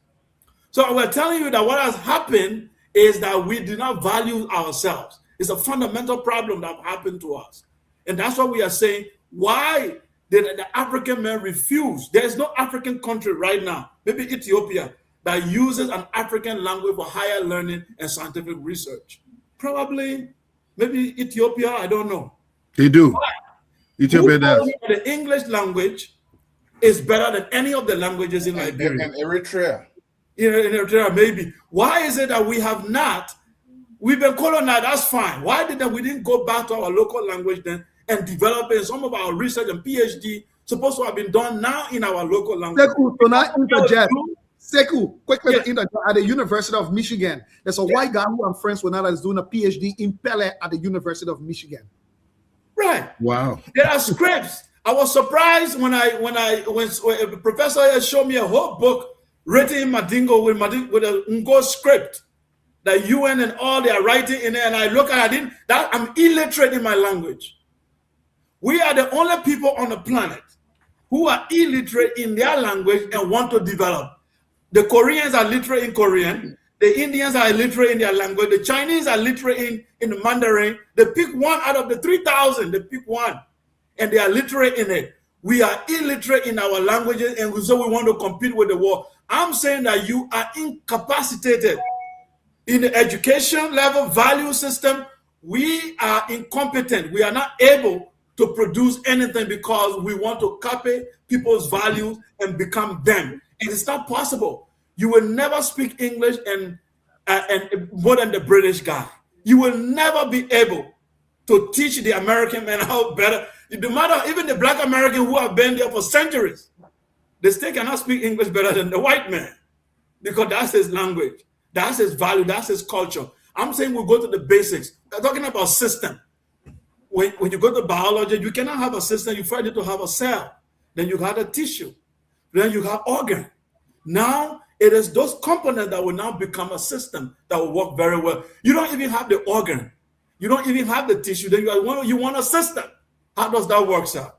So we're telling you that what has happened is that we do not value ourselves. It's a fundamental problem that happened to us. And that's what we are saying, why The African men refuse. There is no African country right now, maybe Ethiopia, that uses an African language for higher learning and scientific research. Probably, maybe Ethiopia, I don't know. They do. But Ethiopia does. the English language is better than any of the languages in Liberia. And Eritrea. In Eritrea, maybe. Why is it that we have not? We've been colonized, that's fine. Why we didn't go back to our local language then and develop it? Some of our research and PhD supposed to have been done now in our local language. Sekou, can I interject? Sekou, quickly interject. At the University of Michigan, there's a white guy who I'm friends with now that's doing a PhD in Pele at the University of Michigan. Right. Wow. There are scripts. I was surprised when a professor showed me a whole book written in Madingo with a Ngo script that UN and all they are writing in there, and I look at it, I'm illiterate in my language. We are the only people on the planet who are illiterate in their language and want to develop. The Koreans are literate in Korean. The Indians are illiterate in their language. The Chinese are literate in the Mandarin. They pick one out of the 3,000. They pick one, and they are literate in it. We are illiterate in our languages, and so we want to compete with the world. I'm saying that you are incapacitated in the education level value system. We are incompetent. We are not able to produce anything because we want to copy people's values and become them. It is not possible. You will never speak English and more than the British guy. You will never be able to teach the American man how better. No matter even the Black American who have been there for centuries, they still cannot speak English better than the white man because that's his language, that's his value, that's his culture. I'm saying we go to the basics. We're talking about system. When you go to biology, you cannot have a system. You first need to have a cell. Then you have a tissue. Then you have organ. Now it is those components that will now become a system that will work very well. You don't even have the organ. You don't even have the tissue. Then you want a system. How does that work, sir?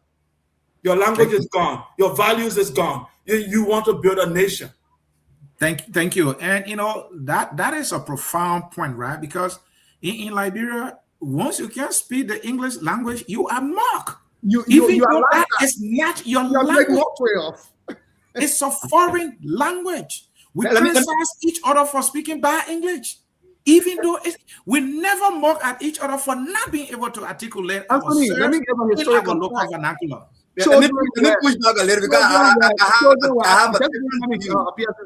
Your language is gone. Your values is gone. You want to build a nation. Thank you. And that is a profound point, right? Because in Liberia, once you can speak the English language, you are mocked. Even though that is not your language. It's a foreign language. We criticize each other for speaking bad English. Even though we never mock at each other for not being able to articulate Anthony, let me give a historical local vernacular. Let me push back a little because I have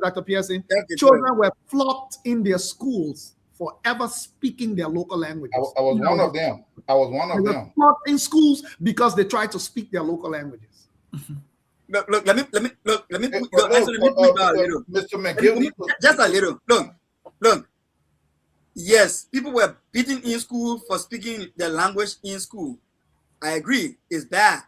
Dr. Pearson. Children were flocked in their schools for ever speaking their local languages. I was one of them. They were flocked in schools because they tried to speak their local languages. Look, let me push back a little. Mr. McGill, just a little. Look. Yes, people were beaten in school for speaking their language in school. I agree, it's bad.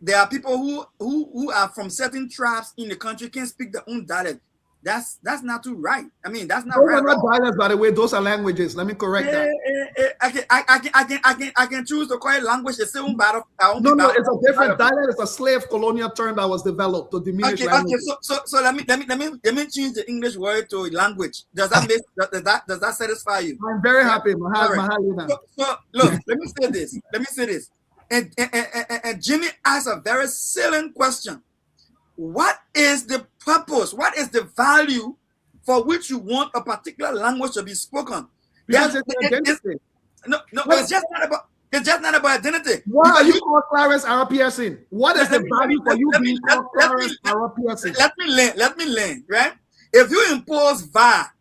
There are people who are from certain tribes in the country can't speak their own dialect. That's not too right. I mean, that's not those right. Those are not dialects, by the way. Those are languages. Let me correct that. I can choose to call it language. It's still battle. No, it's a different dialect. It's a slave colonial term that was developed to diminish language. Okay. So let me change the English word to language. Does that satisfy you? I'm very happy. So look, let me say this. And Jimmy asked a very salient question. What is the purpose? What is the value for which you want a particular language to be spoken? Because it's identity. It's just not about identity. Why are you called Clarence RPSing? What is the value for you being called Clarence RPSing? Let me learn, right? If you impose VAR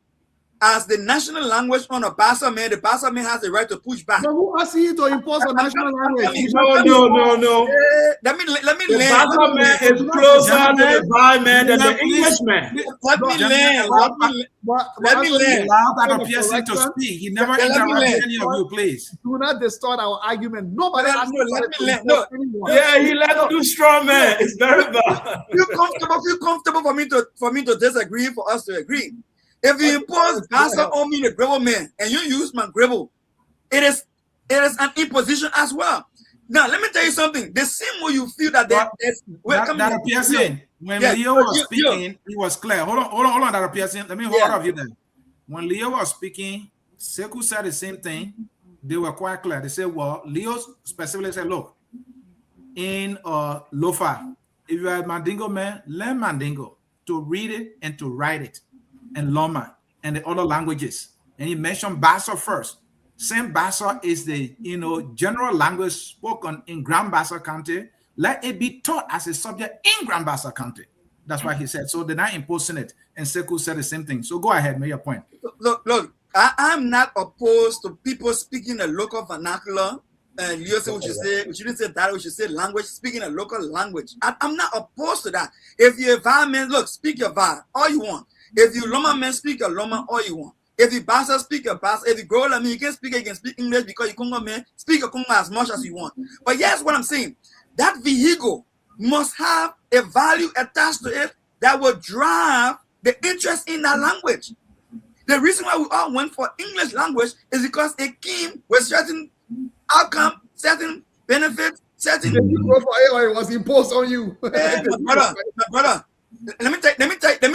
as the national language on a Bassa man, the Bassa man has the right to push back. So who asks you to impose a national language? No. Let me learn. The Bassa man is closer to the VAR man than the English man. Let me learn. Allow that person to speak. He never interrupted any of you, please. Do not distort our argument. Nobody let me learn. No. Yeah, he let him do straw man. It's very bad. Feel comfortable for me to disagree, for us to agree. If you impose Bassa on me, the Grebo man, and you use my Grebo, it is an imposition as well. Now, let me tell you something. The same way you feel that when Leo was speaking, he was clear. Hold on, Dr. Pearson. Let me hold up you there. When Leo was speaking, Sekou said the same thing. They were quite clear. They said, well, Leo specifically said, look, in Lofa. If you're a Mandingo man, learn Mandingo to read it and to write it, and Loma and the other languages. And he mentioned Bassa first. Same Bassa is the general language spoken in Grand Bassa County. Let it be taught as a subject in Grand Bassa County. That's why he said. So they're not imposing it. And Sekou said the same thing. So go ahead, make your point. Look, I'm not opposed to people speaking a local vernacular. And you say what you say, we shouldn't say that, we should say language, speaking a local language. I'm not opposed to that. If you're a VAR man, look, speak your VAR, all you want. If you Loma man, speak your Loma, all you want. If you Bassa, speak your Bassa. If you grow like me, you can speak English because you Congo man, speak your Congo as much as you want. But yes, what I'm saying, that vehicle must have a value attached to it that will drive the interest in that language. The reason why we all went for English language is because it came with certain outcome, certain benefits, certain. You go for AI, it was imposed on you. Hey, my brother. Let me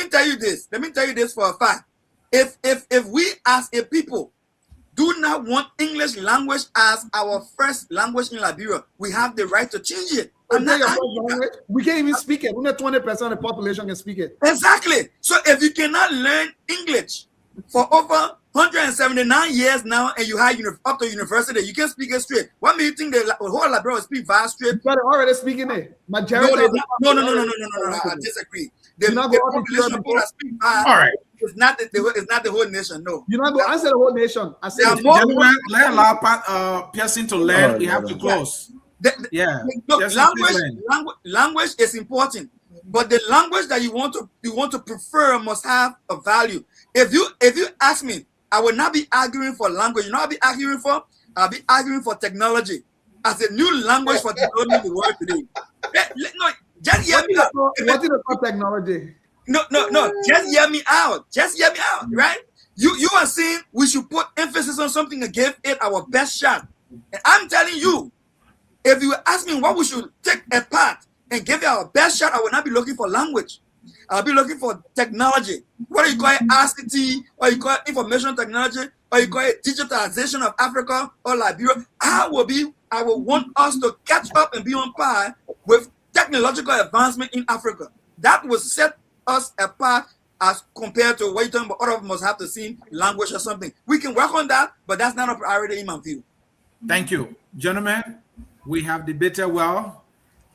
tell you this. Let me tell you this for a fact. If we as a people do not want English language as our first language in Liberia, we have the right to change it. We can't even speak it. Only 20% of the population can speak it. Exactly. So if you cannot learn English for over 179 years now, and you have up to university, you can speak it straight. What do you think the whole Liberia speak via straight? But they're already speaking it. Majority. No. I disagree. The population of people that speak via, all right. It's not the whole nation. No. You're not going to answer the whole nation. I said, let allow Pearson to learn. We have to close. Look, language is important, but the language that you want to prefer must have a value. If you ask me, I will not be arguing for language. You know what I'll be arguing for? I'll be arguing for technology as a new language for developing the world today. No, just hear me out. What is the technology? No. Just hear me out. Right? You are saying we should put emphasis on something and give it our best shot. And I'm telling you, if you ask me what we should take apart and give it our best shot, I will not be looking for language. I'll be looking for technology. Whether you call it ICT, or you call it information technology, or you call it digitalization of Africa or Liberia, I will want us to catch up and be on par with technological advancement in Africa. That will set us apart as compared to what you're talking about. Other of us must have to see language or something. We can work on that, but that's not a priority in my view. Thank you. Gentlemen, we have debated well.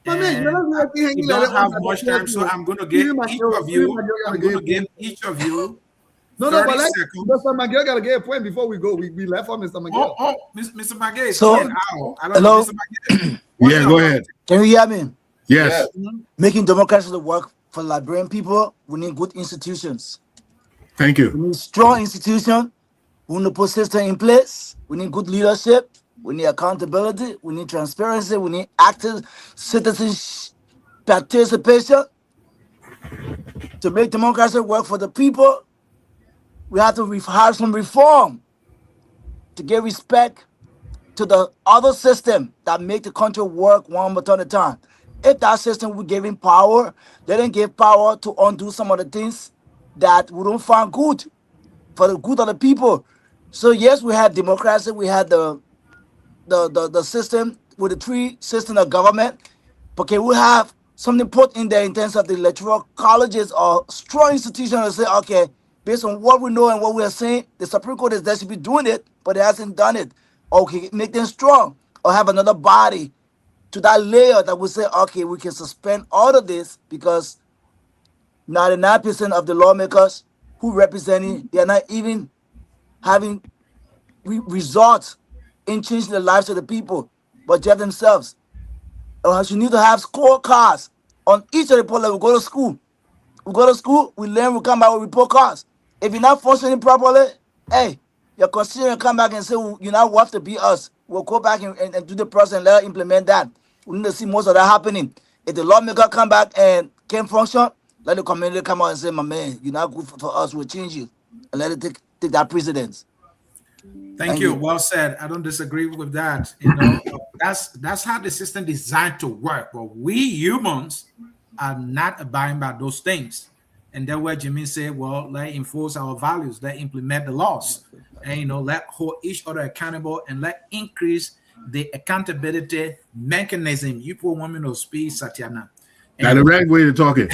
We don't have much time, so I'm going to give each of you 30 seconds. Mr. Maggie got to get a point before we go. We left on Mr. Maggie. Mr. Maggie. So, hello? Yeah, go ahead. Can you hear me? Yes. Making democracy work for Liberian people, we need good institutions. Thank you. We need strong institutions. We need to put system in place. We need good leadership. We need accountability. We need transparency. We need active citizen participation. To make democracy work for the people, we have to have some reform to give respect to the other system that make the country work one more at a time. If that system we giving power, they didn't give power to undo some of the things that we don't find good for the good of the people. So yes, we had democracy, we had the system with the three systems of government, but can we have something put in there in terms of the electoral colleges or strong institutions to say, okay, based on what we know and what we are saying, the Supreme Court is that should be doing it, but it hasn't done it. Okay, make them strong, or have another body to that layer that will say, okay, we can suspend all of this because 99% of the lawmakers who representing, they are not even having results in changing the lives of the people, but just themselves. You need to have scorecards on each of the people that we go to school. We go to school, we learn, we come back with report cards. If you're not functioning properly, hey, your constituent come back and say, well, you're not worth to be us. We'll go back and do the process and let her implement that. We need to see most of that happening. If the lawmaker come back and can't function, let the community come out and say, my man, you're not good for us, we'll change you. And let it take that precedence. Thank you. Well said. I don't disagree with that. You know, that's how the system designed to work. But we humans are not abiding by those things. And that's where Jimmy said, well, let enforce our values, let implement the laws, and let hold each other accountable and let increase the accountability mechanism. You put one minute speed, Satyana. Now the right way to talk it.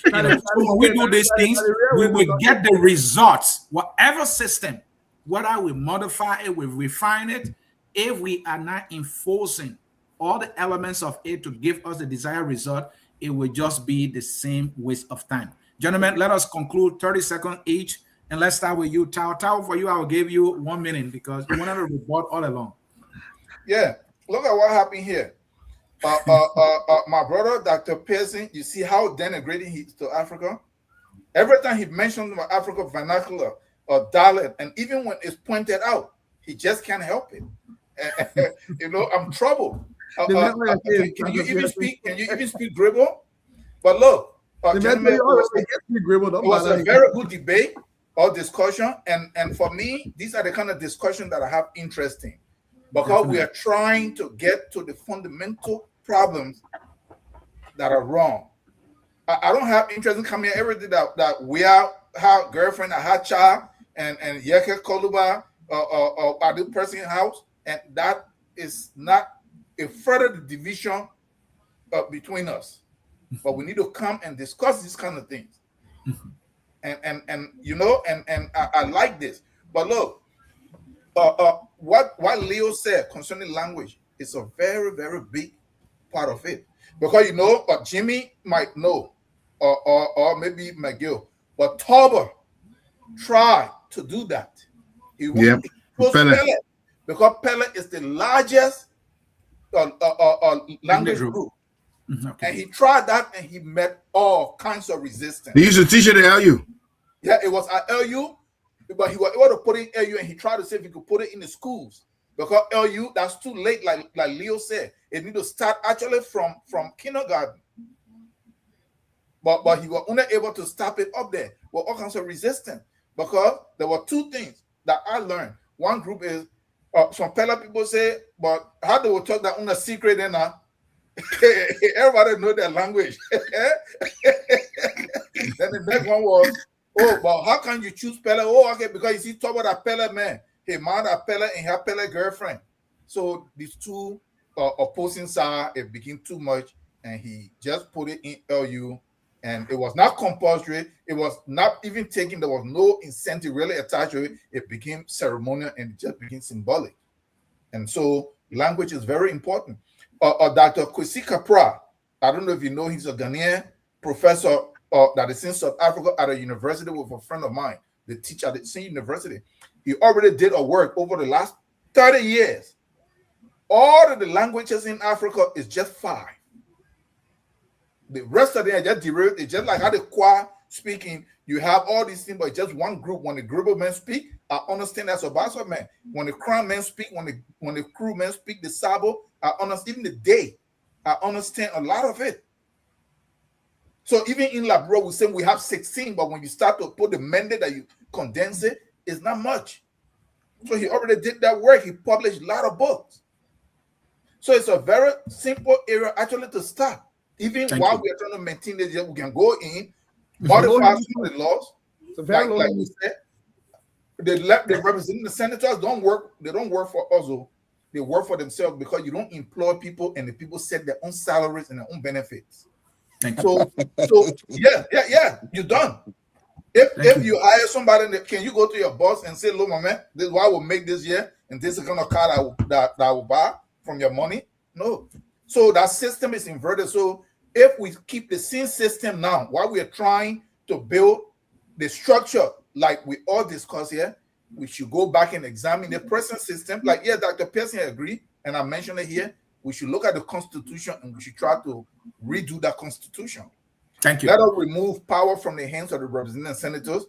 So when we do these things, we will get the results. Whatever system, whether we modify it, we refine it, if we are not enforcing all the elements of it to give us the desired result, it will just be the same waste of time. Gentlemen, let us conclude 30 seconds each, and let's start with you, Tao. Tao, for you, I will give you 1 minute because you wanted to report all along. Yeah, look at what happened here. My brother, Dr. Pearson, you see how denigrating he is to Africa? Every time he mentions Africa vernacular or dialect, and even when it's pointed out, he just can't help it. I'm troubled. Can you even speak Gribble? But look, gentlemen, it was a very good debate or discussion, and for me, these are the kind of discussion that I have interest in, because we are trying to get to the fundamental problems that are wrong. I don't have interest in coming here every day that we are have girlfriend, I had child, and Yeke Koluba or at the person's house, and that is not a further division between us. But we need to come and discuss these kind of things. And I like this. But look, what Leo said concerning language is a very, very big part of it. Because Jimmy might know, or maybe McGill, but Tauber tried to do that. He was Pele, because Pele is the largest language group. And he tried that, and he met all kinds of resistance. He used to teach it at LU. Yeah, it was at LU, but he was able to put it in LU, and he tried to see if he could put it in the schools. Because LU, that's too late, like Leo said. It need to start actually from kindergarten. But he was only able to stop it up there with all kinds of resistance. Because there were two things that I learned. One group is, some Pella people say, but how they will talk that on a secret and everybody know their language. Then the next one was, but how can you choose Pella? Oh, okay, because you see, talk about a Pella man. He married a Pella and her Pella girlfriend. So these two opposing sides, it became too much, and he just put it in LU, and it was not compulsory. It was not even taken. There was no incentive really attached to it. It became ceremonial and it just became symbolic. And so language is very important. Dr. Kwesi Kapra, I don't know if you know, he's a Ghanaian professor that is in South Africa at a university with a friend of mine. They teach at the same university. He already did a work over the last 30 years. All of the languages in Africa is just 5. The rest of them are just derived. It's just like how the choir speaking, you have all these things, but just one group. When the group of men speak, I understand that's a Basa man. When the crown men speak, when the crew men speak the Sabo, I understand even the day. I understand a lot of it. So even in Labro, we say we have 16, but when you start to put the mandate that you condense it, it's not much. So he already did that work. He published a lot of books. So it's a very simple area actually to start. Even while we are trying to maintain this, we can go in, modify some of the laws. Like we said, the representing the senators don't work. They don't work for us. They work for themselves, because you don't employ people, and the people set their own salaries and their own benefits. So yeah, you're done. If you hire somebody, can you go to your boss and say, "Look, my man, this is what I will make this year, and this is the kind of car that I will buy from your money"? No. So that system is inverted. So if we keep the same system now, while we are trying to build the structure like we all discuss here, we should go back and examine the present system. Like, yeah, Dr. Pearson agreed, and I mentioned it here. We should look at the Constitution, and we should try to redo that Constitution. Thank you. Let us remove power from the hands of the representative senators,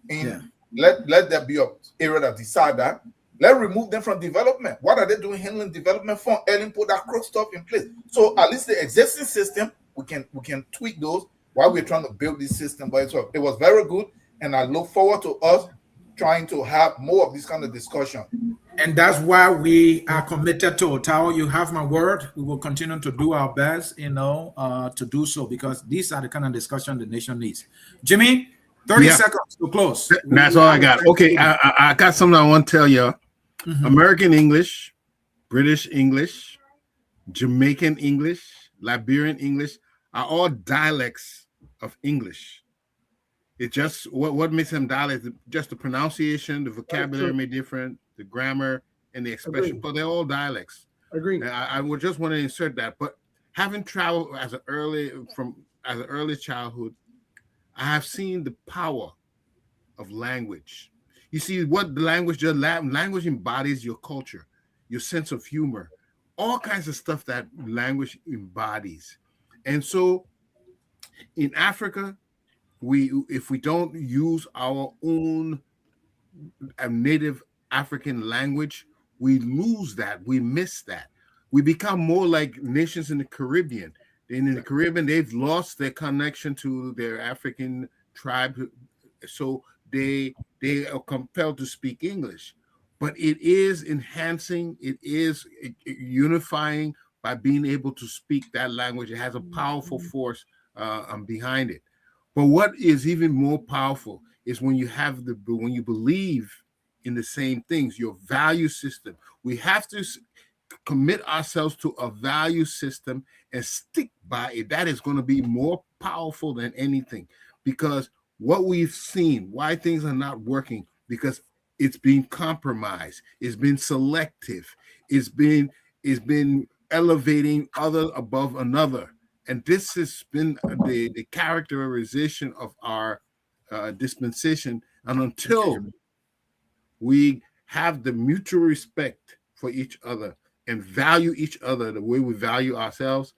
and let there be an area that decide that. Let's remove them from development. What are they doing handling development fund? And put that crook stuff in place. So at least the existing system, we can tweak those while we're trying to build this system. But it was very good, and I look forward to us trying to have more of this kind of discussion. And that's why we are committed to Ottawa. You have my word. We will continue to do our best, to do so, because these are the kind of discussion the nation needs. Jimmy, 30 seconds to close. That's all I got. Okay, I got something I want to tell you. American English British English, Jamaican English, Liberian English are all dialects of English. It just what makes them dialects, just the pronunciation, the vocabulary may be different, the grammar and the expression, but they're all dialects. Agree. And I would just want to insert that. But having traveled as an early childhood, I have seen the power of language. You see what the language does. Language embodies your culture, your sense of humor, all kinds of stuff that language embodies. And so in Africa, if we don't use our own native African language, we lose that. We miss that. We become more like nations in the Caribbean. In the Caribbean, they've lost their connection to their African tribe, so they are compelled to speak English. But it is enhancing, it is unifying by being able to speak that language. It has a powerful force behind it. But what is even more powerful is when you believe in the same things, your value system. We have to commit ourselves to a value system and stick by it. That is going to be more powerful than anything, because what we've seen, why things are not working, because it's been compromised, it's been selective, it's been elevating other above another. And this has been the characterization of our dispensation. And until we have the mutual respect for each other and value each other the way we value ourselves,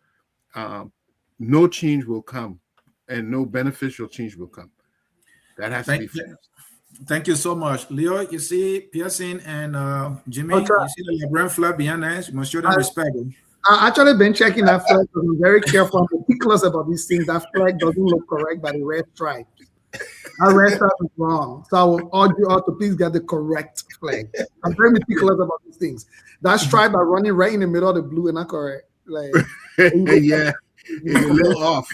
no change will come, and no beneficial change will come. That has to be fixed. Thank you so much. Leo, you see Pearson and Jimmy, you see the Liberian flag behind us. You must show them respect. I actually been checking that flag because I'm very careful and meticulous about these things. That flag doesn't look correct by the red stripe. That red stripe is wrong. So I will urge you all to please get the correct flag. I'm very meticulous about these things. That stripe are running right in the middle of the blue and not correct. Like yeah, it's a little off.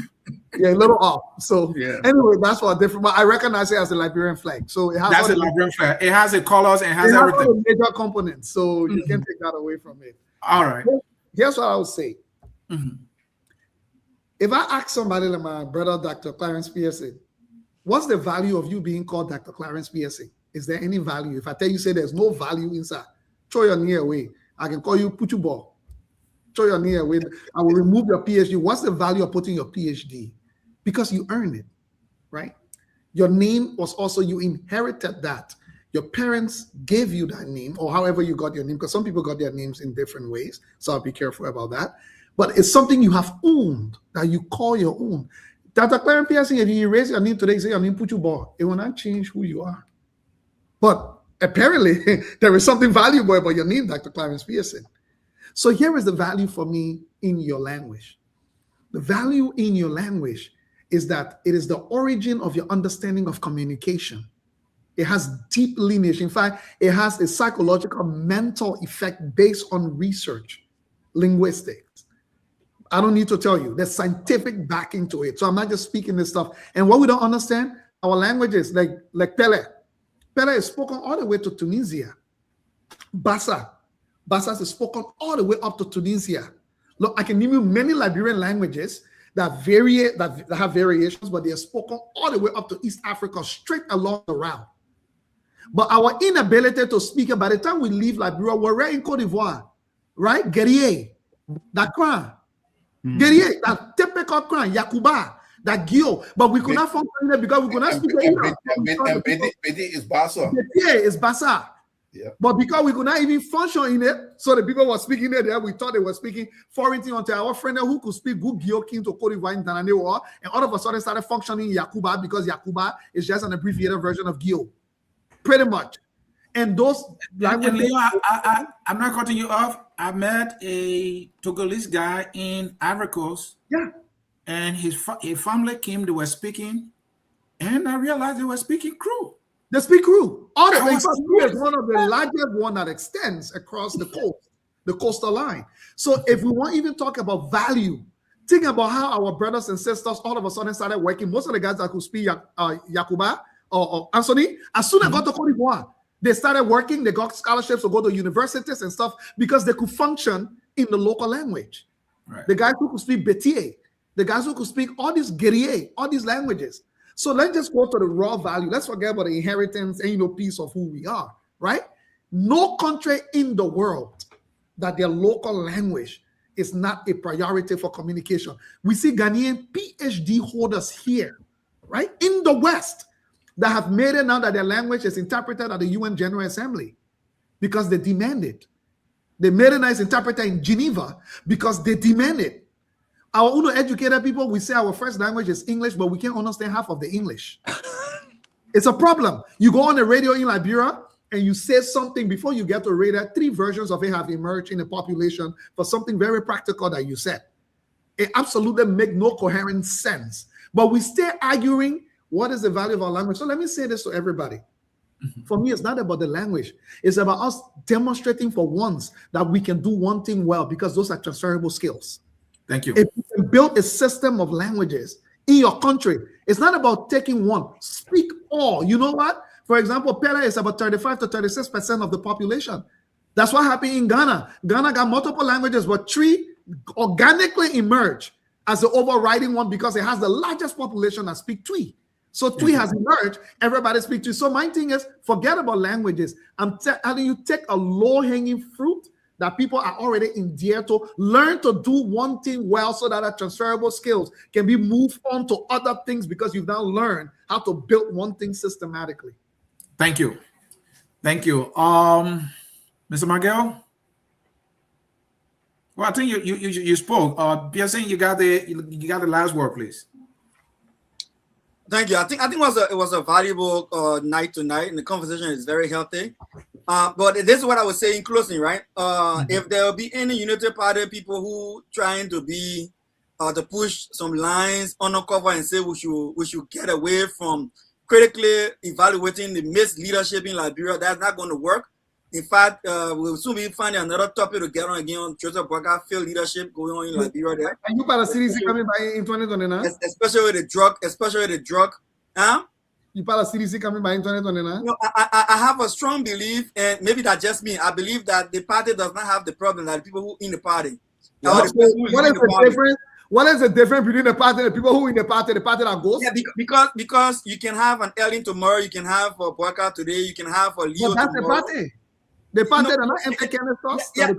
Yeah, a little off. So yeah. Anyway, that's what different. But I recognize it as a Liberian flag. So it has that's a Liberian flag. It has the colors and has everything. All the major components. So you can take that away from it. All right. Here's what I would say. If I ask somebody like my brother, Dr. Clarence Pearson, what's the value of you being called Dr. Clarence Pearson? Is there any value? If I tell you, say there's no value inside, throw your knee away. I can call you Puchubo. Throw your knee away. I will remove your PhD. What's the value of putting your PhD? Because you earned it, right? Your name was also, you inherited that. Your parents gave you that name, or however you got your name, because some people got their names in different ways. So I'll be careful about that. But it's something you have owned, that you call your own. Dr. Clarence Pearson, if you erase your name today, say your name Puchubo, it will not change who you are. But apparently, there is something valuable about your name, Dr. Clarence Pearson. So here is the value for me in your language. The value in your language is that it is the origin of your understanding of communication. It has deep lineage. In fact, it has a psychological mental effect based on research, linguistics. I don't need to tell you, there's scientific backing to it. So I'm not just speaking this stuff. And what we don't understand, our languages, like Pele. Pele is spoken all the way to Tunisia. Bassa is spoken all the way up to Tunisia. Look, I can give you many Liberian languages that have variations, but they are spoken all the way up to East Africa, straight along the route. But our inability to speak it, by the time we leave Liberia, we're in Cote d'Ivoire, right? Guerrier, that crown. Guerrier, that typical crown, Yakuba, that Gio. But we could not function it because we could not speak it. Bedi is Bassa. Bedi is Bassa. Yeah. But because we could not even function in it, so the people were speaking there, we thought they were speaking foreign thing until our friend who could speak good Gio came to Cote d'Ivoire in Tanane, and all of a sudden started functioning Yakuba because Yakuba is just an abbreviated version of Gio. Pretty much. And those languages. Leo, I'm not cutting you off. I met a Togolese guy in Ivory Coast. Yeah. And his family came, they were speaking, and I realized they were speaking Kru. They speak Kru. Kru is one of the largest one that extends across the coast, the coastal line. So if we want to even talk about value, think about how our brothers and sisters all of a sudden started working. Most of the guys that could speak Yakuba or Anthony, as soon as I got to Cote d'Ivoire, They started working, they got scholarships to go to universities and stuff because they could function in the local language. Right. The guys who could speak Betie, the guys who could speak all these Guerrier, all these languages. So let's just go to the raw value. Let's forget about the inheritance and piece of who we are, right? No country in the world that their local language is not a priority for communication. We see Ghanaian PhD holders here, right, in the West that have made it now that their language is interpreted at the UN General Assembly because they demand it. They made it as interpreter in Geneva because they demand it. Our UNO educated people, we say our first language is English, but we can't understand half of the English. It's a problem. You go on the radio in Liberia and you say something before you get to radio, 3 versions of it have emerged in the population for something very practical that you said. It absolutely makes no coherent sense. But we stay arguing what is the value of our language. So let me say this to everybody. For me, it's not about the language. It's about us demonstrating for once that we can do one thing well because those are transferable skills. Thank you. If you can build a system of languages in your country, it's not about taking one. Speak all. You know what? For example, Pele is about 35 to 36% of the population. That's what happened in Ghana. Ghana got multiple languages, but 3 organically emerged as the overriding one because it has the largest population that speak Twi. So Twi has emerged. Everybody speaks Twi. So my thing is, forget about languages. I'm telling you, take a low-hanging fruit that people are already endeared to. Learn to do one thing well so that our transferable skills can be moved on to other things because you've now learned how to build one thing systematically. Thank you. Thank you. Mr. Miguel? Well, I think you spoke. Pierre, you got the last word, please. Thank you. I think it was a valuable night tonight, and the conversation is very healthy. But this is what I would say in closing, right? If there will be any Unity Party people who trying to be to push some lines undercover and say we should get away from critically evaluating the missed leadership in Liberia, that's not going to work. In fact, we'll soon be finding another topic to get on again on Joseph Boakai failed leadership going on in Liberia. There. Are you part of CDC coming by in 2029? Especially with the drug. You part of CDC coming by in 2029? No, I have a strong belief, and maybe that's just me. I believe that the party does not have the problem that the people who in the party. What is the difference? What is the difference between the party and the people who in the party that goes? Yeah, because you can have an Ellen tomorrow, you can have a Boakai today, you can have a Leo that's tomorrow. The party. The party that are not empty canisters. Yeah.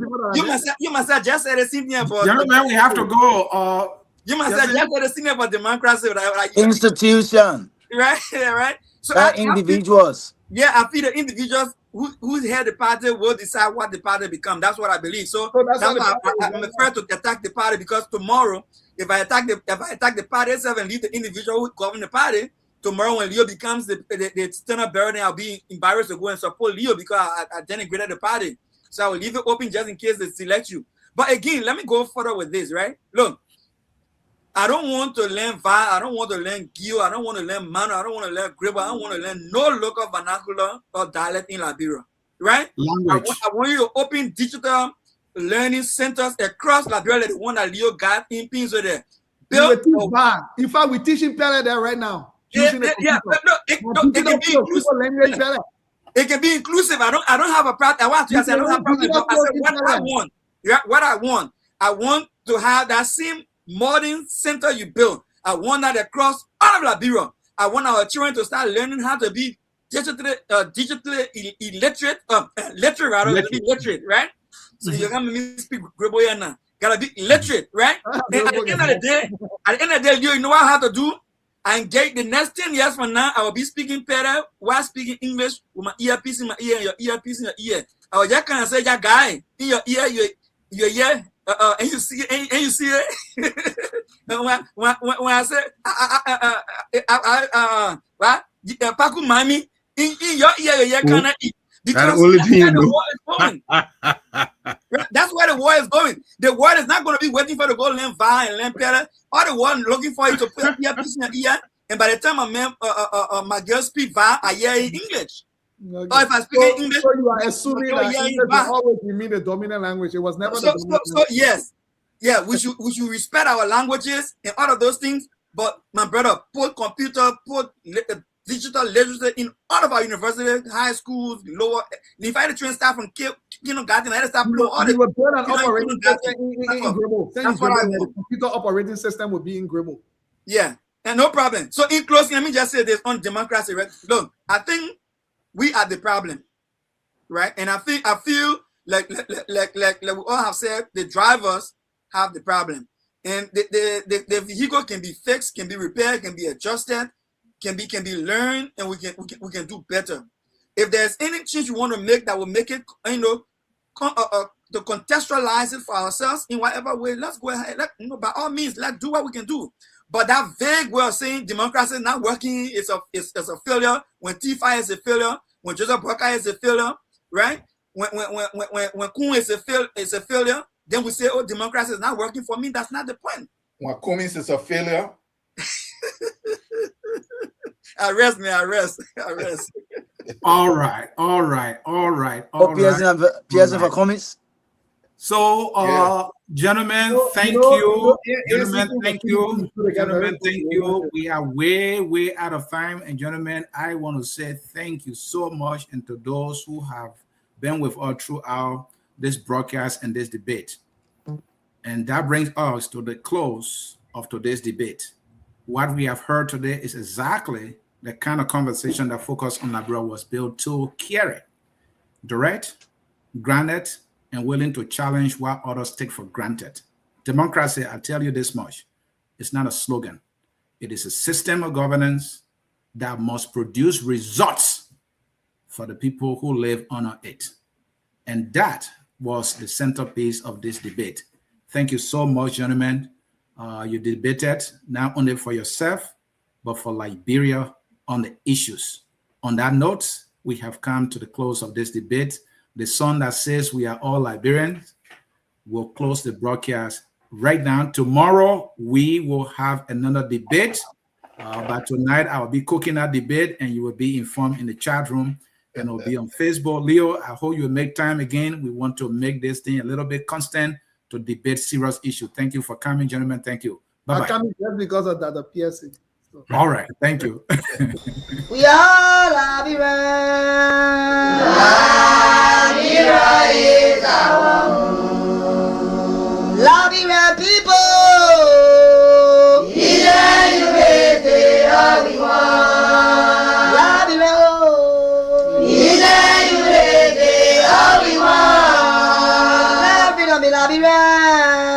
You must have just said a thing about. Gentlemen, we have to go. You must have just said a thing about democracy. Like, institution. Right. So individuals. I feel the individuals who head the party will decide what the party become. That's what I believe. So that's why I'm afraid to attack the party, because tomorrow, if I attack the party itself and leave the individual who govern the party, tomorrow when Leo becomes the standard bearer, then I'll be embarrassed to go and support Leo because I denigrated the party. So I will leave it open just in case they select you. But again, let me go further with this, right? Look, I don't want to learn VA, I don't want to learn Gio, I don't want to learn Mano, I don't want to learn Greba, I don't want to learn no local vernacular or dialect in Liberia, right? Language. I want you to open digital learning centers across Liberia, like the one that Leo got in Pinzo there. In fact, we're teaching Pele there right now. It can be inclusive. I don't have a problem. I want to say I don't have a problem. I said what I want to have that same modern center you build. I want that across all of Liberia. I want our children to start learning how to be digitally illiterate, literate, right? So you're gonna speak Greboyana. Gotta be illiterate, right? And at the end of the day, you know what I have to do? I engage the next 10 years from now, I will be speaking better while speaking English with my earpiece in my ear and your earpiece in your ear. I was just kind of say, that guy in your ear, your ear, and you see it. when I say, what? Paku mami, in your ear, kind of eat. Because that's where the war is going. That's where the war is going. The world is not going to be waiting for the go learn VA and learn Pele. All the world looking for you to put a earpiece in your ear. And by the time my girl speak VA, I hear in English. Okay. Or if I speak in English, so you are assuming that English will always remain the dominant language. It was never the dominant language. Yes. Yeah, we should respect our languages and all of those things. But my brother, put computer, put digital literacy in all of our universities, high schools, lower. If I had to train staff from kindergarten, I had to start below all We the will build an operating kindergarten. system in That's Grimo. that's what I The know. computer operating system will be in Grimo. Yeah, and no problem. So in closing, let me just say this on democracy. Right? Look, I think we are the problem, right? And I feel like we all have said, the drivers have the problem, and the vehicle can be fixed, can be repaired, can be adjusted, can be learned, and we can do better. If there's any change we want to make that will make it, to contextualize it for ourselves in whatever way, let's go ahead. By all means, let's do what we can do. But that vague way of saying democracy is not working, it's a failure. When T5 is a failure, when Joseph Boakai is a failure, right? When Kun is a failure, then we say, oh, democracy is not working for me. That's not the point. When Cummings is a failure. Arrest me. All right. Pierre for comments. So, gentlemen, thank you. Gentlemen, thank you. Gentlemen, thank you. We are way out of time. And gentlemen, I want to say thank you so much, and to those who have been with us throughout this broadcast and this debate. And that brings us to the close of today's debate. What we have heard today is exactly the kind of conversation that Focus on Liberia was built to carry. Direct, grounded, and willing to challenge what others take for granted. Democracy, I tell you this much, it's not a slogan. It is a system of governance that must produce results for the people who live under it. And that was the centerpiece of this debate. Thank you so much, gentlemen. You debated not only for yourself, but for Liberia on the issues. On that note, we have come to the close of this debate. The song that says we are all Liberians will close the broadcast right now. Tomorrow, we will have another debate. But tonight, I'll be cooking that debate, and you will be informed in the chat room, and it'll be on Facebook. Leo, I hope you'll make time again. We want to make this thing a little bit constant to debate serious issue. Thank you for coming, gentlemen. Thank you. Bye-bye. I'm coming just because of that, the PSC. So. All right. Thank you. We are Liberia. Liberia is our home. Liberia people. Liberia.